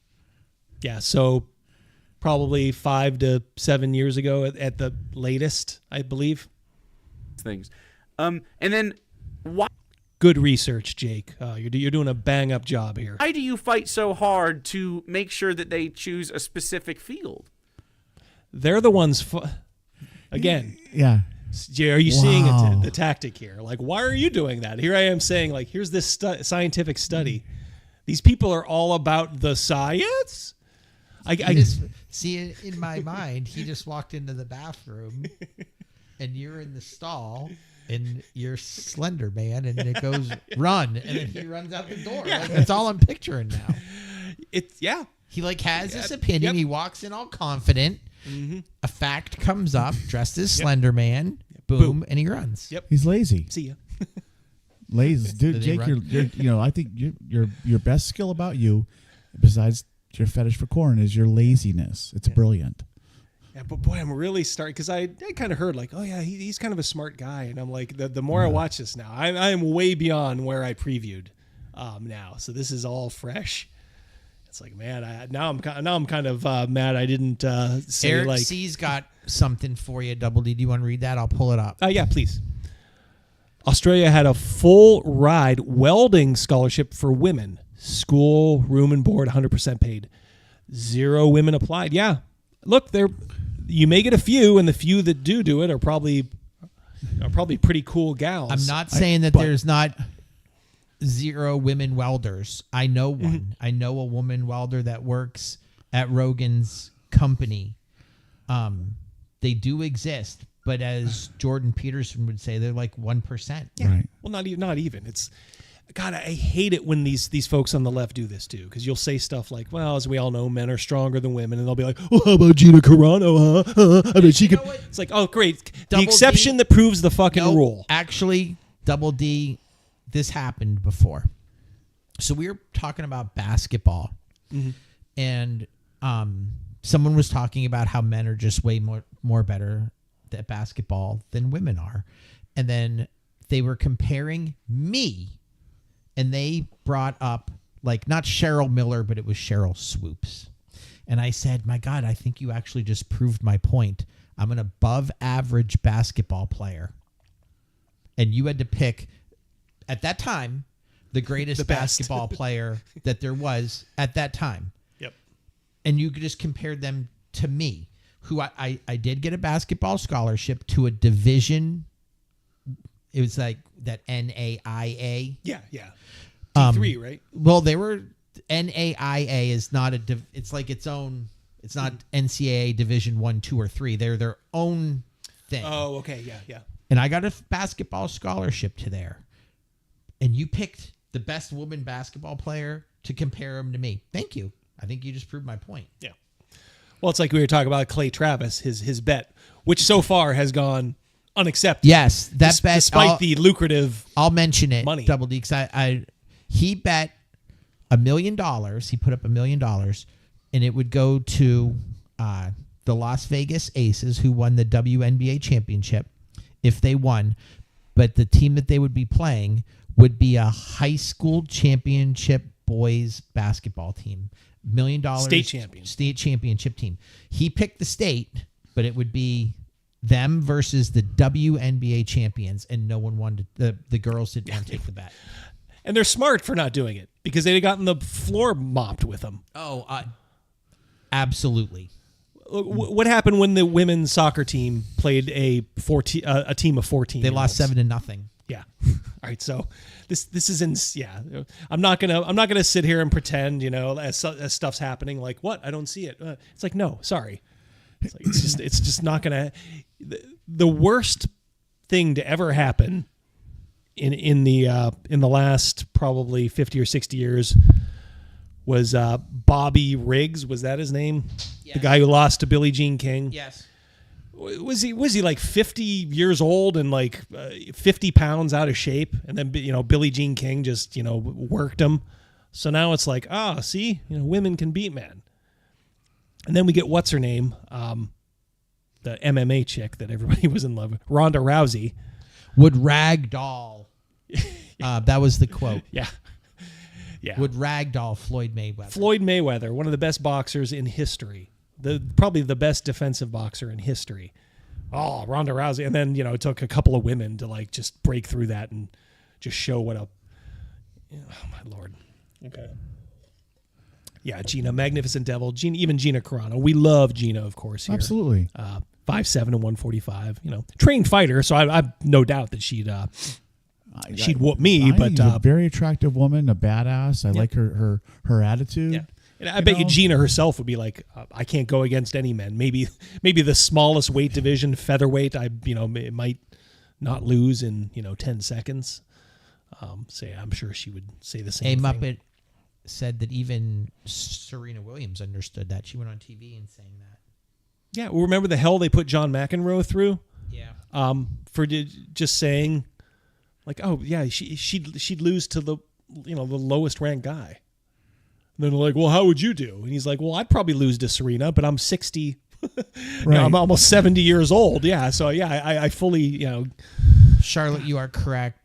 Yeah, so probably 5 to 7 years ago at the latest, I believe. Things. And then why? Good research, Jake. You're doing a bang-up job here. Why do you fight so hard to make sure that they choose a specific field? They're the ones... Again. Yeah. Are you seeing the tactic here? Like, why are you doing that? Here I am saying, like, here's this scientific study. These people are all about the science? I just see in my mind, he just walked into the bathroom and you're in the stall and you're Slender Man and it goes run and then he runs out the door. Yeah. Like, that's all I'm picturing now. He like has this opinion. Yep. He walks in all confident. Mm-hmm. A fact comes up, dressed as Slender Man. Boom, and he runs. Yep. He's lazy. See ya. Lazy, dude. Jake, you're I think your best skill about you, besides your fetish for corn, is your laziness. It's brilliant. Yeah, but boy, I'm really starting because I kind of heard like, oh yeah, he's kind of a smart guy, and I'm like, the more I watch this now, I am way beyond where I previewed now. So this is all fresh. It's like, man, now I'm kind of mad I didn't say Eric like. C's got something for you, Double D. Do you want to read that? I'll pull it up. Yeah, please. Australia had a full ride welding scholarship for women. School, room and board, 100% paid. 0 women applied. Yeah, look, you may get a few, and the few that do it are probably pretty cool gals. I'm not saying that there's not 0 women welders. I know one. Mm-hmm. I know a woman welder that works at Rogan's company. They do exist, but as Jordan Peterson would say, they're like 1%. Yeah. Right. Well, not even. It's God. I hate it when these folks on the left do this too, because you'll say stuff like, "Well, as we all know, men are stronger than women," and they'll be like, "Oh, how about Gina Carano? Huh? I mean, she could." It's like, oh, great. The exception that proves the fucking rule. Actually, Double D. This happened before. So we were talking about basketball, and someone was talking about how men are just way more better at basketball than women are. And then they were comparing me, and they brought up, like, not Cheryl Miller, but it was Cheryl Swoops. And I said, my God, I think you actually just proved my point. I'm an above average basketball player. And you had to pick... At that time, the greatest basketball player that there was at that time. Yep. And you just compared them to me. who I did get a basketball scholarship to a division. It was like that NAIA. Yeah. D3, right? Well, they were NAIA is not it's like its own. It's not NCAA Division 1, 2, or 3. They're their own thing. Oh, okay, yeah. And I got a basketball scholarship to there. And you picked the best woman basketball player to compare him to me. Thank you. I think you just proved my point. Yeah. Well, it's like we were talking about Clay Travis, his bet, which so far has gone unaccepted. Yes, that bet, despite the lucrative. I'll mention it. Money. Double D, because he bet $1 million. He put up $1 million, and it would go to the Las Vegas Aces, who won the WNBA championship, if they won. But the team that they would be playing would be a high school championship boys basketball team. $1 million state championship team. He picked the state, but it would be them versus the WNBA champions, and no one wanted the girls didn't want to take the bet. And they're smart for not doing it because they'd have gotten the floor mopped with them. Oh, absolutely. What happened when the women's soccer team played a team of 14? They lost 7-0. Yeah. All right. So this is I'm not gonna sit here and pretend, as stuff's happening, like what I don't see it. It's like, no, sorry. It's just not gonna. The worst thing to ever happen in the last probably 50 or 60 years was Bobby Riggs. Was that his name? Yes. The guy who lost to Billie Jean King. Yes. Was he like 50 years old and like 50 pounds out of shape, and then Billie Jean King just worked him. So now it's like, see, women can beat men. And then we get what's her name, the MMA chick that everybody was in love with, Ronda Rousey, would ragdoll. That was the quote. Yeah. Would ragdoll Floyd Mayweather. Floyd Mayweather, one of the best boxers in history. Probably the best defensive boxer in history. Oh, Ronda Rousey. And then, it took a couple of women to like just break through that and just show what a, oh my Lord. Okay. Yeah, Gina, Magnificent Devil, even Gina Carano. We love Gina, of course. Here. Absolutely. 5'7" and 145. Trained fighter, so I've no doubt that she'd whoop me. But she's a very attractive woman, a badass. I like her attitude. Yeah. And I bet you Gina herself would be like, I can't go against any men. Maybe the smallest weight division, featherweight, it might not lose in 10 seconds. I'm sure she would say the same thing. Muppet said that even Serena Williams understood that. She went on TV and saying that. Yeah, well, remember the hell they put John McEnroe through? Yeah. For just saying, like, oh yeah, she'd lose to the the lowest ranked guy. And then they're like, well, how would you do? And he's like, well, I'd probably lose to Serena, but I'm 60. Right. I'm almost 70 years old. Yeah, so yeah, I fully Charlotte, you are correct.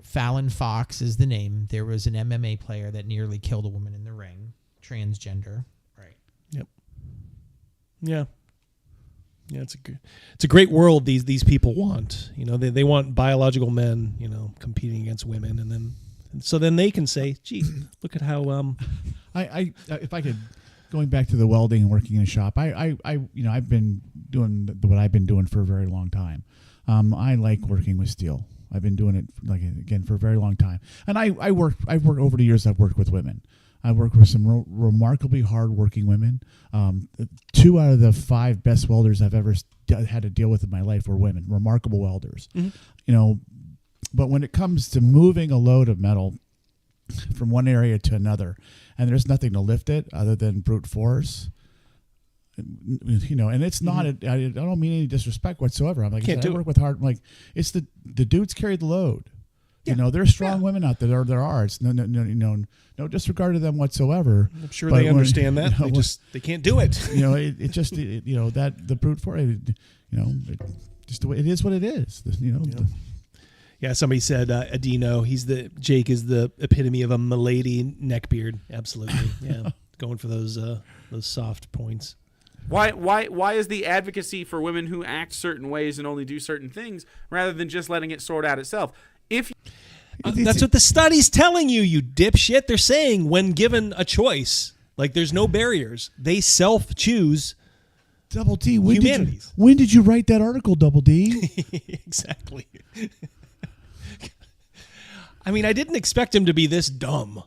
Fallon Fox is the name. There was an MMA player that nearly killed a woman in the ring, transgender. Right. Yep. Yeah. Yeah, it's a great world these people want. They want biological men, competing against women, and so then they can say, gee, look at how I if I could, going back to the welding and working in a shop, I've been doing what I've been doing for a very long time. I like working with steel. I've been doing it for a very long time. And I've worked over the years. I've worked with women. I worked with some remarkably hardworking women. 2 out of the 5 best welders I've ever had to deal with in my life were women, remarkable welders. Mm-hmm. But when it comes to moving a load of metal from one area to another, and there's nothing to lift it other than brute force, and it's not. I don't mean any disrespect whatsoever. I'm like, I work with hard. Like, it's the dudes carry the load. Yeah. There's strong women out there. There are. It's no disregard to them whatsoever. I'm sure they understand that. They can't do it. That the brute force. Just the way it is. What it is. Yeah, somebody said Adino. Jake is the epitome of a milady neckbeard. Absolutely. Yeah, going for those soft points. Why is the advocacy for women who act certain ways and only do certain things rather than just letting it sort out itself? That's what the study's telling you, you dipshit. They're saying when given a choice, like there's no barriers, they self-choose Double D, humanities. when did you write that article, Double D? Exactly. I mean, I didn't expect him to be this dumb.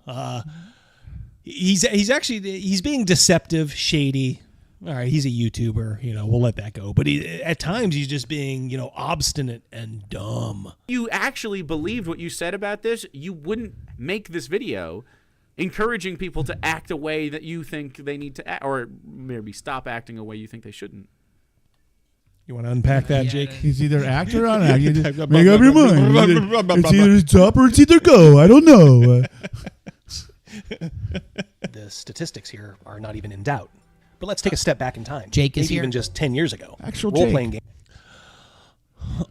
He's being deceptive, shady. All right, he's a YouTuber. We'll let that go. But at times he's just being, obstinate and dumb. You actually believed what you said about this, you wouldn't make this video encouraging people to act a way that you think they need to act, or maybe stop acting a way you think they shouldn't. You want to unpack that, Jake? He's either act or not act. Make up your mind. It's either stop or it's either go. I don't know. The statistics here are not even in doubt. But let's take a step back in time. Jake is Maybe here. even just 10 years ago. Actual role-playing game.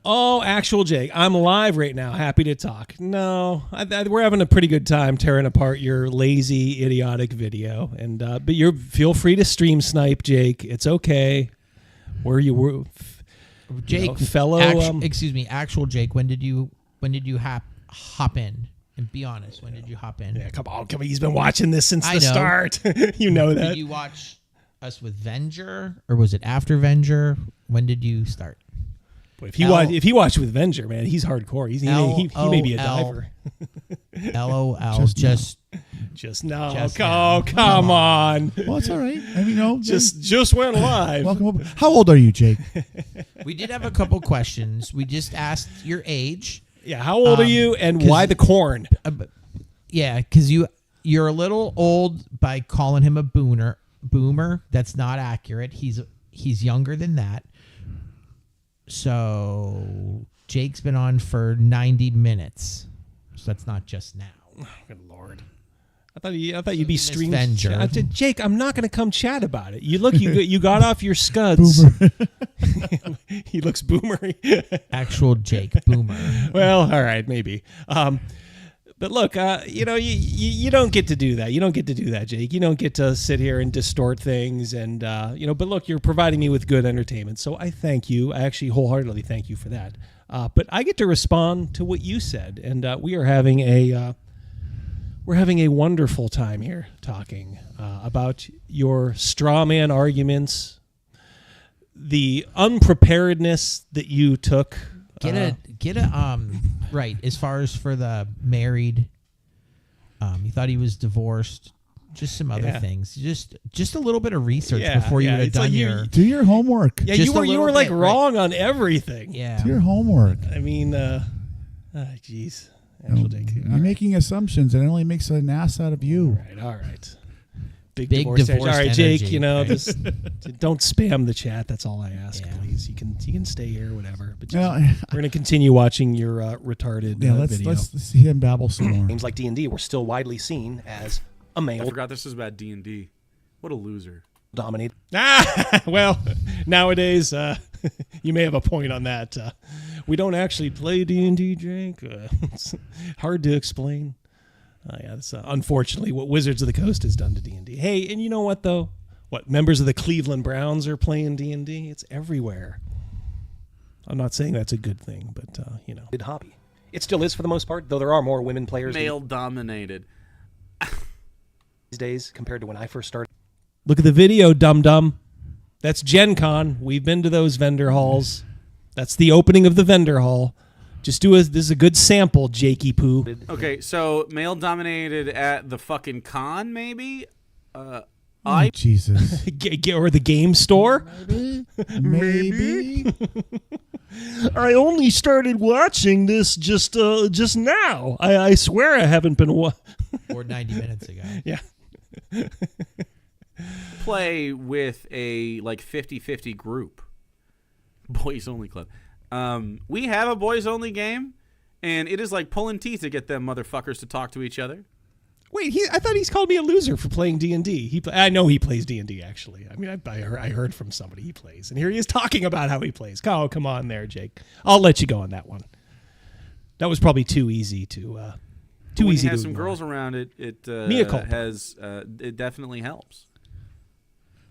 Oh, actual Jake. I'm live right now. Happy to talk. No, we're having a pretty good time tearing apart your lazy, idiotic video. And but feel free to stream snipe, Jake. It's okay. Jake, fellow. Excuse me, actual Jake. When did you hop in? And be honest. When did you hop in? Yeah, come on. He's been watching this since the start. You know that. Did you watch us with Venger, or was it after Venger? When did you start? If he watched with Venger, man, he's hardcore. He may be a diver. LOL. Just no. Just come on. Well, it's all right. I mean, just went live. Welcome up. How old are you, Jake? We did have a couple questions. We just asked your age. Yeah, how old are you, and why the corn? Yeah, because you're a little old by calling him a boomer. That's not accurate. He's younger than that. So Jake's been on for 90 minutes. So that's not just now. Oh, good Lord. I thought you'd be streaming. Venger. Jake, I'm not going to come chat about it. You got off your scuds. He looks boomery. Actual Jake, boomer. Well, all right, maybe. But look, you don't get to do that. You don't get to do that, Jake. You don't get to sit here and distort things. And, but look, you're providing me with good entertainment. So I thank you. I actually wholeheartedly thank you for that. But I get to respond to what you said. And we are having a wonderful time here talking about your straw man arguments, the unpreparedness that you took. Right, as far as for the married, you thought he was divorced, just some other things, just a little bit of research before you would have done do your homework. Yeah, you were like wrong on everything. Yeah, do your homework. I mean, jeez, you're making assumptions, and it only makes an ass out of you. All right. Big divorce. All right, energy, Jake. Just don't spam the chat. That's all I ask, please. You can stay here, whatever. But we're going to continue watching your retarded video. Let's see him babble some more. Games like D&D were still widely seen as a male. I forgot this is about D&D. What a loser. Dominated. Well, nowadays you may have a point on that. We don't actually play D&D, Jake. It's hard to explain. That's unfortunately what Wizards of the Coast has done to D&D. Hey, and you know what, though? What, members of the Cleveland Browns are playing D&D? It's everywhere. I'm not saying that's a good thing, but, Good hobby. It still is for the most part, though there are more women players. Male-dominated. These days compared to when I first started. Look at the video, dum-dum. That's Gen Con. We've been to those vendor halls. That's the opening of the vendor hall. This is a good sample, Jakey Poo. Okay, so male-dominated at the fucking con, maybe? Jesus. Or the game store? Maybe. I only started watching this just now. I swear I haven't been or 90 minutes ago. Yeah. Play with a 50-50 group. Boys only club. We have a boys only game, and it is like pulling teeth to get them motherfuckers to talk to each other. Wait, I thought he's called me a loser for playing D&D. I know he plays D&D, actually. I mean, I heard from somebody he plays, and here he is talking about how he plays. Oh, come on there, Jake. I'll let you go on that one. That was probably too easy to when you have some girls around it definitely helps.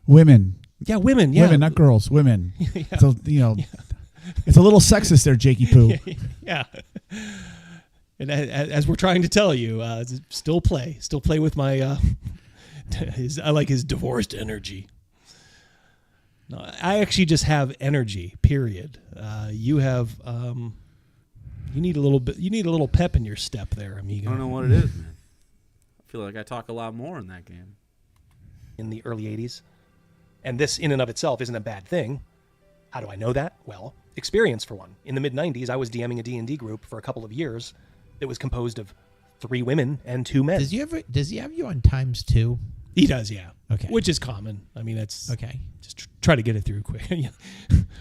Women. Yeah, women. Yeah, women, not girls. Women. Yeah. So it's a little sexist there, Jakey Poo. Yeah. And as we're trying to tell you, still play with my. I like his divorced energy. No, I actually just have energy. Period. You have. You need a little bit. You need a little pep in your step there, amigo. I don't know what it is, man. I feel like I talk a lot more in that game. In the early 80s. And this in and of itself isn't a bad thing. How do I know that? Well, experience for one. In the mid-90s, I was DMing a D&D group for a couple of years that was composed of 3 women and 2 men. Does he have you on ×2? He does, yeah. Okay. Which is common. I mean, that's okay. Just try to get it through quick.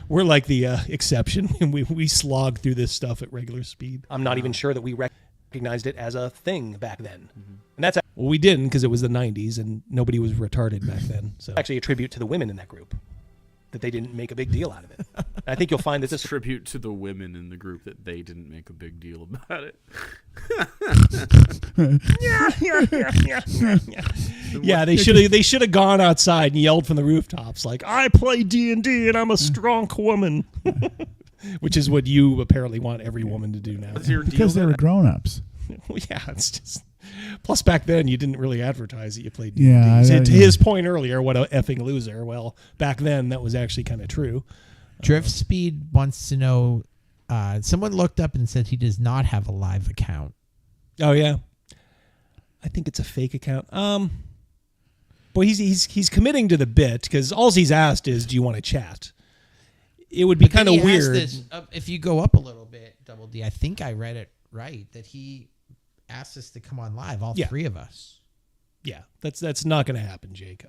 We're like the exception, and we slog through this stuff at regular speed. I'm not even sure that we recognized it as a thing back then. And that's well, we didn't because it was the 90s, and nobody was retarded back then. So actually a tribute to the women in that group, that they didn't make a big deal out of it. I think you'll find that this tribute to the women in the group that they didn't make a big deal about it. Yeah, they should have gone outside and yelled from the rooftops like, "I play D&D and I'm a strong woman," which is what you apparently want every woman to do now. Because they were grown-ups. Well, yeah, it's just. Plus, back then you didn't really advertise that you played D&D. Yeah, to his point earlier, what a effing loser. Well, back then that was actually kind of true. Drift Speed wants to know. Someone looked up and said he does not have a live account. Oh yeah, I think it's a fake account. Boy, he's committing to the bit because all he's asked is, "Do you want to chat?" It would be kind of weird if you go up a little bit, Double D. I think I read it right that he asked us to come on live, all 3 of us. Yeah, that's not going to happen, Jake.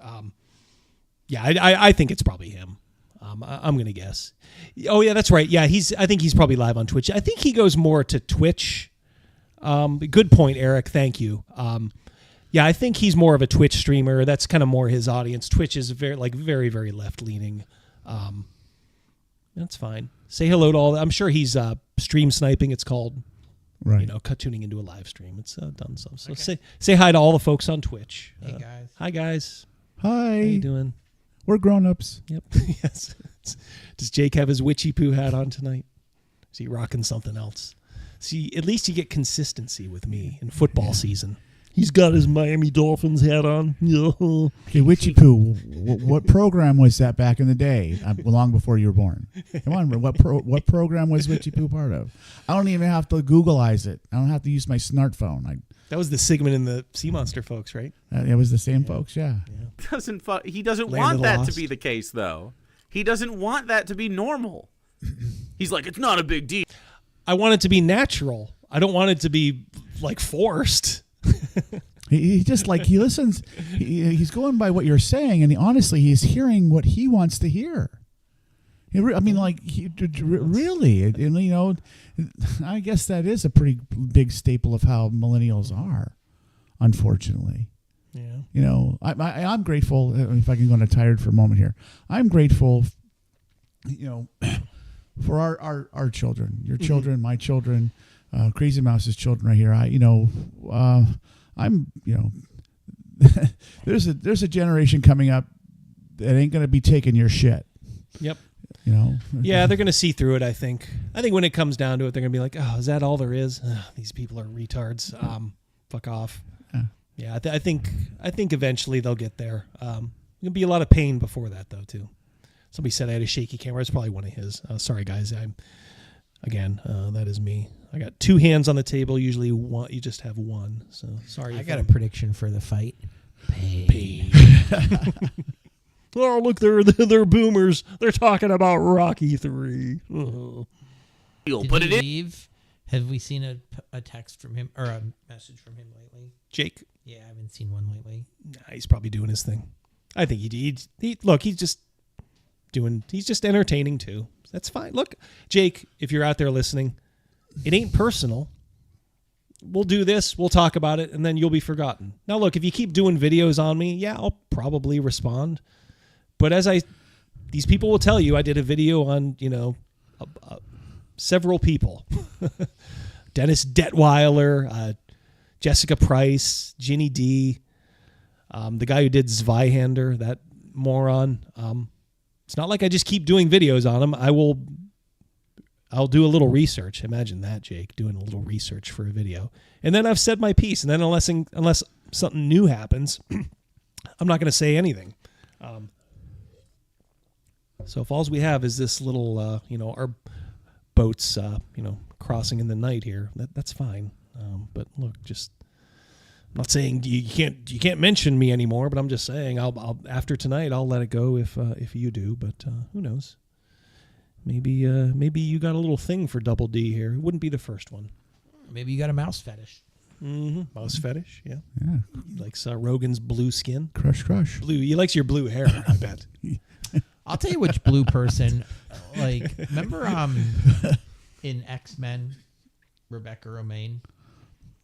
Yeah, I think it's probably him. I'm going to guess. Oh yeah, that's right. Yeah, I think he's probably live on Twitch. I think he goes more to Twitch. Good point, Eric. Thank you. Yeah, I think he's more of a Twitch streamer. That's kind of more his audience. Twitch is very, very left leaning. That's fine. Say hello to all. I'm sure he's stream sniping. It's called. Right. You know, tuning into a live stream. It's done so. So say hi to all the folks on Twitch. Hey guys. Hi guys. Hi. How you doing? We're grown-ups. Yep. Yes. Does Jake have his witchy poo hat on tonight? Is he rocking something else? See, at least you get consistency with me in football season. He's got his Miami Dolphins hat on. Okay, Witchy Poo, what program was that back in the day, long before you were born? Come on, what program was Witchy Poo part of? I don't even have to Googleize it. I don't have to use my smartphone. That was the Sigmund and the Sea Monster folks, right? It was the same folks, yeah. He doesn't want that to be the case, though. He doesn't want that to be normal. He's like, it's not a big deal. I want it to be natural. I don't want it to be forced. he just he listens. He's going by what you're saying, and honestly, he's hearing what he wants to hear. I mean, really, and I guess that is a pretty big staple of how millennials are, unfortunately. Yeah. I'm grateful. If I can go on a tired for a moment here, I'm grateful. For our children, your children, my children, Crazymouse's children right here. I'm there's a generation coming up that ain't gonna be taking your shit. Yep. Yeah, they're gonna see through it. I think when it comes down to it, they're gonna be like, "Oh, is that all there is? These people are retards. Fuck off." Yeah. I think eventually they'll get there. There'll be a lot of pain before that, though, too. Somebody said I had a shaky camera. It's probably one of his. Sorry, guys. That is me. I got 2 hands on the table. Usually one, you just have one. So sorry. I got a prediction for the fight. Pain. Oh, look, they're boomers. They're talking about Rocky III. Oh. Did he leave? Have we seen a text from him or a message from him lately? Jake? Yeah, I haven't seen one lately. Nah, he's probably doing his thing. I think he's just entertaining too. That's fine. Look, Jake, if you're out there listening, it ain't personal. We'll do this, we'll talk about it, and then you'll be forgotten. Now, look, if you keep doing videos on me, yeah, I'll probably respond. But these people will tell you, I did a video on, several people. Dennis Detweiler, Jessica Price, Ginny D, the guy who did Zweihander, that moron. It's not like I just keep doing videos on him. I'll do a little research. Imagine that, Jake, doing a little research for a video. And then I've said my piece. And then unless something new happens, I'm not going to say anything. So if all we have is this little, our boats, crossing in the night here, that's fine. But look, I'm not saying you can't mention me anymore, but I'm just saying I'll after tonight I'll let it go if you do. But who knows? Maybe you got a little thing for Double D here. It wouldn't be the first one. Maybe you got a mouse fetish. Mm-hmm. Mouse fetish, yeah. He likes Rogan's blue skin. Crush. Blue. He likes your blue hair, I bet. I'll tell you which blue person. Like, remember in X-Men, Rebecca Romaine?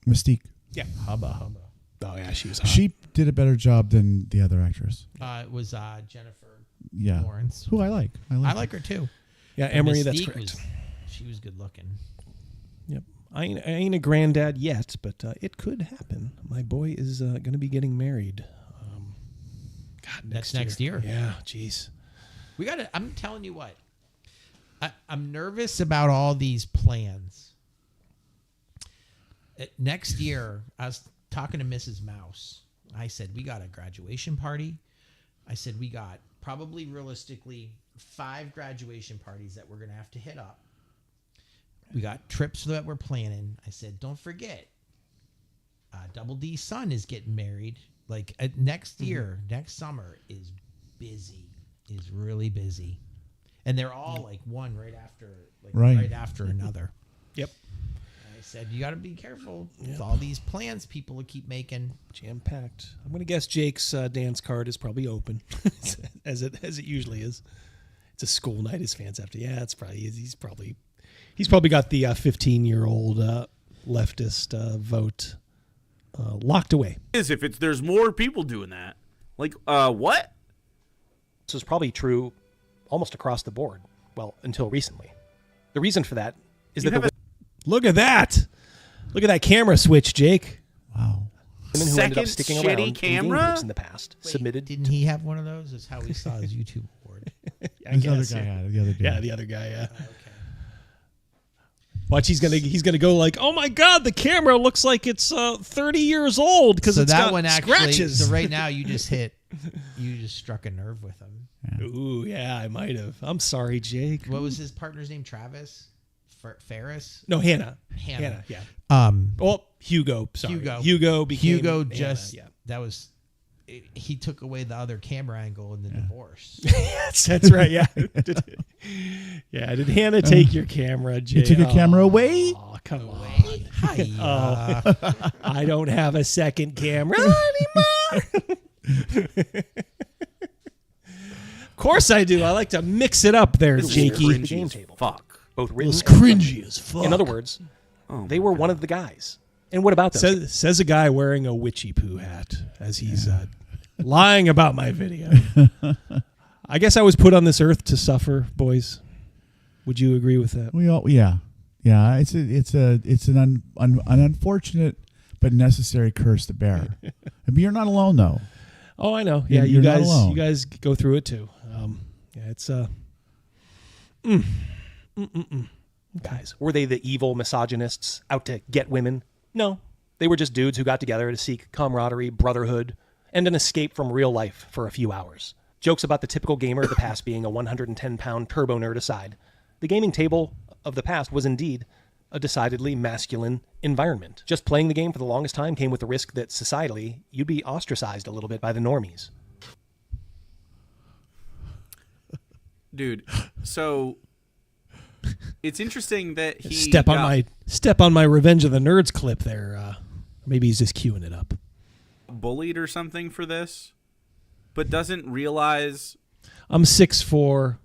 Mystique. Yeah. Hubba. Oh, yeah, she was hot. She did a better job than the other actress. It was Jennifer Yeah. Lawrence. Who I like. I like her too. Yeah, But Emery, that's Mystique correct. She was good looking. Yep. I ain't a granddad yet, but it could happen. My boy is going to be getting married. That's next year. Yeah, jeez. We got to. I'm telling you what. I'm nervous about all these plans. Next year, I was talking to Mrs. Mouse. I said, we got a graduation party. I said, we got probably realistically 5 graduation parties that we're going to have to hit up. We got trips that we're planning. I said, don't forget, Double D's son is getting married. Like next year, next summer is busy, is really busy. And they're all like one right after another. Yep. I said, you got to be careful with all these plans people will keep making. Jam-packed. I'm going to guess Jake's dance card is probably open, as it usually is. It's a school night. His fans have to. Yeah, it's probably he's probably got the 15-year-old leftist vote locked away. If there's more people doing that, like what? This is probably true almost across the board. Well, until recently. The reason for that is that look at that. Look at that camera switch, Jake. Wow. Women who ended up sticking around in game groups in the past submitted. Didn't he have one of those? That's how we saw his YouTube award. The other guy had it. The other dude. Yeah, the other guy. Yeah. Okay. Watch, he's gonna go like, oh my god, the camera looks like it's 30 years old because it's got scratches. So right now you just struck a nerve with him. Yeah. Ooh, yeah, I might have. I'm sorry, Jake. What was his partner's name? Travis? Ferris? No, Hannah. Hannah. Yeah. Well, Hugo. Sorry. Hugo became Hannah, yeah. That was. He took away the other camera angle in the divorce. That's right. Yeah. Did Hannah take your camera, Jay? You took your camera away? Oh, come on. I don't have a second camera anymore. Of course I do. I like to mix it up there, Jakey. Game table. Fuck. Both written. It was cringy as fuck. In other words, they were one of the guys. And what about them? Says a guy wearing a witchy poo hat as he's lying about my video. I guess I was put on this earth to suffer, boys. Would you agree with that? Yeah. It's an unfortunate but necessary curse to bear. I mean, you're not alone though. Oh, I know. Yeah, you guys go through it too. It's guys. Were they the evil misogynists out to get women? No, they were just dudes who got together to seek camaraderie, brotherhood, and an escape from real life for a few hours. Jokes about the typical gamer of the past being a 110-pound turbo nerd aside, the gaming table of the past was indeed a decidedly masculine environment. Just playing the game for the longest time came with the risk that societally you'd be ostracized a little bit by the normies. Dude, so it's interesting that he step on my Revenge of the Nerds clip there. Maybe he's just queuing it up. Bullied or something for this, but doesn't realize. I'm 6'4".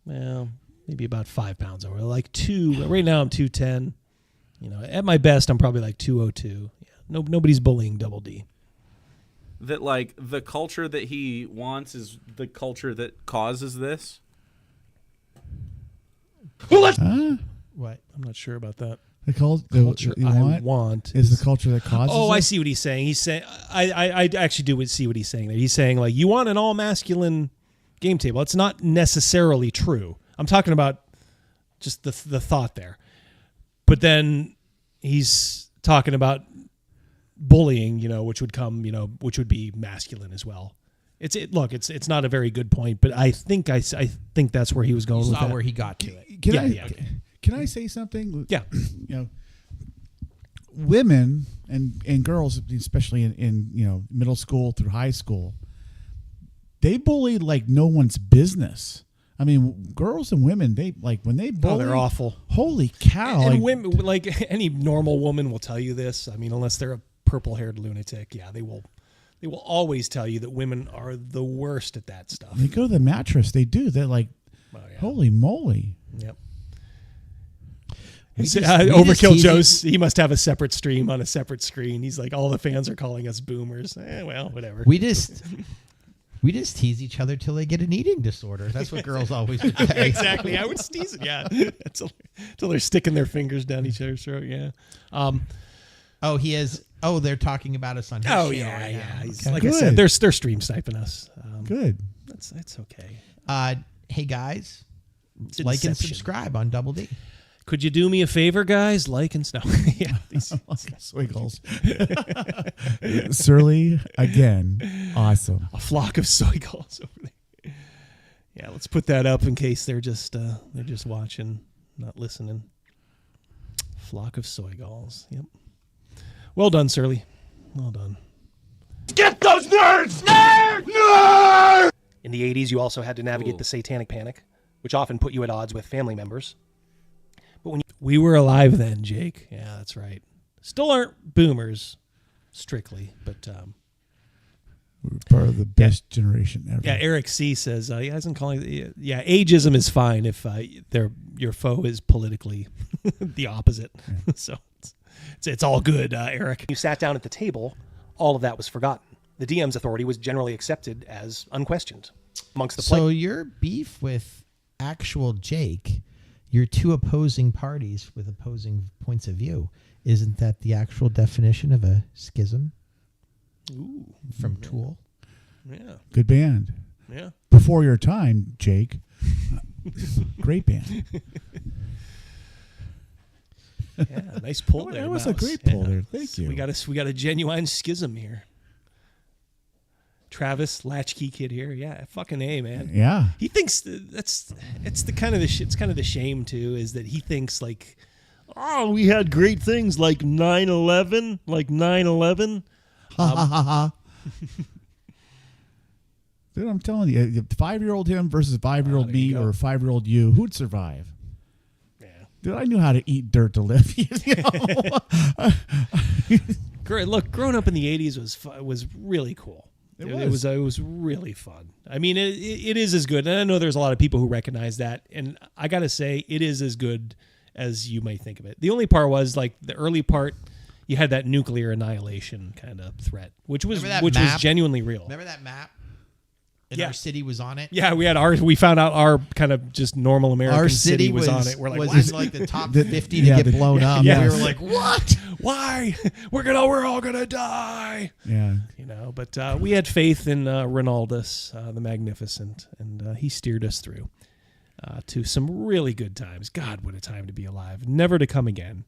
Well, maybe about 5 pounds over. Like 2. Right now I'm 210. At my best I'm probably like 202. Yeah. Nobody's bullying Double D. That like the culture that he wants is the culture that causes this. What? I'm not sure about that. The culture I want is the culture that causes. Oh, it? I see what he's saying. He's saying I actually do see what he's saying there. He's saying like you want an all masculine game table. It's not necessarily true. I'm talking about just the thought there. But then he's talking about bullying, which would come, which would be masculine as well. Look, it's not a very good point, but I think think that's where he was going. You with saw that. where he got to it. Can I say something? Yeah. Women and girls, especially in middle school through high school, they bully like no one's business. I mean, girls and women, they when they bully, they're awful. Holy cow! And women, like any normal woman, will tell you this. I mean, unless they're a purple-haired lunatic, yeah, they will. They will always tell you that women are the worst at that stuff. They go to the mattress. They do. They're like, holy moly. Yep. We Overkill Joe's, he must have a separate stream on a separate screen. He's like, all the fans are calling us boomers. Well, whatever. We just tease each other till they get an eating disorder. That's what girls always would say. Exactly. I would tease it. Yeah. Until they're sticking their fingers down each other's throat. Yeah. He is. Oh, they're talking about us on his show yeah, right yeah. now. He's, like I said, they're stream sniping us. Good. That's okay. Hey guys, It's like and Inception. subscribe on Double D. Could you do me a favor, guys? Like and no. Yeah. Swiggles. Surly again. Awesome. A flock of soy gulls over there. Yeah, let's put that up in case they're just watching, not listening. Flock of soy gulls. Yep. Well done, Surly. Well done. Get those nerds! Nerds! In the 80s, you also had to navigate the satanic panic, which often put you at odds with family members. But when we were alive then, Jake. Yeah, that's right. Still aren't boomers, strictly, but we're part of the best generation ever. Yeah, Eric C says he hasn't calling. Yeah, ageism is fine if your foe is politically the opposite. Yeah. So it's all good, Eric. you sat down at the table, all of that was forgotten. The DM's authority was generally accepted as unquestioned amongst the So play. your beef with actual Jake, your two opposing parties with opposing points of view, isn't that the actual definition of a schism? Ooh, from Tool. Yeah. Good band. Yeah. Before your time, Jake. Great band. Yeah, nice pull there. That was Mouse. a great pull Yeah. there. Thank you. We got a genuine schism here. Travis, latchkey kid here. Yeah, fucking A, man. Yeah. He thinks it's kind of the shame too, is that he thinks like, oh, we had great things like 9/11, like 9/11. Ha ha ha ha. Dude, I'm telling you, 5-year-old him versus 5-year-old me or 5-year-old you, who'd survive? Yeah. Dude, I knew how to eat dirt to live. Great. Look, growing up in the 80s was really cool. It was really fun. I mean, it is as good. And I know there's a lot of people who recognize that. And I got to say, it is as good as you might think of it. The only part was like the early part, you had that nuclear annihilation kind of threat, which was genuinely real. Remember that map? And our city was on it. Yeah, we found out our kind of just normal American our city was on it. We're like, was in like the top 50 to get blown up. Yeah. We were like, what? Why? We're all gonna die. Yeah. But we had faith in Ronaldus, the Magnificent, and he steered us through to some really good times. God, what a time to be alive. Never to come again.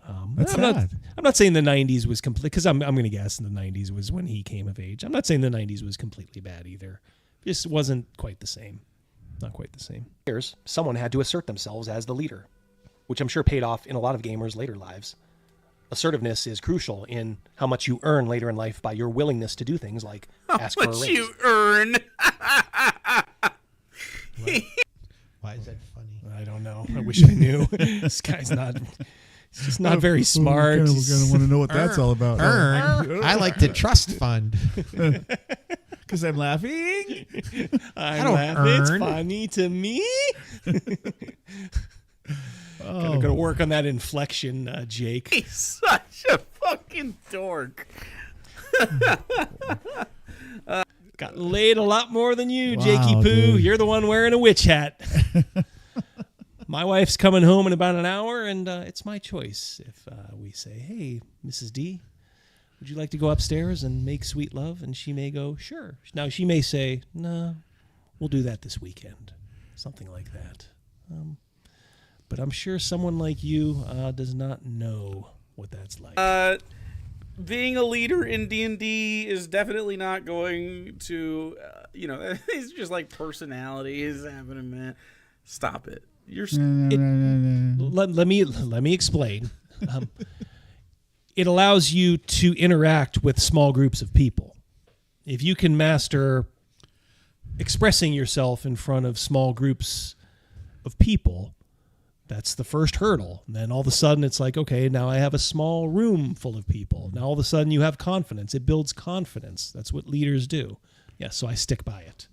I'm not saying the 90s was complete, because I'm going to guess the 90s was when he came of age. I'm not saying the 90s was completely bad either. Just wasn't quite the same. Not quite the same. Someone had to assert themselves as the leader, which I'm sure paid off in a lot of gamers' later lives. Assertiveness is crucial in how much you earn later in life by your willingness to do things like ask for a raise. How much you earn? Why is that funny? I don't know. I wish I knew. This guy's not... He's just not very smart. We're going to want to know what that's all about. I like to trust fund. Because I'm laughing. I'm laughing. It's funny to me. Gotta work on that inflection, Jake. He's such a fucking dork. Got laid a lot more than you, Jakey Poo. Dude. You're the one wearing a witch hat. My wife's coming home in about an hour, and it's my choice if we say, hey, Mrs. D, would you like to go upstairs and make sweet love? And she may go, sure. Now, she may say, no, we'll do that this weekend. Something like that. But I'm sure someone like you does not know what that's like. being a leader in D&D is definitely not going to, it's just like personality is happening, man. Stop it. Let me explain. It allows you to interact with small groups of people. If you can master expressing yourself in front of small groups of people, that's the first hurdle. And then all of a sudden it's like, okay, now I have a small room full of people. Now all of a sudden you have confidence. It builds confidence. That's what leaders do. Yeah, so I stick by it.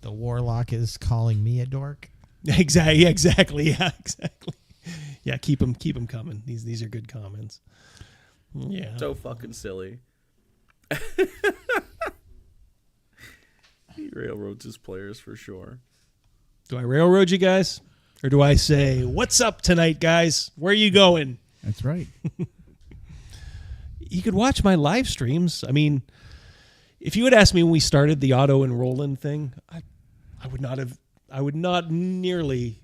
The warlock is calling me a dork. Exactly. Yeah, exactly. Yeah, keep them coming. These are good comments. Yeah. So fucking silly. He railroads his players for sure. Do I railroad you guys? Or do I say, what's up tonight, guys? Where are you going? That's right. You could watch my live streams. I mean, if you had asked me when we started the auto enrolling thing, I would not nearly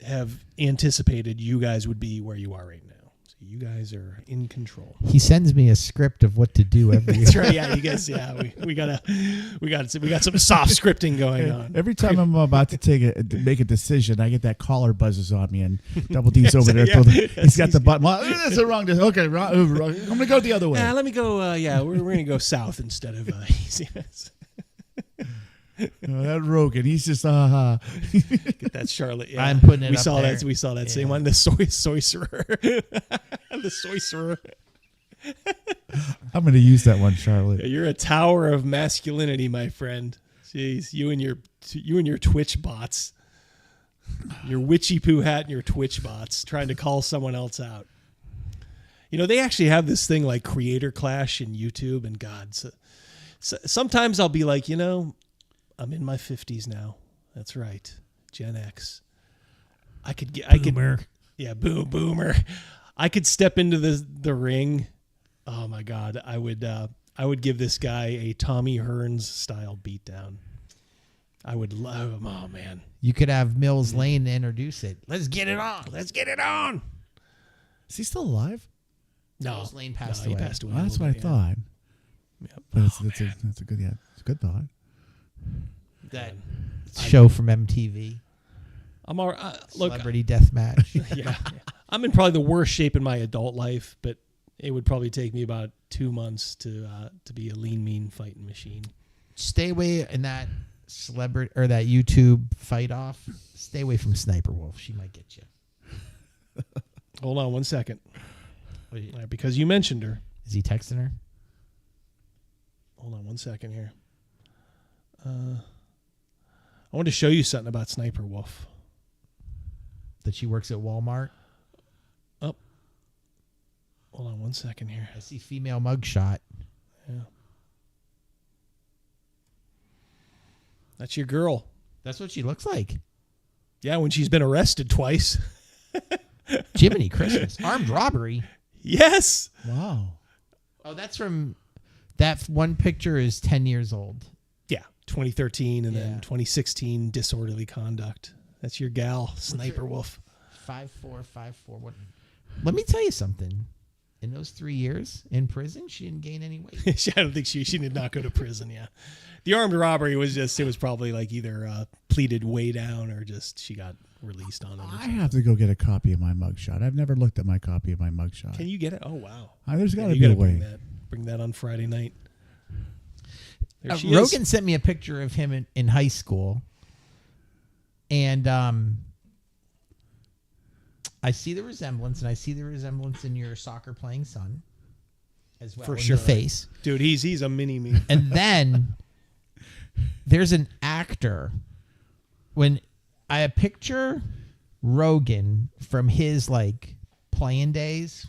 have anticipated you guys would be where you are right now. So you guys are in control. He sends me a script of what to do every That's right. Yeah, you guys. Yeah, we got some soft scripting going on. Every time I'm about to make a decision, I get that collar buzzes on me, and Double D's over there. Yeah, he's got the button. Well, that's the wrong. Okay, wrong. I'm gonna go the other way. Let me go. We're gonna go south instead of east. That Rogan, he's just Get that Charlotte. Yeah. I'm putting it. We up saw there. that. We saw that same one. The sorcerer. The sorcerer. I'm going to use that one, Charlotte. You're a tower of masculinity, my friend. Jeez, you and your Twitch bots, your witchy poo hat and your Twitch bots, trying to call someone else out. They actually have this thing like Creator Clash in YouTube, and God, so sometimes I'll be like, I'm in my 50s now. That's right. Gen X. Boomer. I could step into the ring. Oh my God. I would give this guy a Tommy Hearns style beatdown. I would love him. Oh man. You could have Mills Lane introduce it. Let's get it on. Let's get it on. Is he still alive? No. Mills Lane passed away. He passed away. Well, that's what I thought. Yep. But that's a good thought. That show from MTV. I'm all look. Celebrity Deathmatch. Yeah. I'm in probably the worst shape in my adult life, but it would probably take me about 2 months to be a lean, mean fighting machine. Stay away in that celebrity or that YouTube fight off. Stay away from Sniper Wolf. She might get you. Hold on 1 second. Because you mentioned her. Is he texting her? Hold on 1 second here. I want to show you something about Sniper Wolf. That she works at Walmart? Oh. Hold on 1 second here. I see female mugshot. Yeah. That's your girl. That's what she looks like. Yeah, when she's been arrested twice. Jiminy Christmas. Armed robbery. Yes. Wow. Oh, that's from... That one picture is 10 years old. Yeah, 2013 and then 2016 disorderly conduct. That's your gal, Sniper Wolf. 5454. What? Let me tell you something. In those 3 years in prison, she didn't gain any weight. I don't think she did not go to prison. Yeah, the armed robbery was it was probably like either pleaded way down or just she got released on it. I have to go get a copy of my mugshot. I've never looked at my copy of my mugshot. Can you get it? Oh wow. There's got to be a way. Bring that on Friday night. Rogan sent me a picture of him in high school, and I see the resemblance, and I see the resemblance in your soccer playing son as well. For in sure, the face, dude. He's a mini me. And then there's an actor. When I picture Rogan from his playing days.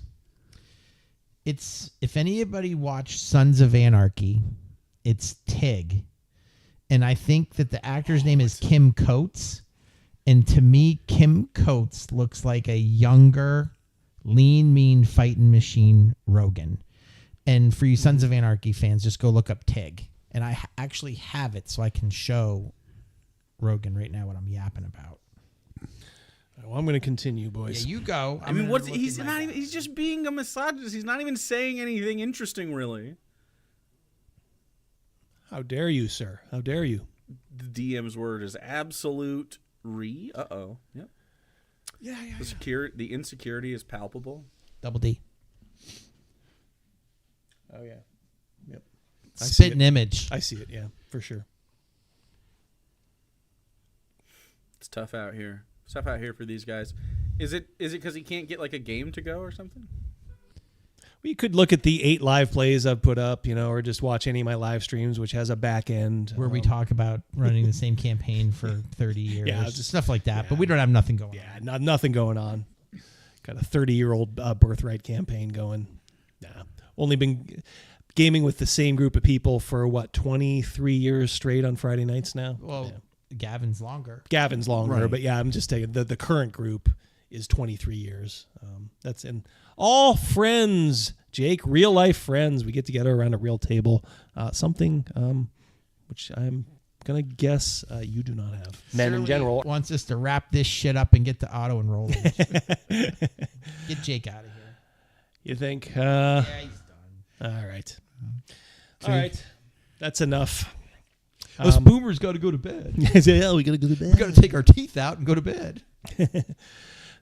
It's, if anybody watched Sons of Anarchy, it's Tig. And I think that the actor's name is Kim Coates. And to me, Kim Coates looks like a younger, lean, mean fighting machine Rogan. And for you Sons of Anarchy fans, just go look up Tig. And I actually have it so I can show Rogan right now what I'm yapping about. Well, I'm going to continue, boys. Yeah, you go. I mean, what's he's not even? He's just being a misogynist. He's not even saying anything interesting, really. How dare you, sir? How dare you? The DM's word is absolute re. Uh-oh. Yep. Yeah. The insecurity is palpable. Double D. Oh, yeah. Yep. Spit an image. I see it, yeah, for sure. It's tough out here. It's tough out here for these guys. Is it because he can't get like a game to go or something? We could look at the 8 live plays I've put up, or just watch any of my live streams, which has a back end. Where we talk about running the same campaign for 30 years. Yeah, just stuff like that. But we don't have nothing going on. Yeah, nothing going on. Got a 30-year-old birthright campaign going. Nah. Only been gaming with the same group of people for, 23 years straight on Friday nights now? Well, Gavin's longer. Right. But yeah, I'm just taking the current group is 23 years. That's in all friends, Jake, real life friends. We get together around a real table. Something which I'm gonna guess you do not have. Men in general wants us to wrap this shit up and get to auto enrolling. Get Jake out of here. You think? Yeah, he's done. All right. All right. That's enough. Us boomers got to go to bed. Yeah, we got to go to bed. We got to take our teeth out and go to bed.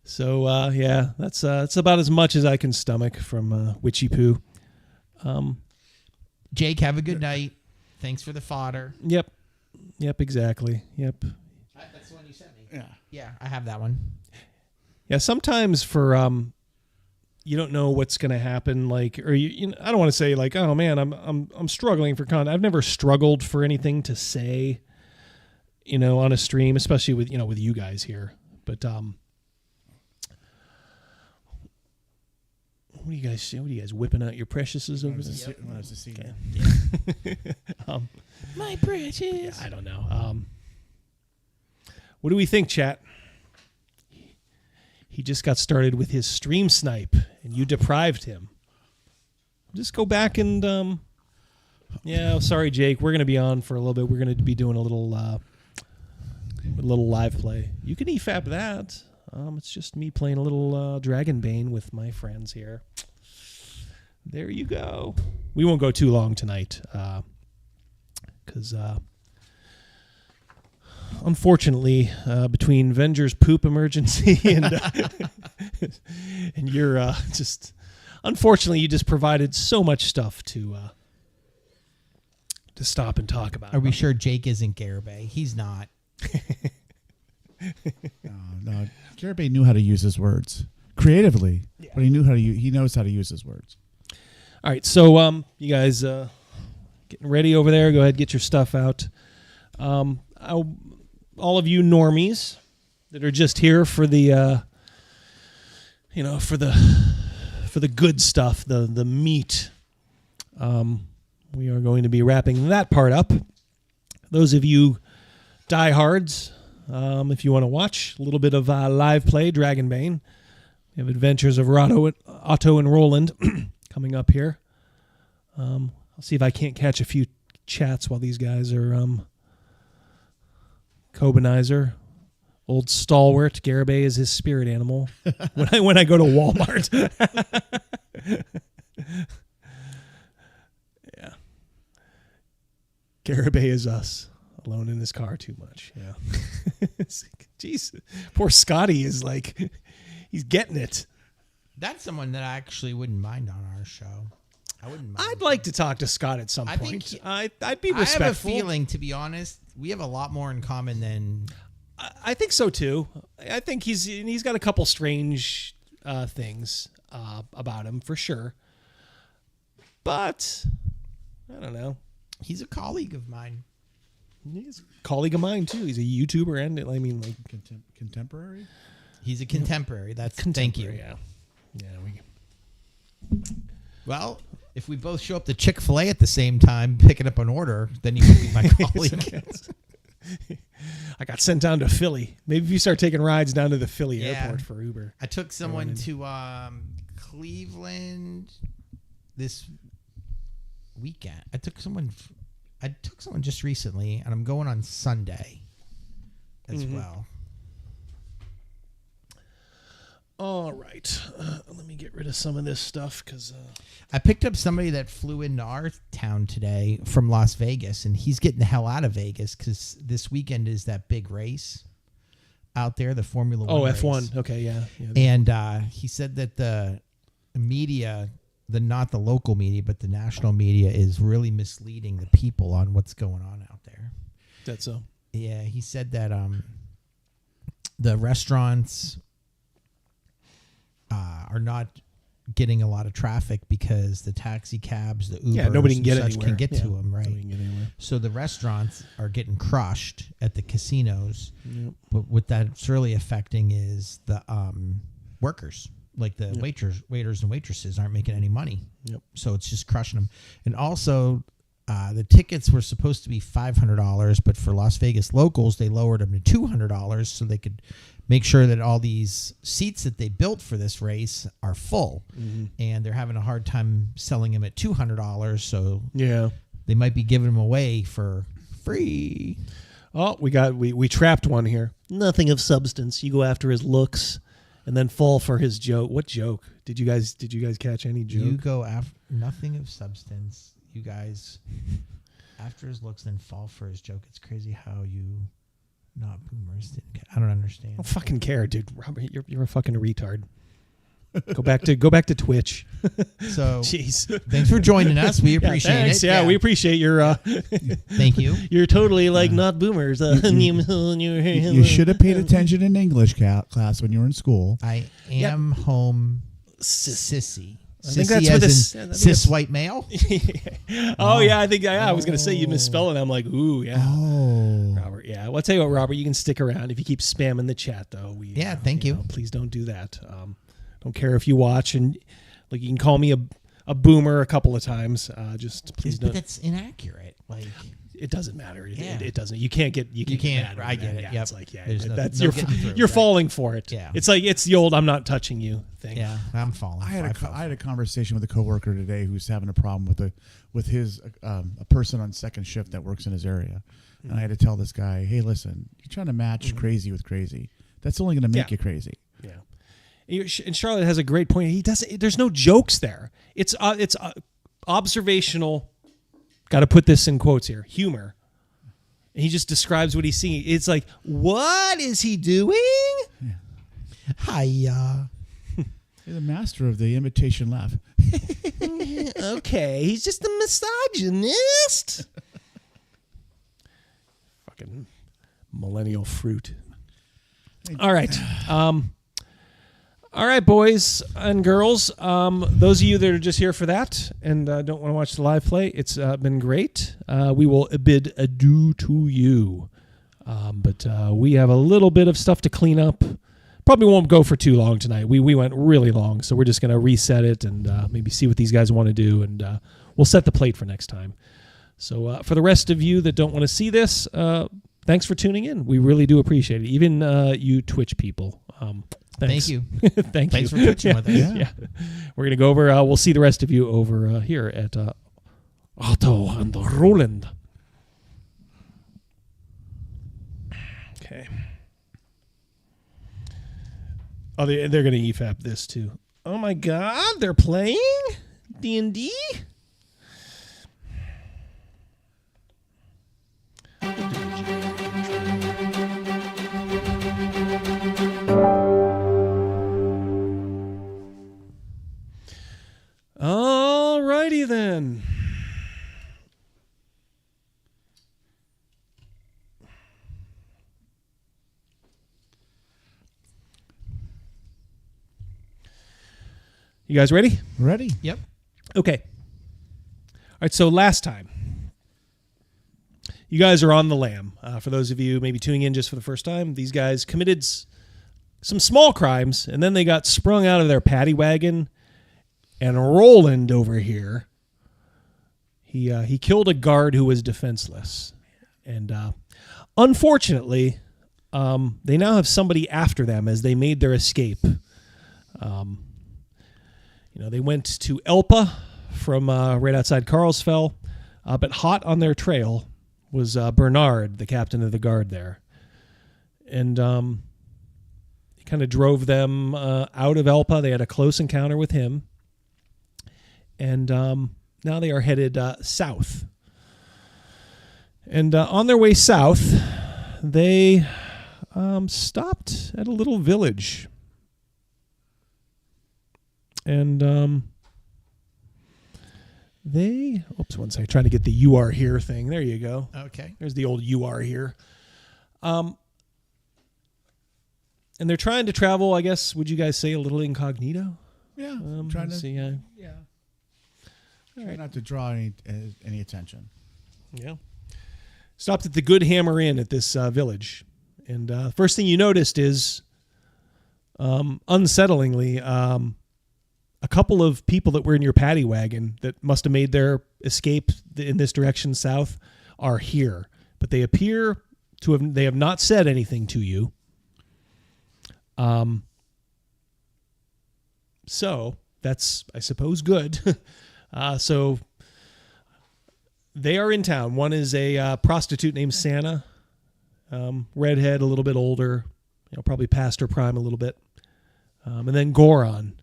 So yeah, that's about as much as I can stomach from Witchy Poo. Jake, have a good night. Thanks for the fodder. Yep, exactly. Yep. That's the one you sent me. Yeah, I have that one. Yeah, sometimes for you don't know what's going to happen, like, or I don't want to say like, oh man, I'm struggling for content. I've never struggled for anything to say, on a stream, especially with with you guys here. But what are you guys whipping out your preciouses over there? My precious. Yeah, I don't know. What do we think, chat? He just got started with his stream snipe, and you deprived him. Just go back and, sorry, Jake. We're going to be on for a little bit. We're going to be doing a little live play. You can EFAP that. It's just me playing a little Dragonbane with my friends here. There you go. We won't go too long tonight, because unfortunately, between Venger's poop emergency and your unfortunately, you just provided so much stuff to stop and talk about. Are we sure Jake isn't Garibay? He's not. No. Garibay knew how to use his words creatively, but he knows how to use his words. All right, so you guys getting ready over there? Go ahead, get your stuff out. All of you normies that are just here for the for the good stuff, the meat. We are going to be wrapping that part up. Those of you diehards, if you want to watch a little bit of live play, Dragonbane, we have Adventures of Otto and Roland coming up here. I'll see if I can't catch a few chats while these guys are Kobanizer, old stalwart. Garibay is his spirit animal. when I go to Walmart. Yeah. Garibay is us. Alone in his car too much. Yeah. Jeez. Poor Scotty is like, he's getting it. That's someone that I actually wouldn't mind on our show. I wouldn't mind. I'd like to talk to Scott at some point. I'd be respectful. I have a feeling, to be honest, we have a lot more in common than... I think so too. I think he's got a couple strange things about him for sure. But I don't know. He's a colleague of mine. He's a colleague of mine too. He's a YouTuber and like contemporary. He's a contemporary. That's contemporary. Thank you. Yeah. Well, if we both show up to Chick-fil-A at the same time, picking up an order, then you can be my colleague. I got sent down to Philly. Maybe if you start taking rides down to the Philly airport for Uber. I took someone to Cleveland this weekend. I took someone just recently, and I'm going on Sunday as well. right. Let me get rid of some of this stuff because I picked up somebody that flew into our town today from Las Vegas, and he's getting the hell out of Vegas because this weekend is that big race out there, the Formula One. Oh, race. F1. Okay, yeah. And he said that the media, not the local media, but the national media, is really misleading the people on what's going on out there. That's so. Yeah, he said that the restaurants are not getting a lot of traffic because the taxi cabs, the Ubers, nobody can get and such anywhere. can get Yeah, to them, right? nobody can get anywhere. So the restaurants are getting crushed at the casinos. Yep. But what that's really affecting is the workers, like the waiters and waitresses aren't making any money. Yep. So it's just crushing them. And also, the tickets were supposed to be $500, but for Las Vegas locals, they lowered them to $200 so they could make sure that all these seats that they built for this race are full. Mm-hmm. And they're having a hard time selling them at $200. So yeah, they might be giving them away for free. Oh, we trapped one here. Nothing of substance. You go after his looks and then fall for his joke. What joke? Did you guys catch any joke? You go after nothing of substance. You guys after his looks, then fall for his joke. It's crazy how you not boomers didn't. I don't understand. I don't fucking care, dude. Robert, you're a fucking retard. Go back to Twitch. So, jeez. Thanks for joining us. We appreciate it. Yeah, we appreciate your. Thank you. You're totally like not boomers. You should have paid attention in English class when you were in school. I am home sissy. I think that's what cis white male. Oh yeah, I think I was gonna say you misspell it. I'm like, ooh yeah. Oh, Robert. Yeah, well, I'll tell you what, Robert. You can stick around if you keep spamming the chat though. Thank you. Please don't do that. Don't care if you watch and like you can call me a boomer a couple of times. Just please don't. But that's inaccurate. Like it doesn't matter. It doesn't. You can't get. You can't. I get it. Yeah, it's like that's you're falling for it. Yeah. It's like it's the old "I'm not touching you" thing. Yeah, I'm falling. I had a conversation with a coworker today who's having a problem with his a person on second shift that works in his area, and I had to tell this guy, hey, listen, you're trying to match crazy with crazy. That's only going to make you crazy. Yeah. And Charlotte has a great point. He doesn't. There's no jokes there. It's observational. Got to put this in quotes here. Humor. And he just describes what he's seeing. It's like, what is he doing? Yeah. Hiya. He's a master of the imitation laugh. Okay, he's just a misogynist. Fucking millennial fruit. All right. All right, boys and girls. Those of you that are just here for that and don't want to watch the live play, it's been great. We will bid adieu to you. But we have a little bit of stuff to clean up. Probably won't go for too long tonight. We went really long, so we're just going to reset it and maybe see what these guys want to do, and we'll set the plate for next time. So for the rest of you that don't want to see this, thanks for tuning in. We really do appreciate it. Even you Twitch people. Thanks. Thank you. Thanks for twitching with us. Yeah. We're going to go over, we'll see the rest of you over here at Otto and Roland. Okay. Oh, they're going to EFAP this too. Oh my God, they're playing D&D? All righty then. You guys ready? Ready. Yep. Okay. All right, so last time, you guys are on the lam. For those of you maybe tuning in just for the first time, these guys committed some small crimes, and then they got sprung out of their paddy wagon. And Roland over here, he killed a guard who was defenseless. And unfortunately, they now have somebody after them as they made their escape. They went to Elpa from right outside Carlsfell, but hot on their trail was Bernard, the captain of the guard there. And he kind of drove them out of Elpa. They had a close encounter with him. And now they are headed south. And on their way south, they stopped at a little village. And one second, trying to get the "you are here" thing. There you go. Okay. There's the old "you are here." And they're trying to travel, I guess, would you guys say a little incognito? Yeah. Trying to see. Yeah. Try not to draw any attention. Yeah. Stopped at the Good Hammer Inn at this village. And first thing you noticed is, unsettlingly, a couple of people that were in your paddy wagon that must have made their escape in this direction south are here. But they appear to have, they have not said anything to you. So that's, I suppose, good. So they are in town. One is a prostitute named Santa, redhead, a little bit older, probably past her prime a little bit. And then Goron,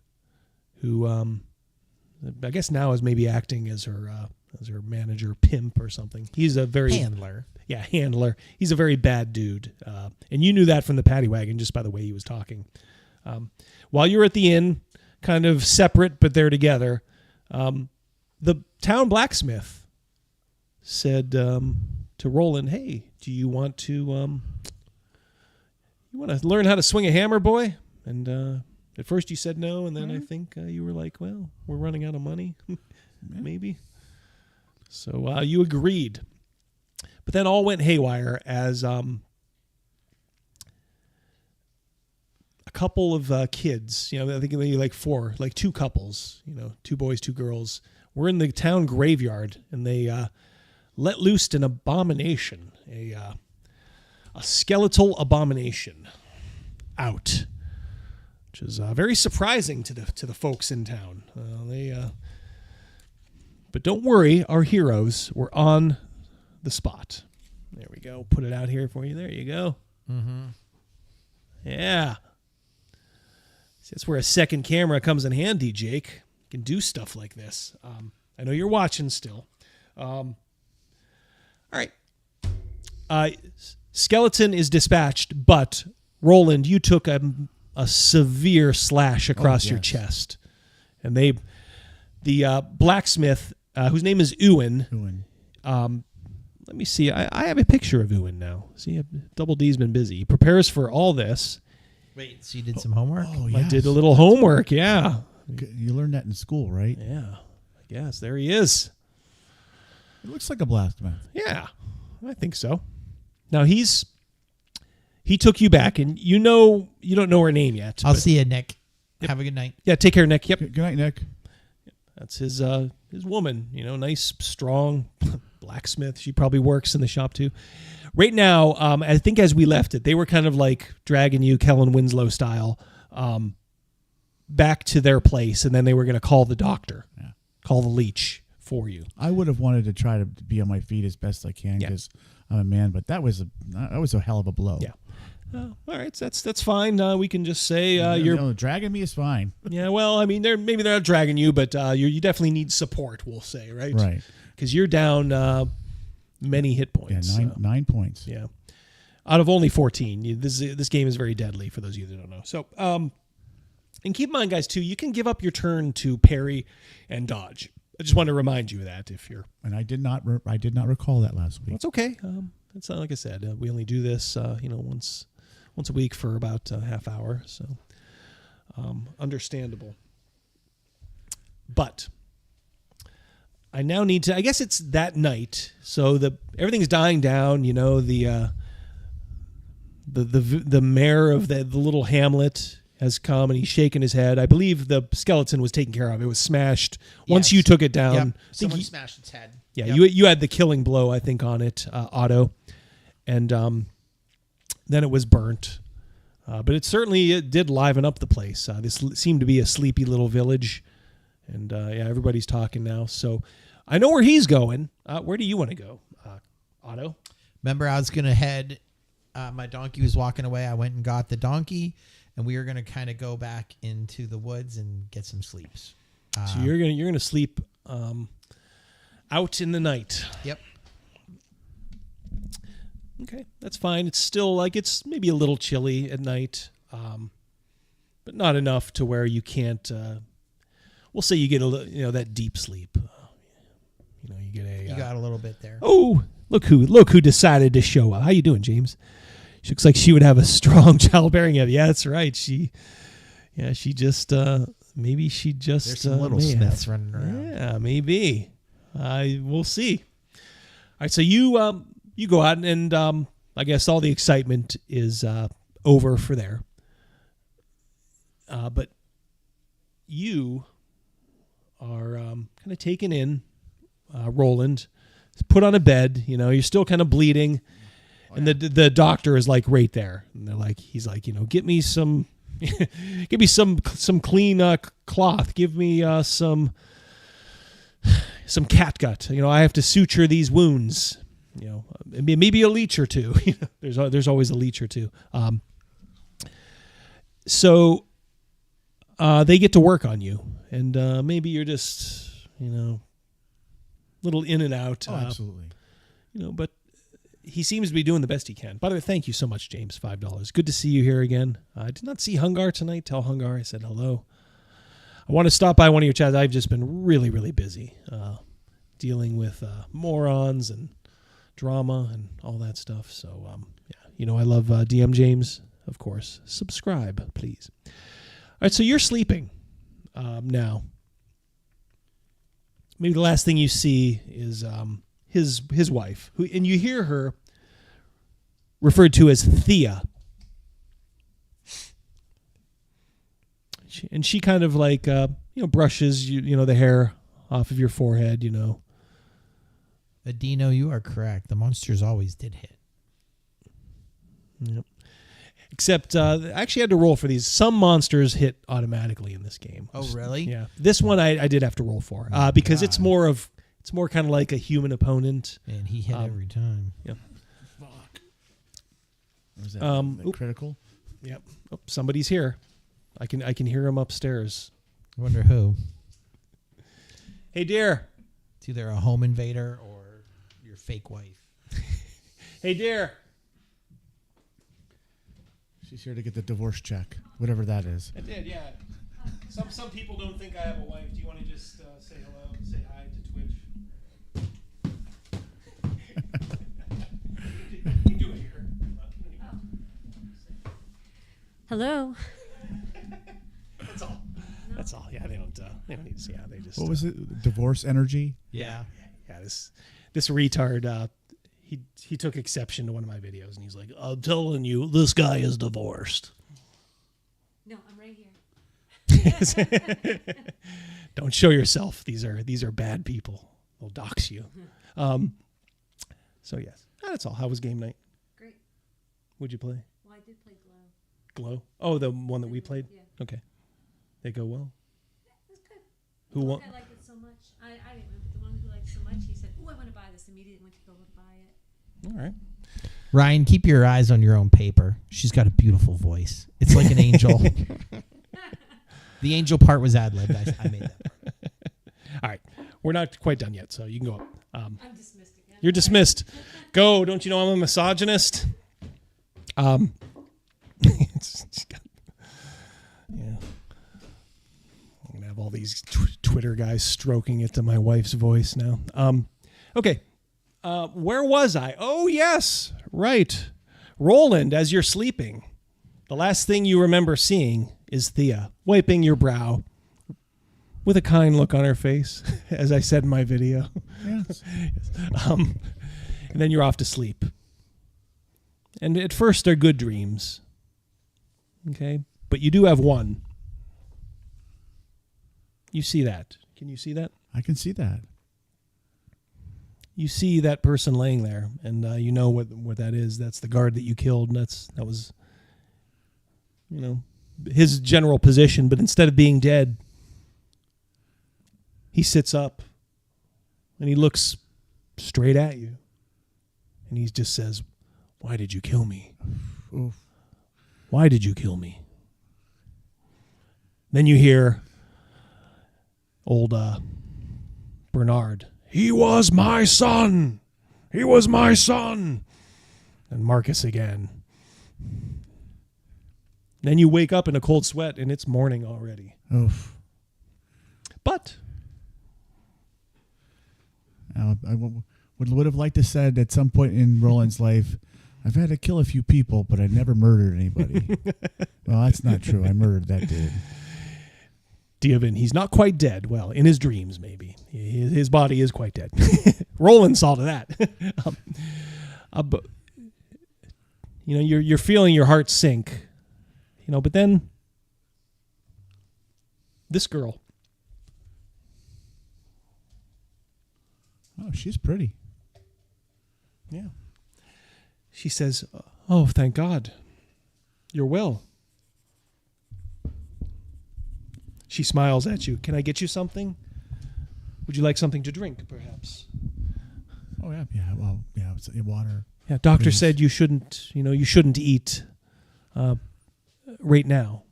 who I guess now is maybe acting as her manager, pimp or something. He's a very handler. Yeah, handler. He's a very bad dude, and you knew that from the paddy wagon just by the way he was talking. While you were at the inn, kind of separate but they're together, the town blacksmith said to Roland, "Hey, do you want to learn how to swing a hammer, boy?" And at first you said no, and then I think you were like, "Well, we're running out of money, maybe." So you agreed. But then all went haywire as a couple of kids, I think maybe like two couples, two boys, two girls, were in the town graveyard, and they let loose an abomination, a skeletal abomination out, which is very surprising to the folks in town. But don't worry, our heroes were on the spot. There we go. Put it out here for you. There you go. Mm-hmm. Yeah. See, that's where a second camera comes in handy, Jake. You can do stuff like this. I know you're watching still. All right. Skeleton is dispatched, but Roland, you took a severe slash across your chest. And the blacksmith, whose name is Ewan. Let me see. I have a picture of Ewan now. See, Double D's been busy. He prepares for all this. Wait, so you did some homework? Oh, I did a little homework, yeah. You learned that in school, right? Yeah. I guess. There he is. It looks like a blacksmith. Yeah, I think so. Now, he took you back, and you don't know her name yet. I'll see you, Nick. Yep. Have a good night. Yeah, take care, Nick. Yep. Good night, Nick. That's his woman, nice, strong blacksmith. She probably works in the shop too. Right now, I think as we left it, they were kind of like dragging you Kellen Winslow style back to their place, and then they were going to call the doctor, call the leech for you. I would have wanted to try to be on my feet as best I can because I'm a man, but that was a hell of a blow. Yeah. All right, so that's fine. We can just say you're dragging me is fine. Yeah, well, I mean, maybe they're not dragging you, but you definitely need support. We'll say, right? Right. Because you're down many hit points. Yeah, 9 points. Yeah, out of only 14. This game is very deadly for those of you that don't know. So, and keep in mind, guys, too, you can give up your turn to parry and dodge. I just want to remind you of that if you're. And I did not recall that last week. That's okay. It's not like I said. We only do this, once a week for about a half hour, so understandable. But I now need to. I guess it's that night, so everything's dying down. The mayor of the little hamlet has come and he's shaking his head. I believe the skeleton was taken care of. It was smashed once you took it down. Yep. Someone smashed its head. Yeah, Yep. you had the killing blow, I think, on it, Otto, and then it was burnt. But it did liven up the place. This seemed to be a sleepy little village, and everybody's talking now. So I know where he's going. Where do you want to go, Otto? Remember, I was going to head. My donkey was walking away. I went and got the donkey, and we are going to kind of go back into the woods and get some sleeps. So you're gonna sleep out in the night. Yep. Okay, that's fine. It's still like it's maybe a little chilly at night, but not enough to where you can't. We'll say you get that deep sleep. You get a. You got a little bit there. Oh, look who decided to show up. How you doing, James? She looks like she would have a strong childbearing. Yeah, that's right. She just maybe she just. There's some little Smiths running around. Yeah, maybe. We'll see. All right, so you go out and I guess all the excitement is over for there. But you are kind of taken in. Roland is put on a bed. You're still kind of bleeding, and the doctor is like right there. And he's like, get me some, give me some clean cloth. Give me some catgut. I have to suture these wounds. Maybe a leech or two. There's always a leech or two. So they get to work on you, and maybe you're just little in and out. Oh, absolutely. But he seems to be doing the best he can. By the way, thank you so much, James. $5. Good to see you here again. I did not see Hungar tonight. Tell Hungar I said hello. I want to stop by one of your chats. I've just been really, really busy dealing with morons and drama and all that stuff. So, I love DM James, of course. Subscribe, please. All right, so you're sleeping now. Maybe the last thing you see is his wife, and you hear her referred to as Thea. She kind of like brushes the hair off of your forehead. Adino, you are correct. The monsters always did hit. Yep. Except I actually had to roll for these. Some monsters hit automatically in this game. Oh, really? Yeah. This one I did have to roll for because it's more kind of like a human opponent. And he hit every time. Yep. Fuck. Was that critical? Yep. Oh, somebody's here. I can hear him upstairs. I wonder who. Hey, dear. It's either a home invader or your fake wife. Hey, dear. She's here to get the divorce check, whatever that is. I did, yeah. Some people don't think I have a wife. Do you want to just say hello, say hi to Twitch? You can do it here. Hello. That's all. Yeah, they don't need to see. Yeah, they just. What was it? Divorce energy? Yeah. This retard. He took exception to one of my videos, and he's like, "I'm telling you, this guy is divorced." No, I'm right here. Don't show yourself. These are bad people. They'll dox you. So yes, that's all. How was game night? Great. What'd you play? Well, I did play Glow. Glow? Oh, the one that we played? Yeah. Okay. They go well? Yeah, it was good. Who won? I liked it so much. I didn't remember the one who liked it so much. He said, "Oh, I want to buy this." Immediately went to go buy it. All right. Ryan, keep your eyes on your own paper. She's got a beautiful voice. It's like an angel. The angel part was ad-libbed. I made that part. All right. We're not quite done yet, so you can go up. I'm dismissed again. You're dismissed. Go. Don't you know I'm a misogynist? Yeah. I'm going to have all these Twitter guys stroking it to my wife's voice now. Okay. Where was I? Oh, yes. Right. Roland, as you're sleeping, the last thing you remember seeing is Thea wiping your brow with a kind look on her face, as I said in my video. Yes. And then you're off to sleep. And at first they're good dreams. Okay? But you do have one. You see that. Can you see that? I can see that. You see that person laying there, and you know what that is. That's the guard that you killed, and that was, his general position. But instead of being dead, he sits up, and he looks straight at you, and he just says, "Why did you kill me? Oof. Why did you kill me?" Then you hear old Bernard. He was my son. He was my son. And Marcus again. Then you wake up in a cold sweat and it's morning already. Oof. But I would have liked to said at some point in Roland's life, I've had to kill a few people, but I never murdered anybody. Well, that's not true. I murdered that dude. Diavin, he's not quite dead. Well, in his dreams, maybe. His body is quite dead. Roland saw to that. But, you're feeling your heart sink. But then this girl. Oh, she's pretty. Yeah. She says, "Oh, thank God. You're well." She smiles at you. "Can I get you something? Would you like something to drink, perhaps?" Oh, yeah. Yeah. Well, yeah. It's water. Yeah. Doctor Please. said you shouldn't eat right now.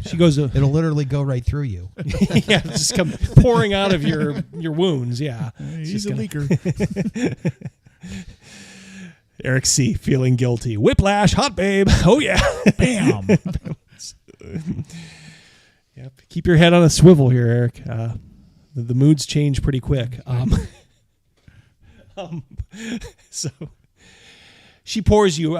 She goes, It'll literally go right through you. Yeah, just come pouring out of your wounds. Yeah. He's a leaker. Eric C. feeling guilty. Whiplash, hot babe. Oh, yeah. Bam. Yep. Keep your head on a swivel here, Eric. The moods change pretty quick. So she pours you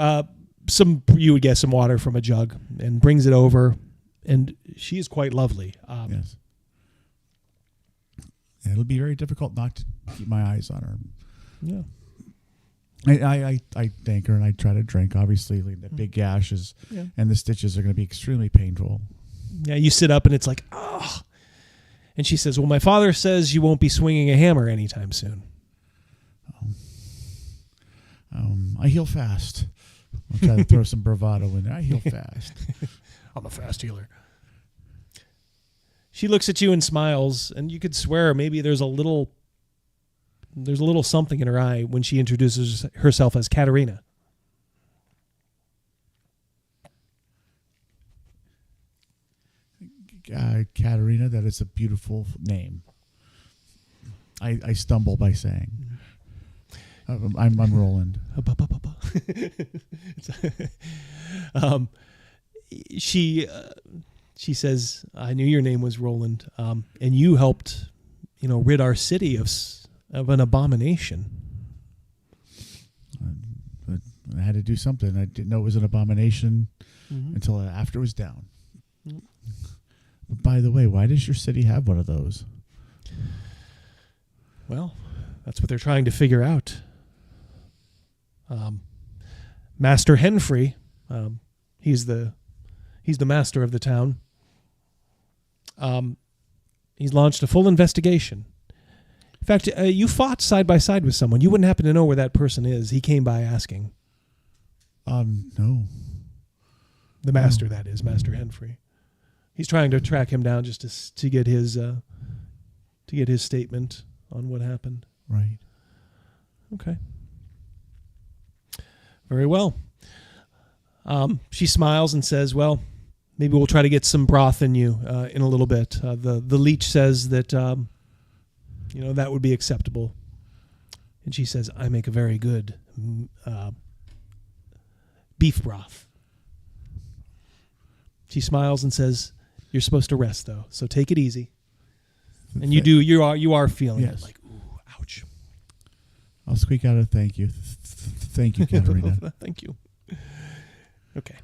you would guess some water from a jug and brings it over, and she is quite lovely. Yes. Yeah, it'll be very difficult not to keep my eyes on her. Yeah. I thank her and I try to drink. Obviously, like the big gashes and the stitches are going to be extremely painful. Yeah, you sit up and it's like, oh. And she says, "Well, my father says you won't be swinging a hammer anytime soon." I heal fast. I'll try to throw some bravado in there. I heal fast. I'm a fast healer. She looks at you and smiles, and you could swear maybe there's a little something in her eye when she introduces herself as Katerina. Katerina, that is a beautiful name. I stumble by saying. I'm Roland. She says, "I knew your name was Roland, and you helped, rid our city of an abomination." I had to do something. I didn't know it was an abomination until after it was down. But by the way, why does your city have one of those? Well, that's what they're trying to figure out. Master Henfrey, he's the master of the town. He's launched a full investigation. In fact, you fought side by side with someone. You wouldn't happen to know where that person is. He came by asking. No. The master, that is, Master Henfrey. He's trying to track him down just to get his statement on what happened. Right. Okay. Very well. She smiles and says, "Well, maybe we'll try to get some broth in you in a little bit." The leech says that that would be acceptable, and she says, "I make a very good beef broth." She smiles and says, "You're supposed to rest though, so take it easy." And you do. You are feeling it, like, ooh, ouch. I'll squeak out a thank you. Thank you, Katerina. Thank you. Okay.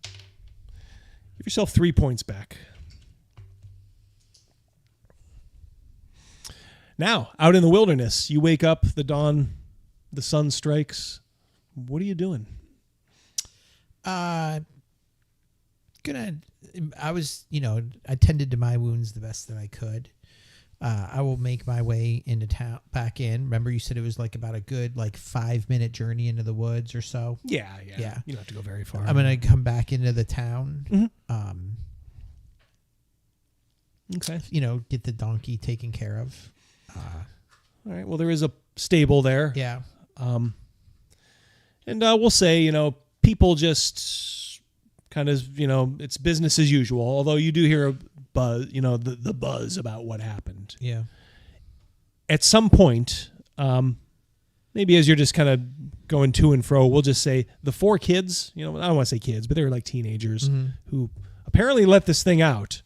Give yourself 3 points back. Now, out in the wilderness, you wake up, the dawn, the sun strikes. What are you doing? I tended to my wounds the best that I could. I will make my way into town, back in. Remember, you said it was like about a good 5-minute journey into the woods or so. Yeah. You don't have to go very far. I'm gonna come back into the town. Mm-hmm. Okay. Get the donkey taken care of. All right. Well, there is a stable there. Yeah. And we'll say, people just kind of, it's business as usual. Although you do hear a buzz, the buzz about what happened. Yeah. At some point, maybe as you're just kind of going to and fro, we'll just say the 4 kids, I don't want to say kids, but they were like teenagers who apparently let this thing out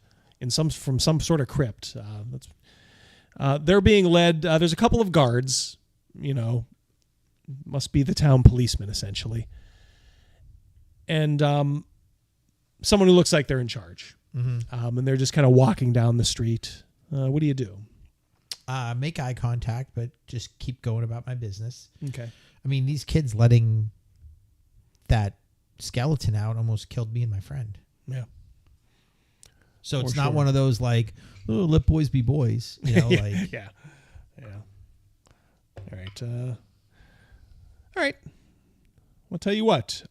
from some sort of crypt. They're being led. There's a couple of guards, must be the town policeman essentially. And someone who looks like they're in charge. And they're just kind of walking down the street. What do you do? Make eye contact, but just keep going about my business. Okay. I mean, these kids letting that skeleton out almost killed me and my friend. Yeah. So it's not one of those like, oh, let boys be boys. Like. Yeah. All right. I'll tell you what.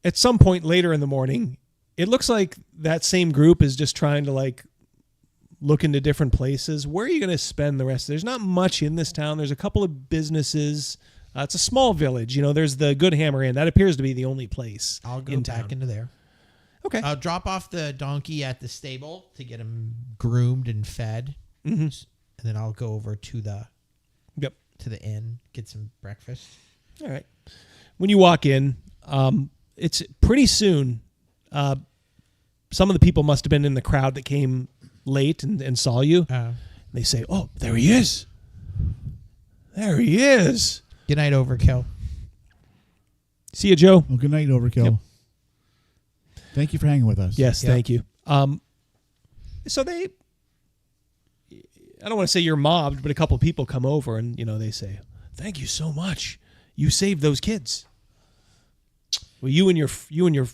At some point later in the morning, it looks like that same group is just trying to like look into different places. Where are you going to spend the rest? There's not much in this town. There's a couple of businesses. It's a small village. There's the Good Hammer Inn. That appears to be the only place. I'll go back into there. Okay. I'll drop off the donkey at the stable to get him groomed and fed. And then I'll go over to the inn, get some breakfast. All right. When you walk in, it's pretty soon. Some of the people must have been in the crowd that came late and saw you. They say, "Oh, there he is. There he is." Good night, Overkill. See you, Joe. Well, good night, Overkill. Yep. Thank you for hanging with us. Yes, thank you. So I don't want to say you're mobbed, but a couple of people come over and, they say, "Thank you so much. You saved those kids." Well, you and your,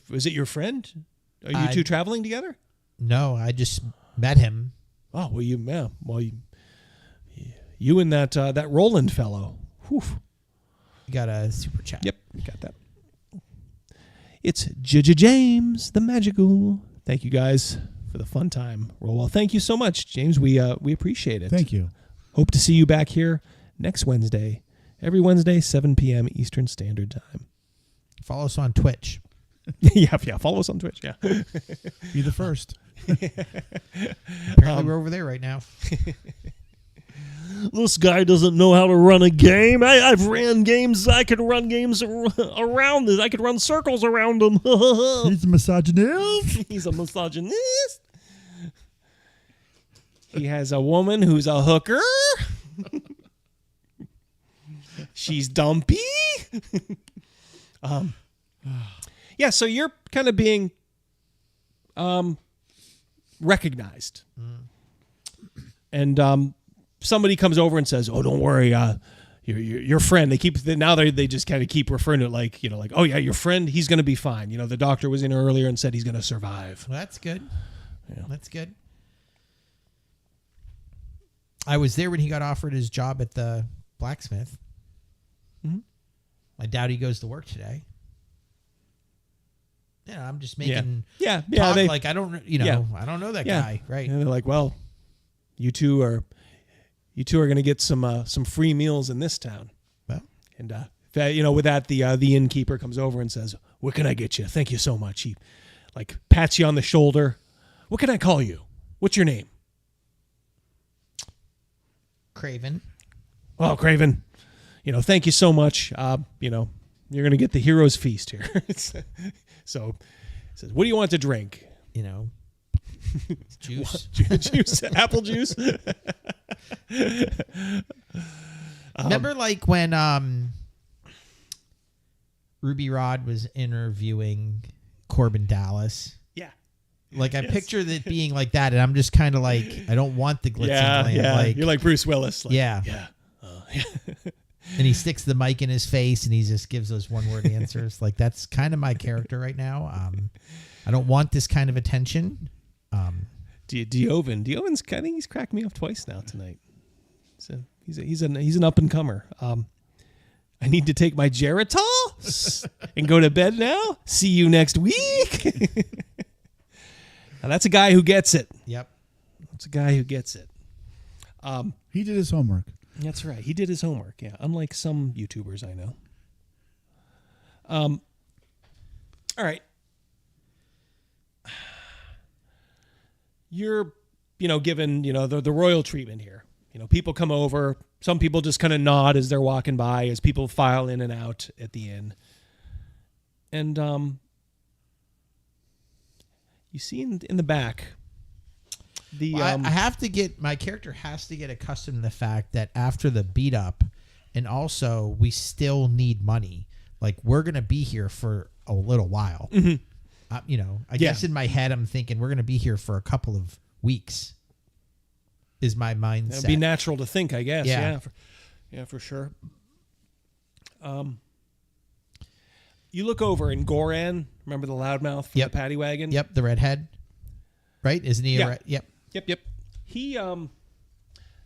is it your friend? Are you two traveling together? No, I just met him. Oh, well, you and that Roland fellow. Whew. You got a super chat. Yep, you got that. It's James, the magical. Thank you guys for the fun time. Well, thank you so much, James. We appreciate it. Thank you. Hope to see you back here next Wednesday. Every Wednesday, 7 p.m. Eastern Standard Time. Follow us on Twitch. yeah. Follow us on Twitch. Yeah. Be the first. Apparently, we're over there right now. This guy doesn't know how to run a game. I've ran games. I can run games around this. I could run circles around him. He's a misogynist. He's a misogynist. He has a woman who's a hooker. She's dumpy. Yeah, so you're kind of being recognized. And somebody comes over and says, "Oh, don't worry, your friend." They just kind of keep referring to it like, "Oh yeah, your friend, he's going to be fine." The doctor was in earlier and said he's going to survive. Well, that's good. Yeah. That's good. I was there when he got offered his job at the blacksmith. I doubt he goes to work today. I'm just making talk like I don't, I don't know that guy, right? And they're like, "Well, you two are going to get some free meals in this town." Well, and with that, the innkeeper comes over and says, "What can I get you? Thank you so much." He pats you on the shoulder. "What can I call you? What's your name?" Craven. "Oh, Craven. Thank you so much. You're going to get the hero's feast here." So he says, "What do you want to drink?" Juice. Juice. Apple juice. Remember when Ruby Rod was interviewing Corbin Dallas? Yeah. I picture it being like that, and I'm just kind of like, I don't want the glitz and glam. Yeah. You're like Bruce Willis. Yeah. And he sticks the mic in his face, and he just gives those one-word answers. That's kind of my character right now. I don't want this kind of attention. Dioven's I think he's cracked me off twice now tonight. So he's an up and comer. I need to take my Geritol and go to bed now. See you next week. Now that's a guy who gets it. Yep. That's a guy who gets it. He did his homework. That's right. He did his homework. Yeah, unlike some YouTubers I All right. You're, given, the royal treatment here. People come over. Some people just kind of nod as they're walking by, as people file in and out at the inn. And you see in the back, I have to my character has to get accustomed to the fact that after the beat up, and also we still need money. Like, we're going to be here for a little while. Mm-hmm. I guess in my head, I'm thinking we're going to be here for a couple of weeks. Is my mindset. It'd be natural to think, I guess. Yeah. For sure. You look over and Goran, remember the loudmouth from the paddy wagon? Yep, the redhead. Right? Isn't he a red? Yep. Yep. He, I'm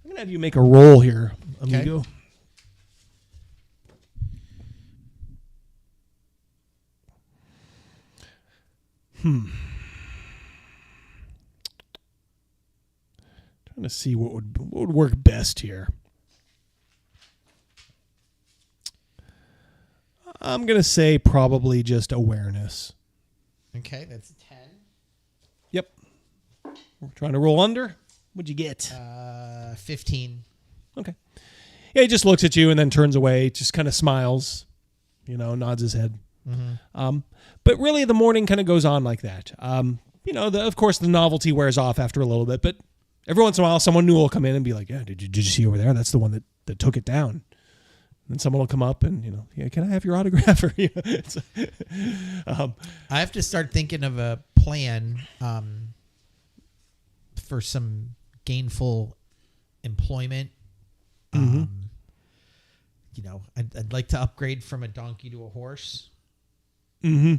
going to have you make a roll here, amigo. Okay. Trying to see what would work best here. I'm going to say probably just awareness. Okay, that's a 10. Yep. We're trying to roll under. What'd you get? 15. Okay. Yeah, he just looks at you and then turns away, just kind of smiles, nods his head. Mm-hmm. But really the morning kind of goes on like that. Of course the novelty wears off after a little bit, but every once in a while someone new will come in and be like, yeah, did you see over there? That's the one that took it down. And someone will come up and, yeah, can I have your autograph? Or, I have to start thinking of a plan for some gainful employment. Mm-hmm. I'd like to upgrade from a donkey to a horse. Mm-hmm.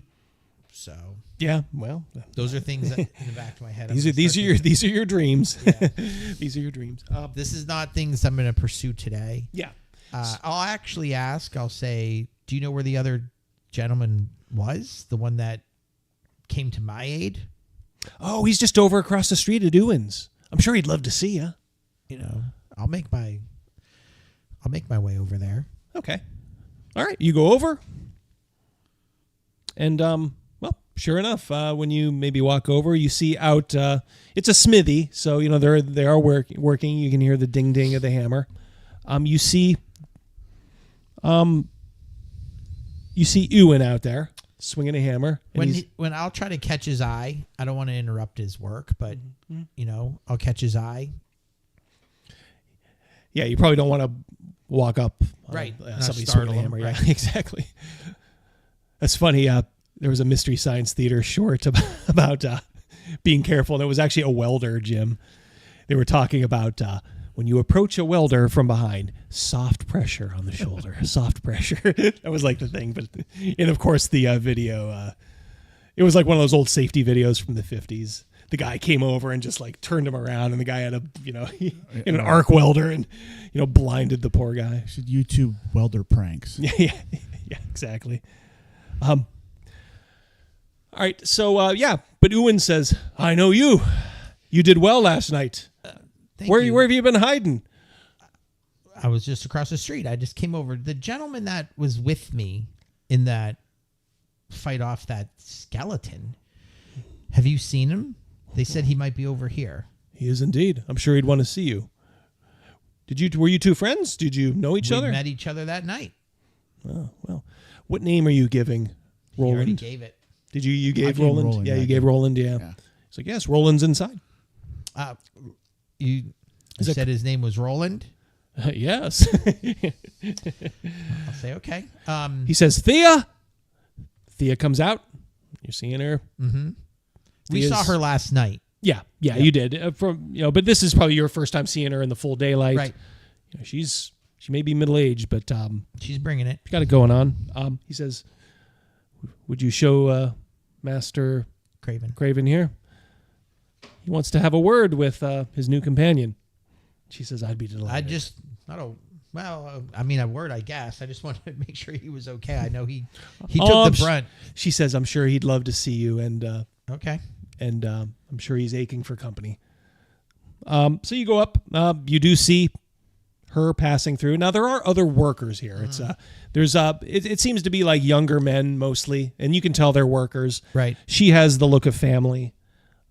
So yeah, well, those are things that in the back of my head. These are your dreams. Yeah. These are your dreams. This is not things I'm going to pursue today. Yeah. I'll actually ask. I'll say, do you know where the other gentleman was? The one that came to my aid? Oh, he's just over across the street at Ewan's. I'm sure he'd love to see you. I'll make my way over there. Okay. All right. You go over. And, sure enough, when you maybe walk over, you see out, it's a smithy. So, they are working. You can hear the ding ding of the hammer. You see Ewan out there swinging a hammer. When I'll try to catch his eye, I don't want to interrupt his work, but I'll catch his eye. Yeah, you probably don't want to walk up right. Somebody swinging a hammer. Right. Yeah, exactly. That's funny. There was a Mystery Science Theater short about being careful, and it was actually a welder, Jim. They were talking about when you approach a welder from behind, soft pressure on the shoulder, soft pressure. That was like the thing. And of course, the video, it was like one of those old safety videos from the 50s. The guy came over and just like turned him around, and the guy had an arc welder and, blinded the poor guy. You should YouTube welder pranks. Yeah, exactly. All right, so but Ewan says, "I know you. You did well last night. Where have you been hiding?" I was just across the street. I just came over. The gentleman that was with me in that fight off that skeleton. Have you seen him? They said he might be over here. He is indeed. I'm sure he'd want to see you. Were you two friends? Did you know each other? We met each other that night. Oh, well. What name are you giving Roland? You already gave it. Did you? You gave Roland? Yeah, you gave Roland, yeah. He's like, yes, Roland's inside. You said his name was Roland? Yes. I'll say okay. He says, Thea. Thea comes out. You're seeing her. Mm-hmm. We saw her last night. Yeah, you did. But this is probably your first time seeing her in the full daylight. Right. She may be middle aged, but she's bringing it. She got it going on. He says, "Would you show Master Craven here? He wants to have a word with his new companion." She says, "I'd be delighted." A word, I guess. I just wanted to make sure he was okay. I know he took the brunt. She says, "I'm sure he'd love to see you," and okay. And I'm sure he's aching for company. So you go up. You do see her passing through. Now there are other workers here. It's it seems to be like younger men mostly, and you can tell they're workers. Right. She has the look of family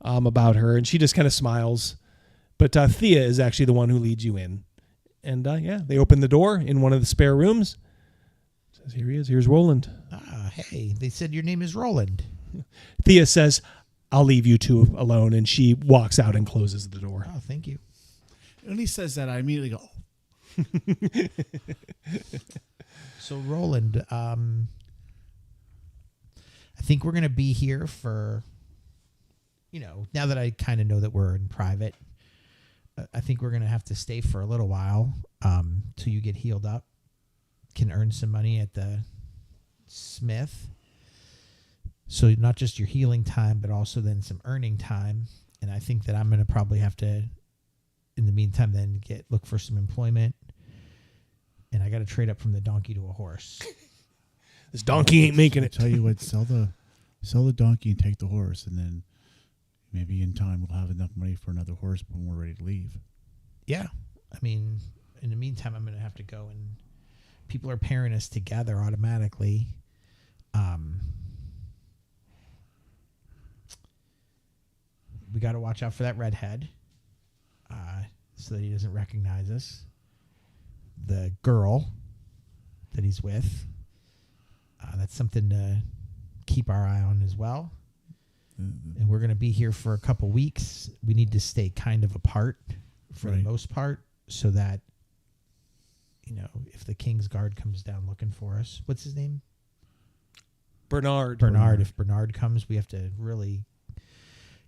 about her, and she just kind of smiles. But Thea is actually the one who leads you in. And they open the door in one of the spare rooms. Says, here he is. Here's Roland. Hey, they said your name is Roland. Thea says, I'll leave you two alone. And she walks out and closes the door. Oh, thank you. When he says that, I immediately go, So, Roland, I think we're going to be here for, now that I kind of know that we're in private, I think we're going to have to stay for a little while till you get healed up. Can earn some money at the Smith. So not just your healing time, but also then some earning time. And I think that I'm going to probably have to, in the meantime, then look for some employment. And I got to trade up from the donkey to a horse. This donkey ain't making it. I'll tell you what, sell the donkey and take the horse, and then maybe in time we'll have enough money for another horse when we're ready to leave. Yeah. I mean, in the meantime, I'm going to have to go, and people are pairing us together automatically. We got to watch out for that redhead so that he doesn't recognize us. The girl that he's with, that's something to keep our eye on as well. And we're going to be here for a couple weeks. We need to stay kind of apart for the most part so that, if the King's Guard comes down looking for us, what's his name? Bernard. If Bernard comes, we have to really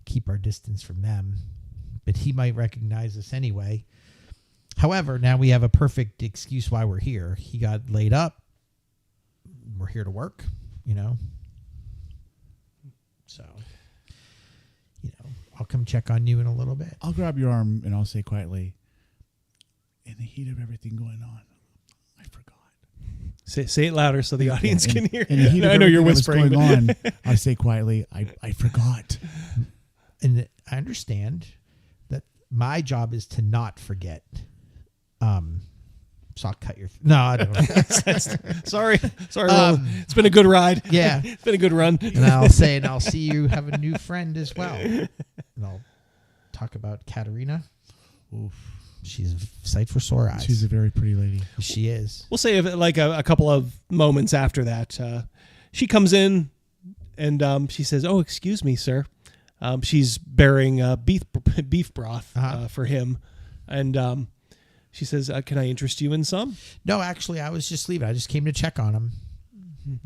keep our distance from them. But he might recognize us anyway. However, now we have a perfect excuse why we're here. He got laid up. We're here to work, So, I'll come check on you in a little bit. I'll grab your arm and I'll say quietly, in the heat of everything going on, I forgot. Say it louder so the audience can hear. In the heat of I know you're everything that was whispering. going on, I say quietly, I forgot. And I understand that my job is to not forget. So I'll cut your... No, I don't. Sorry. Roland. It's been a good ride. Yeah. It's been a good run. And I'll say, and I'll see you have a new friend as well. And I'll talk about Katerina. Oof. She's a sight for sore eyes. She's a very pretty lady. She is. We'll say like a couple of moments after that, she comes in and she says, "Oh, excuse me, sir." She's bearing beef broth for him, and she says, "Can I interest you in some?" No, actually, I was just leaving. I just came to check on him.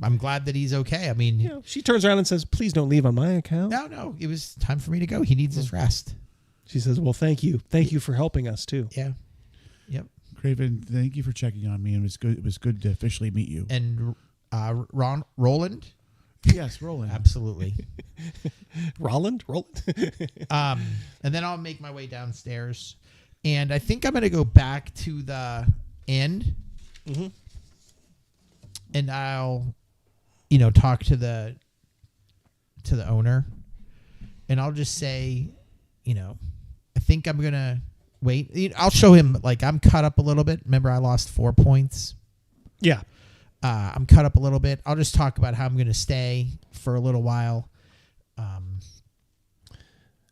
I'm glad that he's okay. I mean, she turns around and says, "Please don't leave on my account." No, it was time for me to go. He needs his rest. She says, "Well, thank you for helping us too." Yeah. Yep. Craven, thank you for checking on me. And it was good to officially meet you. And Roland. Yes, Roland. Absolutely. Roland. And then I'll make my way downstairs, and I think I'm going to go back to the inn, and I'll, talk to the owner, and I'll just say, I think I'm going to wait. I'll show him, I'm cut up a little bit. Remember, I lost 4 points. Yeah. I'm cut up a little bit. I'll just talk about how I'm going to stay for a little while.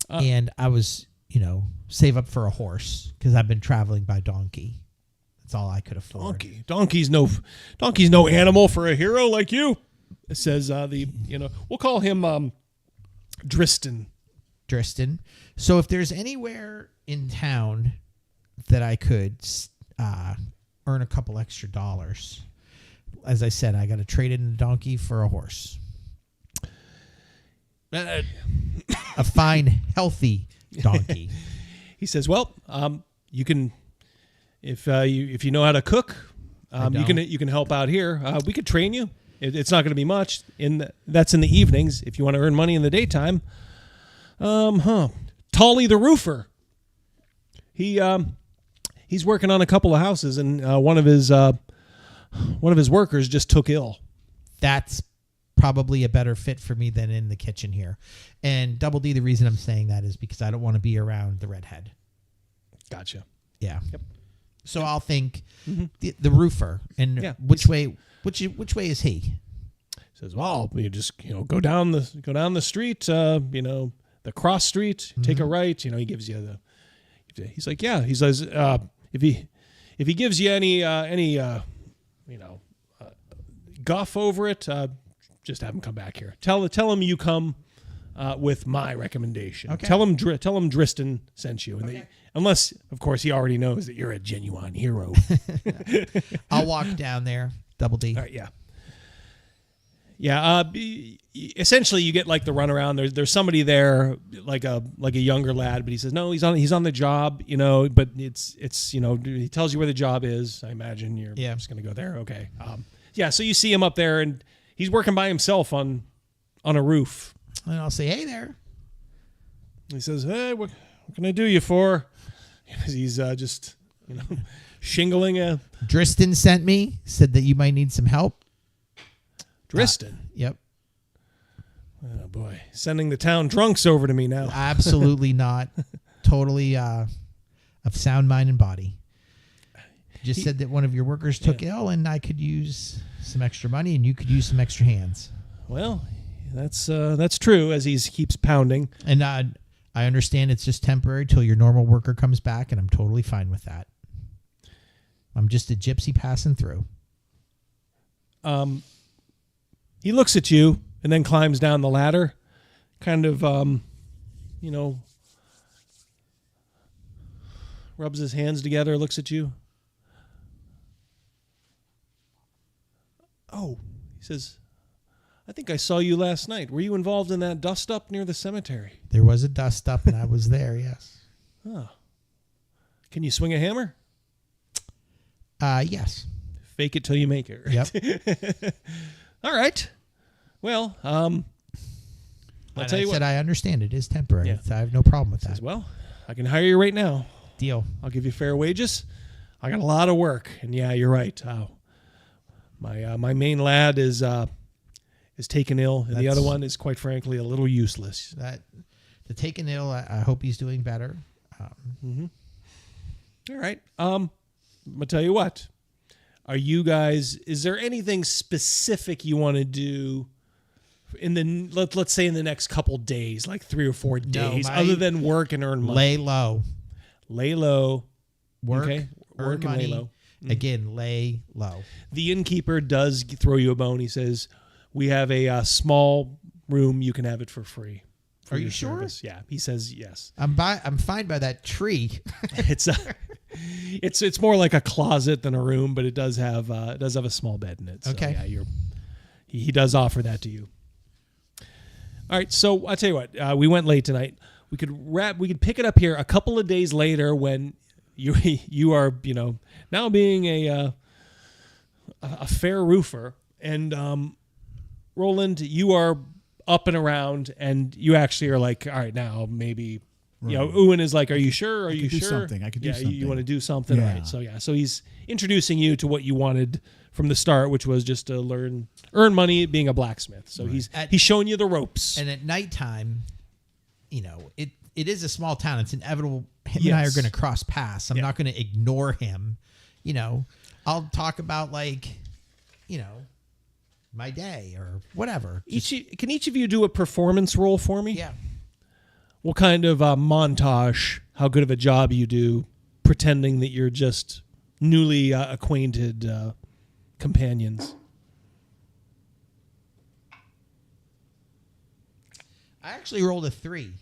And I was, save up for a horse because I've been traveling by donkey. That's all I could afford. Donkey's no animal for a hero like you. It says we'll call him Dristan. So if there's anywhere in town that I could earn a couple extra dollars, as I said, I got to trade in a donkey for a horse. A fine, healthy donkey. He says, "Well, you can, if you know how to cook, you can help out here. We could train you. It's not going to be much. That's in the evenings. If you want to earn money in the daytime, Tolly the roofer. He's working on a couple of houses, and one of his workers just took ill. That's probably a better fit for me than in the kitchen here. And Double D, the reason I'm saying that is because I don't want to be around the redhead. Gotcha. Yeah. Yep. So I'll think the roofer, and which way is he? Says, well, you just go down the street, the cross street, take a right. He gives you the. He's like, yeah. He says, if he gives you any guff over it, just have him come back here. Tell him you come with my recommendation. Okay. Tell him Driston sent you, and unless of course he already knows that you're a genuine hero. I'll walk down there. Double D. All right, yeah. Yeah, essentially you get like the runaround. There's somebody there, like a younger lad, but he says no, he's on the job, but it's he tells you where the job is. I imagine you're just gonna go there. Okay, so you see him up there, and he's working by himself on a roof. And I'll say, hey there. He says, hey, what can I do you for? He's just shingling a. Driston sent me, said that you might need some help. Driston. Yep. Oh boy, sending the town drunks over to me now. Absolutely not. Totally of sound mind and body. Just said that one of your workers took ill, and I could use some extra money, and you could use some extra hands. Well, that's true. As he keeps pounding, and I understand it's just temporary till your normal worker comes back, and I'm totally fine with that. I'm just a gypsy passing through. He looks at you and then climbs down the ladder, kind of, rubs his hands together, looks at you. Oh, he says, I think I saw you last night. Were you involved in that dust-up near the cemetery? There was a dust-up, and I was there, yes. Oh. Can you swing a hammer? Yes. Fake it till you make it. Right? Yep. All right. Well, I'll tell you what. I understand it is temporary. Yeah. I have no problem with that. Says, well, I can hire you right now. Deal. I'll give you fair wages. I got a lot of work, and yeah, you're right. My main lad is taken ill, and the other one is, quite frankly, a little useless. The taken ill, I hope he's doing better. All right. I'll tell you what. Are you guys? Is there anything specific you want to do in the let's say in the next couple days, like 3 or 4 days, other than work and earn money? Lay low. Work. Okay. Work and lay low. Again, lay low. The innkeeper does throw you a bone. He says, "We have a small room. You can have it for free." Are you sure? Service. Yeah. He says yes. I'm fine by that tree. It's more like a closet than a room, but it does have a small bed in it. So, okay. Yeah, he does offer that to you. All right. So I'll tell you what. We went late tonight. We could pick it up here a couple of days later when you are now being a fair roofer, and Roland, you are up and around, and you actually are like, all right, now maybe. Right. Ewan is like, are you sure? Are you sure? Something. I could do something. You want to do something, yeah. Right? So he's introducing you to what you wanted from the start, which was just to earn money being a blacksmith. So right. he's showing you the ropes. And at nighttime, it is a small town. It's inevitable. Him and I are going to cross paths. I'm not going to ignore him. I'll talk about my day or whatever. Can each of you do a performance roll for me? Yeah. What kind of montage, how good of a job you do pretending that you're just newly acquainted companions? I actually rolled a 3.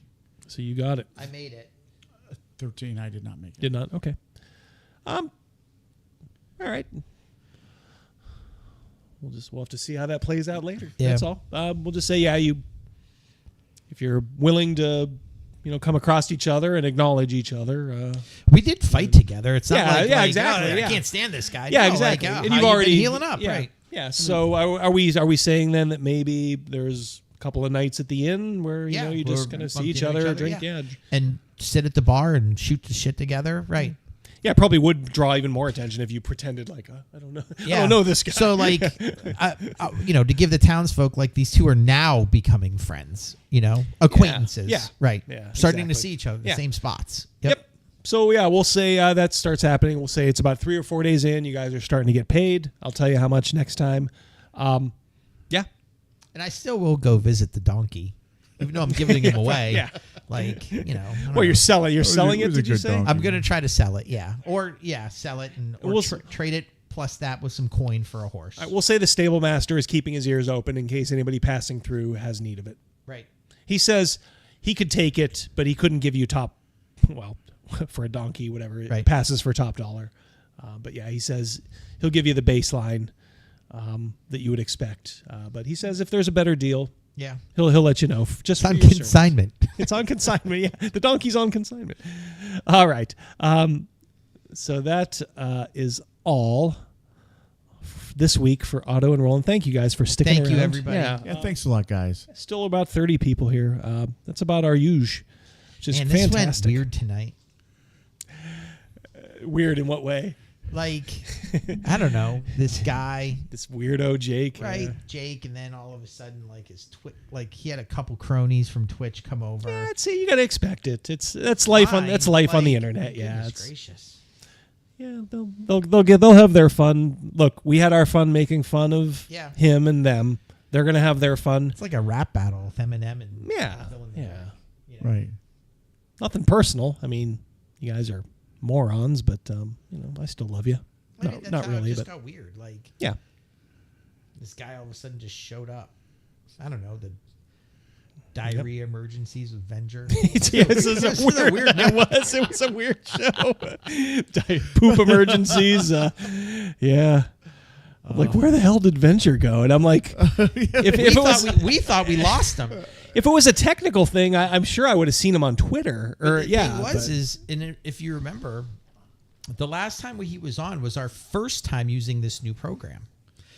So you got it. I made it. 13, I did not make it. Did not? Okay. All right. We'll have to see how that plays out later. Yeah. That's all. We'll just say, if you're willing to, come across each other and acknowledge each other. We did fight together. It's not exactly. I can't stand this guy. Yeah, exactly. And you've already been healing up, right? Yeah. So are we saying then that maybe there's a couple of nights at the inn where you just kind of see each other, drink, and sit at the bar and shoot the shit together, right? Yeah, probably would draw even more attention if you pretended like, I don't know. Yeah. I don't know this guy. So to give the townsfolk, these two are now becoming friends, acquaintances. Yeah. Right. Yeah, Starting to see each other in the same spots. Yep. So yeah, we'll say that starts happening. We'll say it's about 3 or 4 days in. You guys are starting to get paid. I'll tell you how much next time. Yeah. And I still will go visit the donkey, even though I'm giving him away. Yeah. Like, you know. Well, you're selling it, did you say? donkey. I'm going to try to sell it, yeah. Or, sell it and We'll trade it plus that with some coin for a horse. All right, we'll say the stable master is keeping his ears open in case anybody passing through has need of it. Right. He says he could take it, but he couldn't give you for a donkey, whatever. It passes for top dollar. But yeah, he says he'll give you the baseline that you would expect. But he says if there's a better deal, he'll let you know. Just it's on consignment. It's on consignment. Yeah, the donkey's on consignment. All right. So that is all this week for Auto and Roland. Thank you guys for sticking around. Thank you, everybody. Yeah, thanks a lot, guys. Still about 30 people here. That's about our usual, which is fantastic. This went weird tonight. Weird in what way? Like, I don't know. This guy, this weirdo Jake, right? Jake, and then all of a sudden, like he had a couple cronies from Twitch come over. Yeah, see, you got to expect it. That's life on the internet. Yeah, it's gracious. Yeah, they'll have their fun. Look, we had our fun making fun of him and them. They're gonna have their fun. It's like a rap battle with Eminem and Right. Nothing personal. I mean, you guys are morons, but I still love you. Not really, just but got weird. Like, yeah, this guy all of a sudden just showed up. I don't know, the diarrhea emergencies with Venger. It was a weird show. Poop emergencies. Like, where the hell did Venger go? And I'm like, we thought we lost him. If it was a technical thing, I'm sure I would have seen him on Twitter. And if you remember, the last time he was on was our first time using this new program.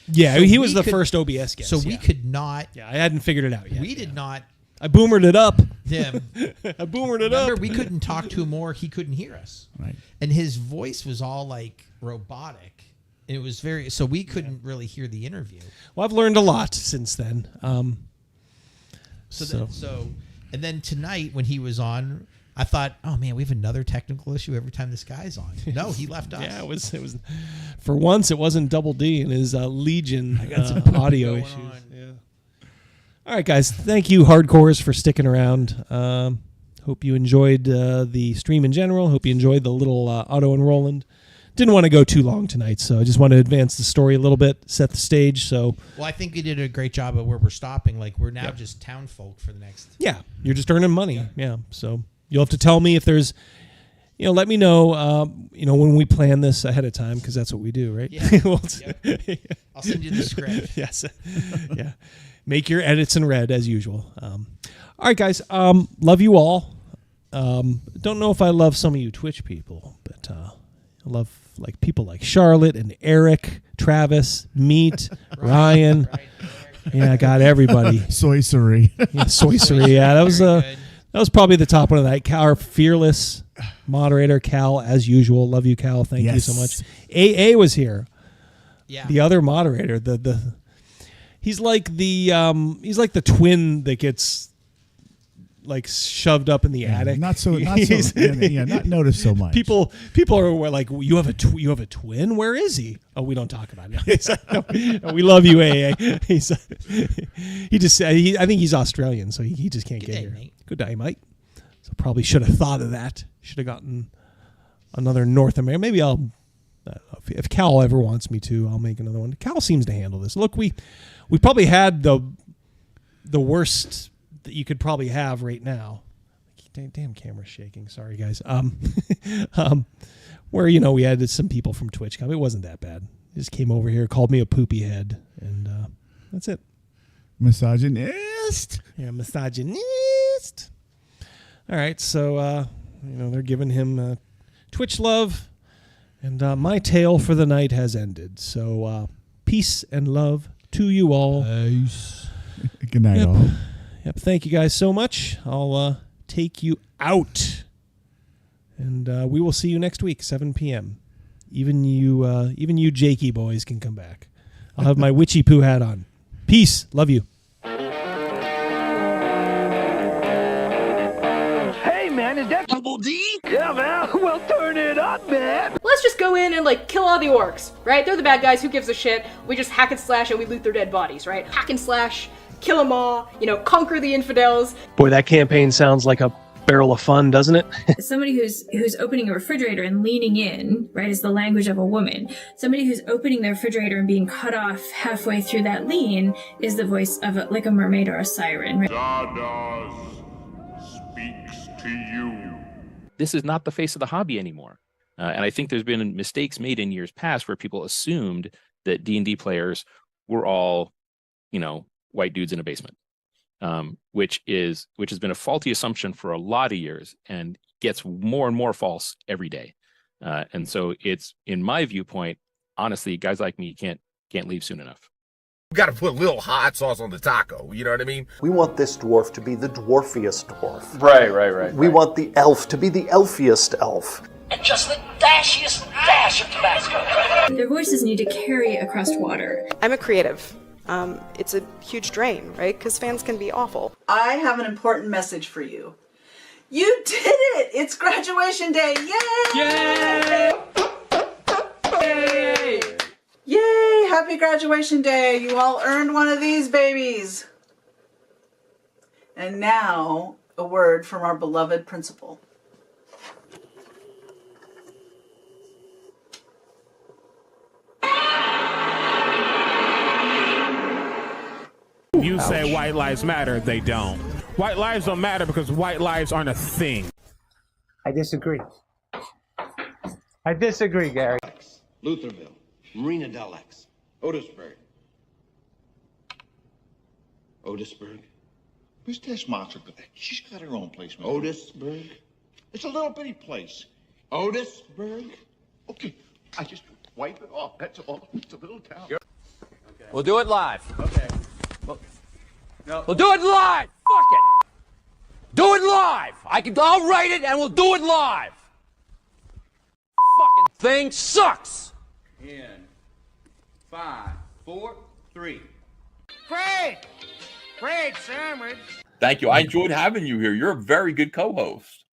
Yeah, so he was the first OBS guest. So we could not. Yeah, I hadn't figured it out yet. We did not. I boomered it up. Him. I boomered it Remember, up. We couldn't talk to him or he couldn't hear us. Right. And his voice was all like robotic. And it was so we couldn't really hear the interview. Well, I've learned a lot since then. And then tonight when he was on, I thought, oh man, we have another technical issue every time this guy's on. No, he left us. Yeah, it was. For once, it wasn't Double D and his Legion audio issues. Yeah. All right, guys. Thank you, hardcores, for sticking around. Hope you enjoyed the stream in general. Hope you enjoyed the little Otto and Roland. Didn't want to go too long tonight, so I just want to advance the story a little bit, set the stage. So, well, I think we did a great job of where we're stopping. Like, we're now just town folk for the next. Yeah, you're just earning money. Yeah. So you'll have to tell me if there's, let me know, when we plan this ahead of time, because that's what we do, right? Yeah. I'll send you the script. Yes. Yeah. Make your edits in red as usual. All right, guys. Love you all. Don't know if I love some of you Twitch people, but I love people like Charlotte and Eric, Travis, Meat, Ryan. Yeah, I got everybody. Sorcery. Yeah, sorcery. Yeah, that was probably the top one of the night. Our fearless moderator, Cal, as usual. Love you, Cal. Thank you so much. AA was here. Yeah. The other moderator. He's like the twin that gets shoved up in the attic. Not noticed so much. People are like, you have a twin? Where is he? Oh, we don't talk about it. No, we love you, AA. I think he's Australian, so he just can't get here. Mate. Good day, mate. So probably should have thought of that. Should have gotten another North American. Maybe I'll, if Cal ever wants me to, I'll make another one. Cal seems to handle this. Look, we probably had the worst that you could probably have right now. Damn camera's shaking. Sorry, guys. Where we had some people from Twitch come. It wasn't that bad. Just came over here, called me a poopy head, and that's it. Misogynist. Yeah, misogynist. All right, so they're giving him Twitch love, and my tale for the night has ended. So peace and love to you all. Peace. Good night, all. Yep. Thank you guys so much. I'll take you out, and we will see you next week, 7 p.m. Even you Jakey boys can come back. I'll have my witchy poo hat on. Peace. Love you. Hey, man. man. Is that Double D? Yeah, man. Well, turn it up, man. Let's just go in and like kill all the orcs, right? They're the bad guys. Who gives a shit? We just hack and slash and we loot their dead bodies, right? Hack and slash, kill them all. You know, conquer the infidels. Boy, that campaign sounds like a barrel of fun, doesn't it? Somebody who's opening a refrigerator and leaning in, right, is the language of a woman. Somebody who's opening their refrigerator and being cut off halfway through that lean is the voice of like a mermaid or a siren. Right? Stardust speaks to you. This is not the face of the hobby anymore. And I think there's been mistakes made in years past where people assumed that D&D players were all, you know, white dudes in a basement. Which has been a faulty assumption for a lot of years and gets more and more false every day. And so it's, in my viewpoint, honestly, guys like me can't leave soon enough. We got to put a little hot sauce on the taco. You know what I mean? We want this dwarf to be the dwarfiest dwarf. Right. We want the elf to be the elfiest elf. And just the dashiest dash of Tabasco. Their voices need to carry across water. I'm a creative. It's a huge drain, right? Because fans can be awful. I have an important message for you. You did it! It's graduation day! Yay! Yay! Yay! Happy graduation day! You all earned one of these babies. And now, a word from our beloved principal. You say white lives matter, they don't. White lives don't matter because white lives aren't a thing. I disagree. I disagree, Gary. Lutherville, Marina Del X, Otisburg. Otisburg? Who's this monster? She's got her own place, man. Otisburg? It's a little bitty place. Otisburg? Okay, I just wipe it off. That's all. It's a little town. We'll do it live. Okay. We'll do it live! Fuck it! Do it live! I'll write it and we'll do it live! Fucking thing sucks! In 5, 4, 3. Great sandwich. Thank you. I enjoyed having you here. You're a very good co-host.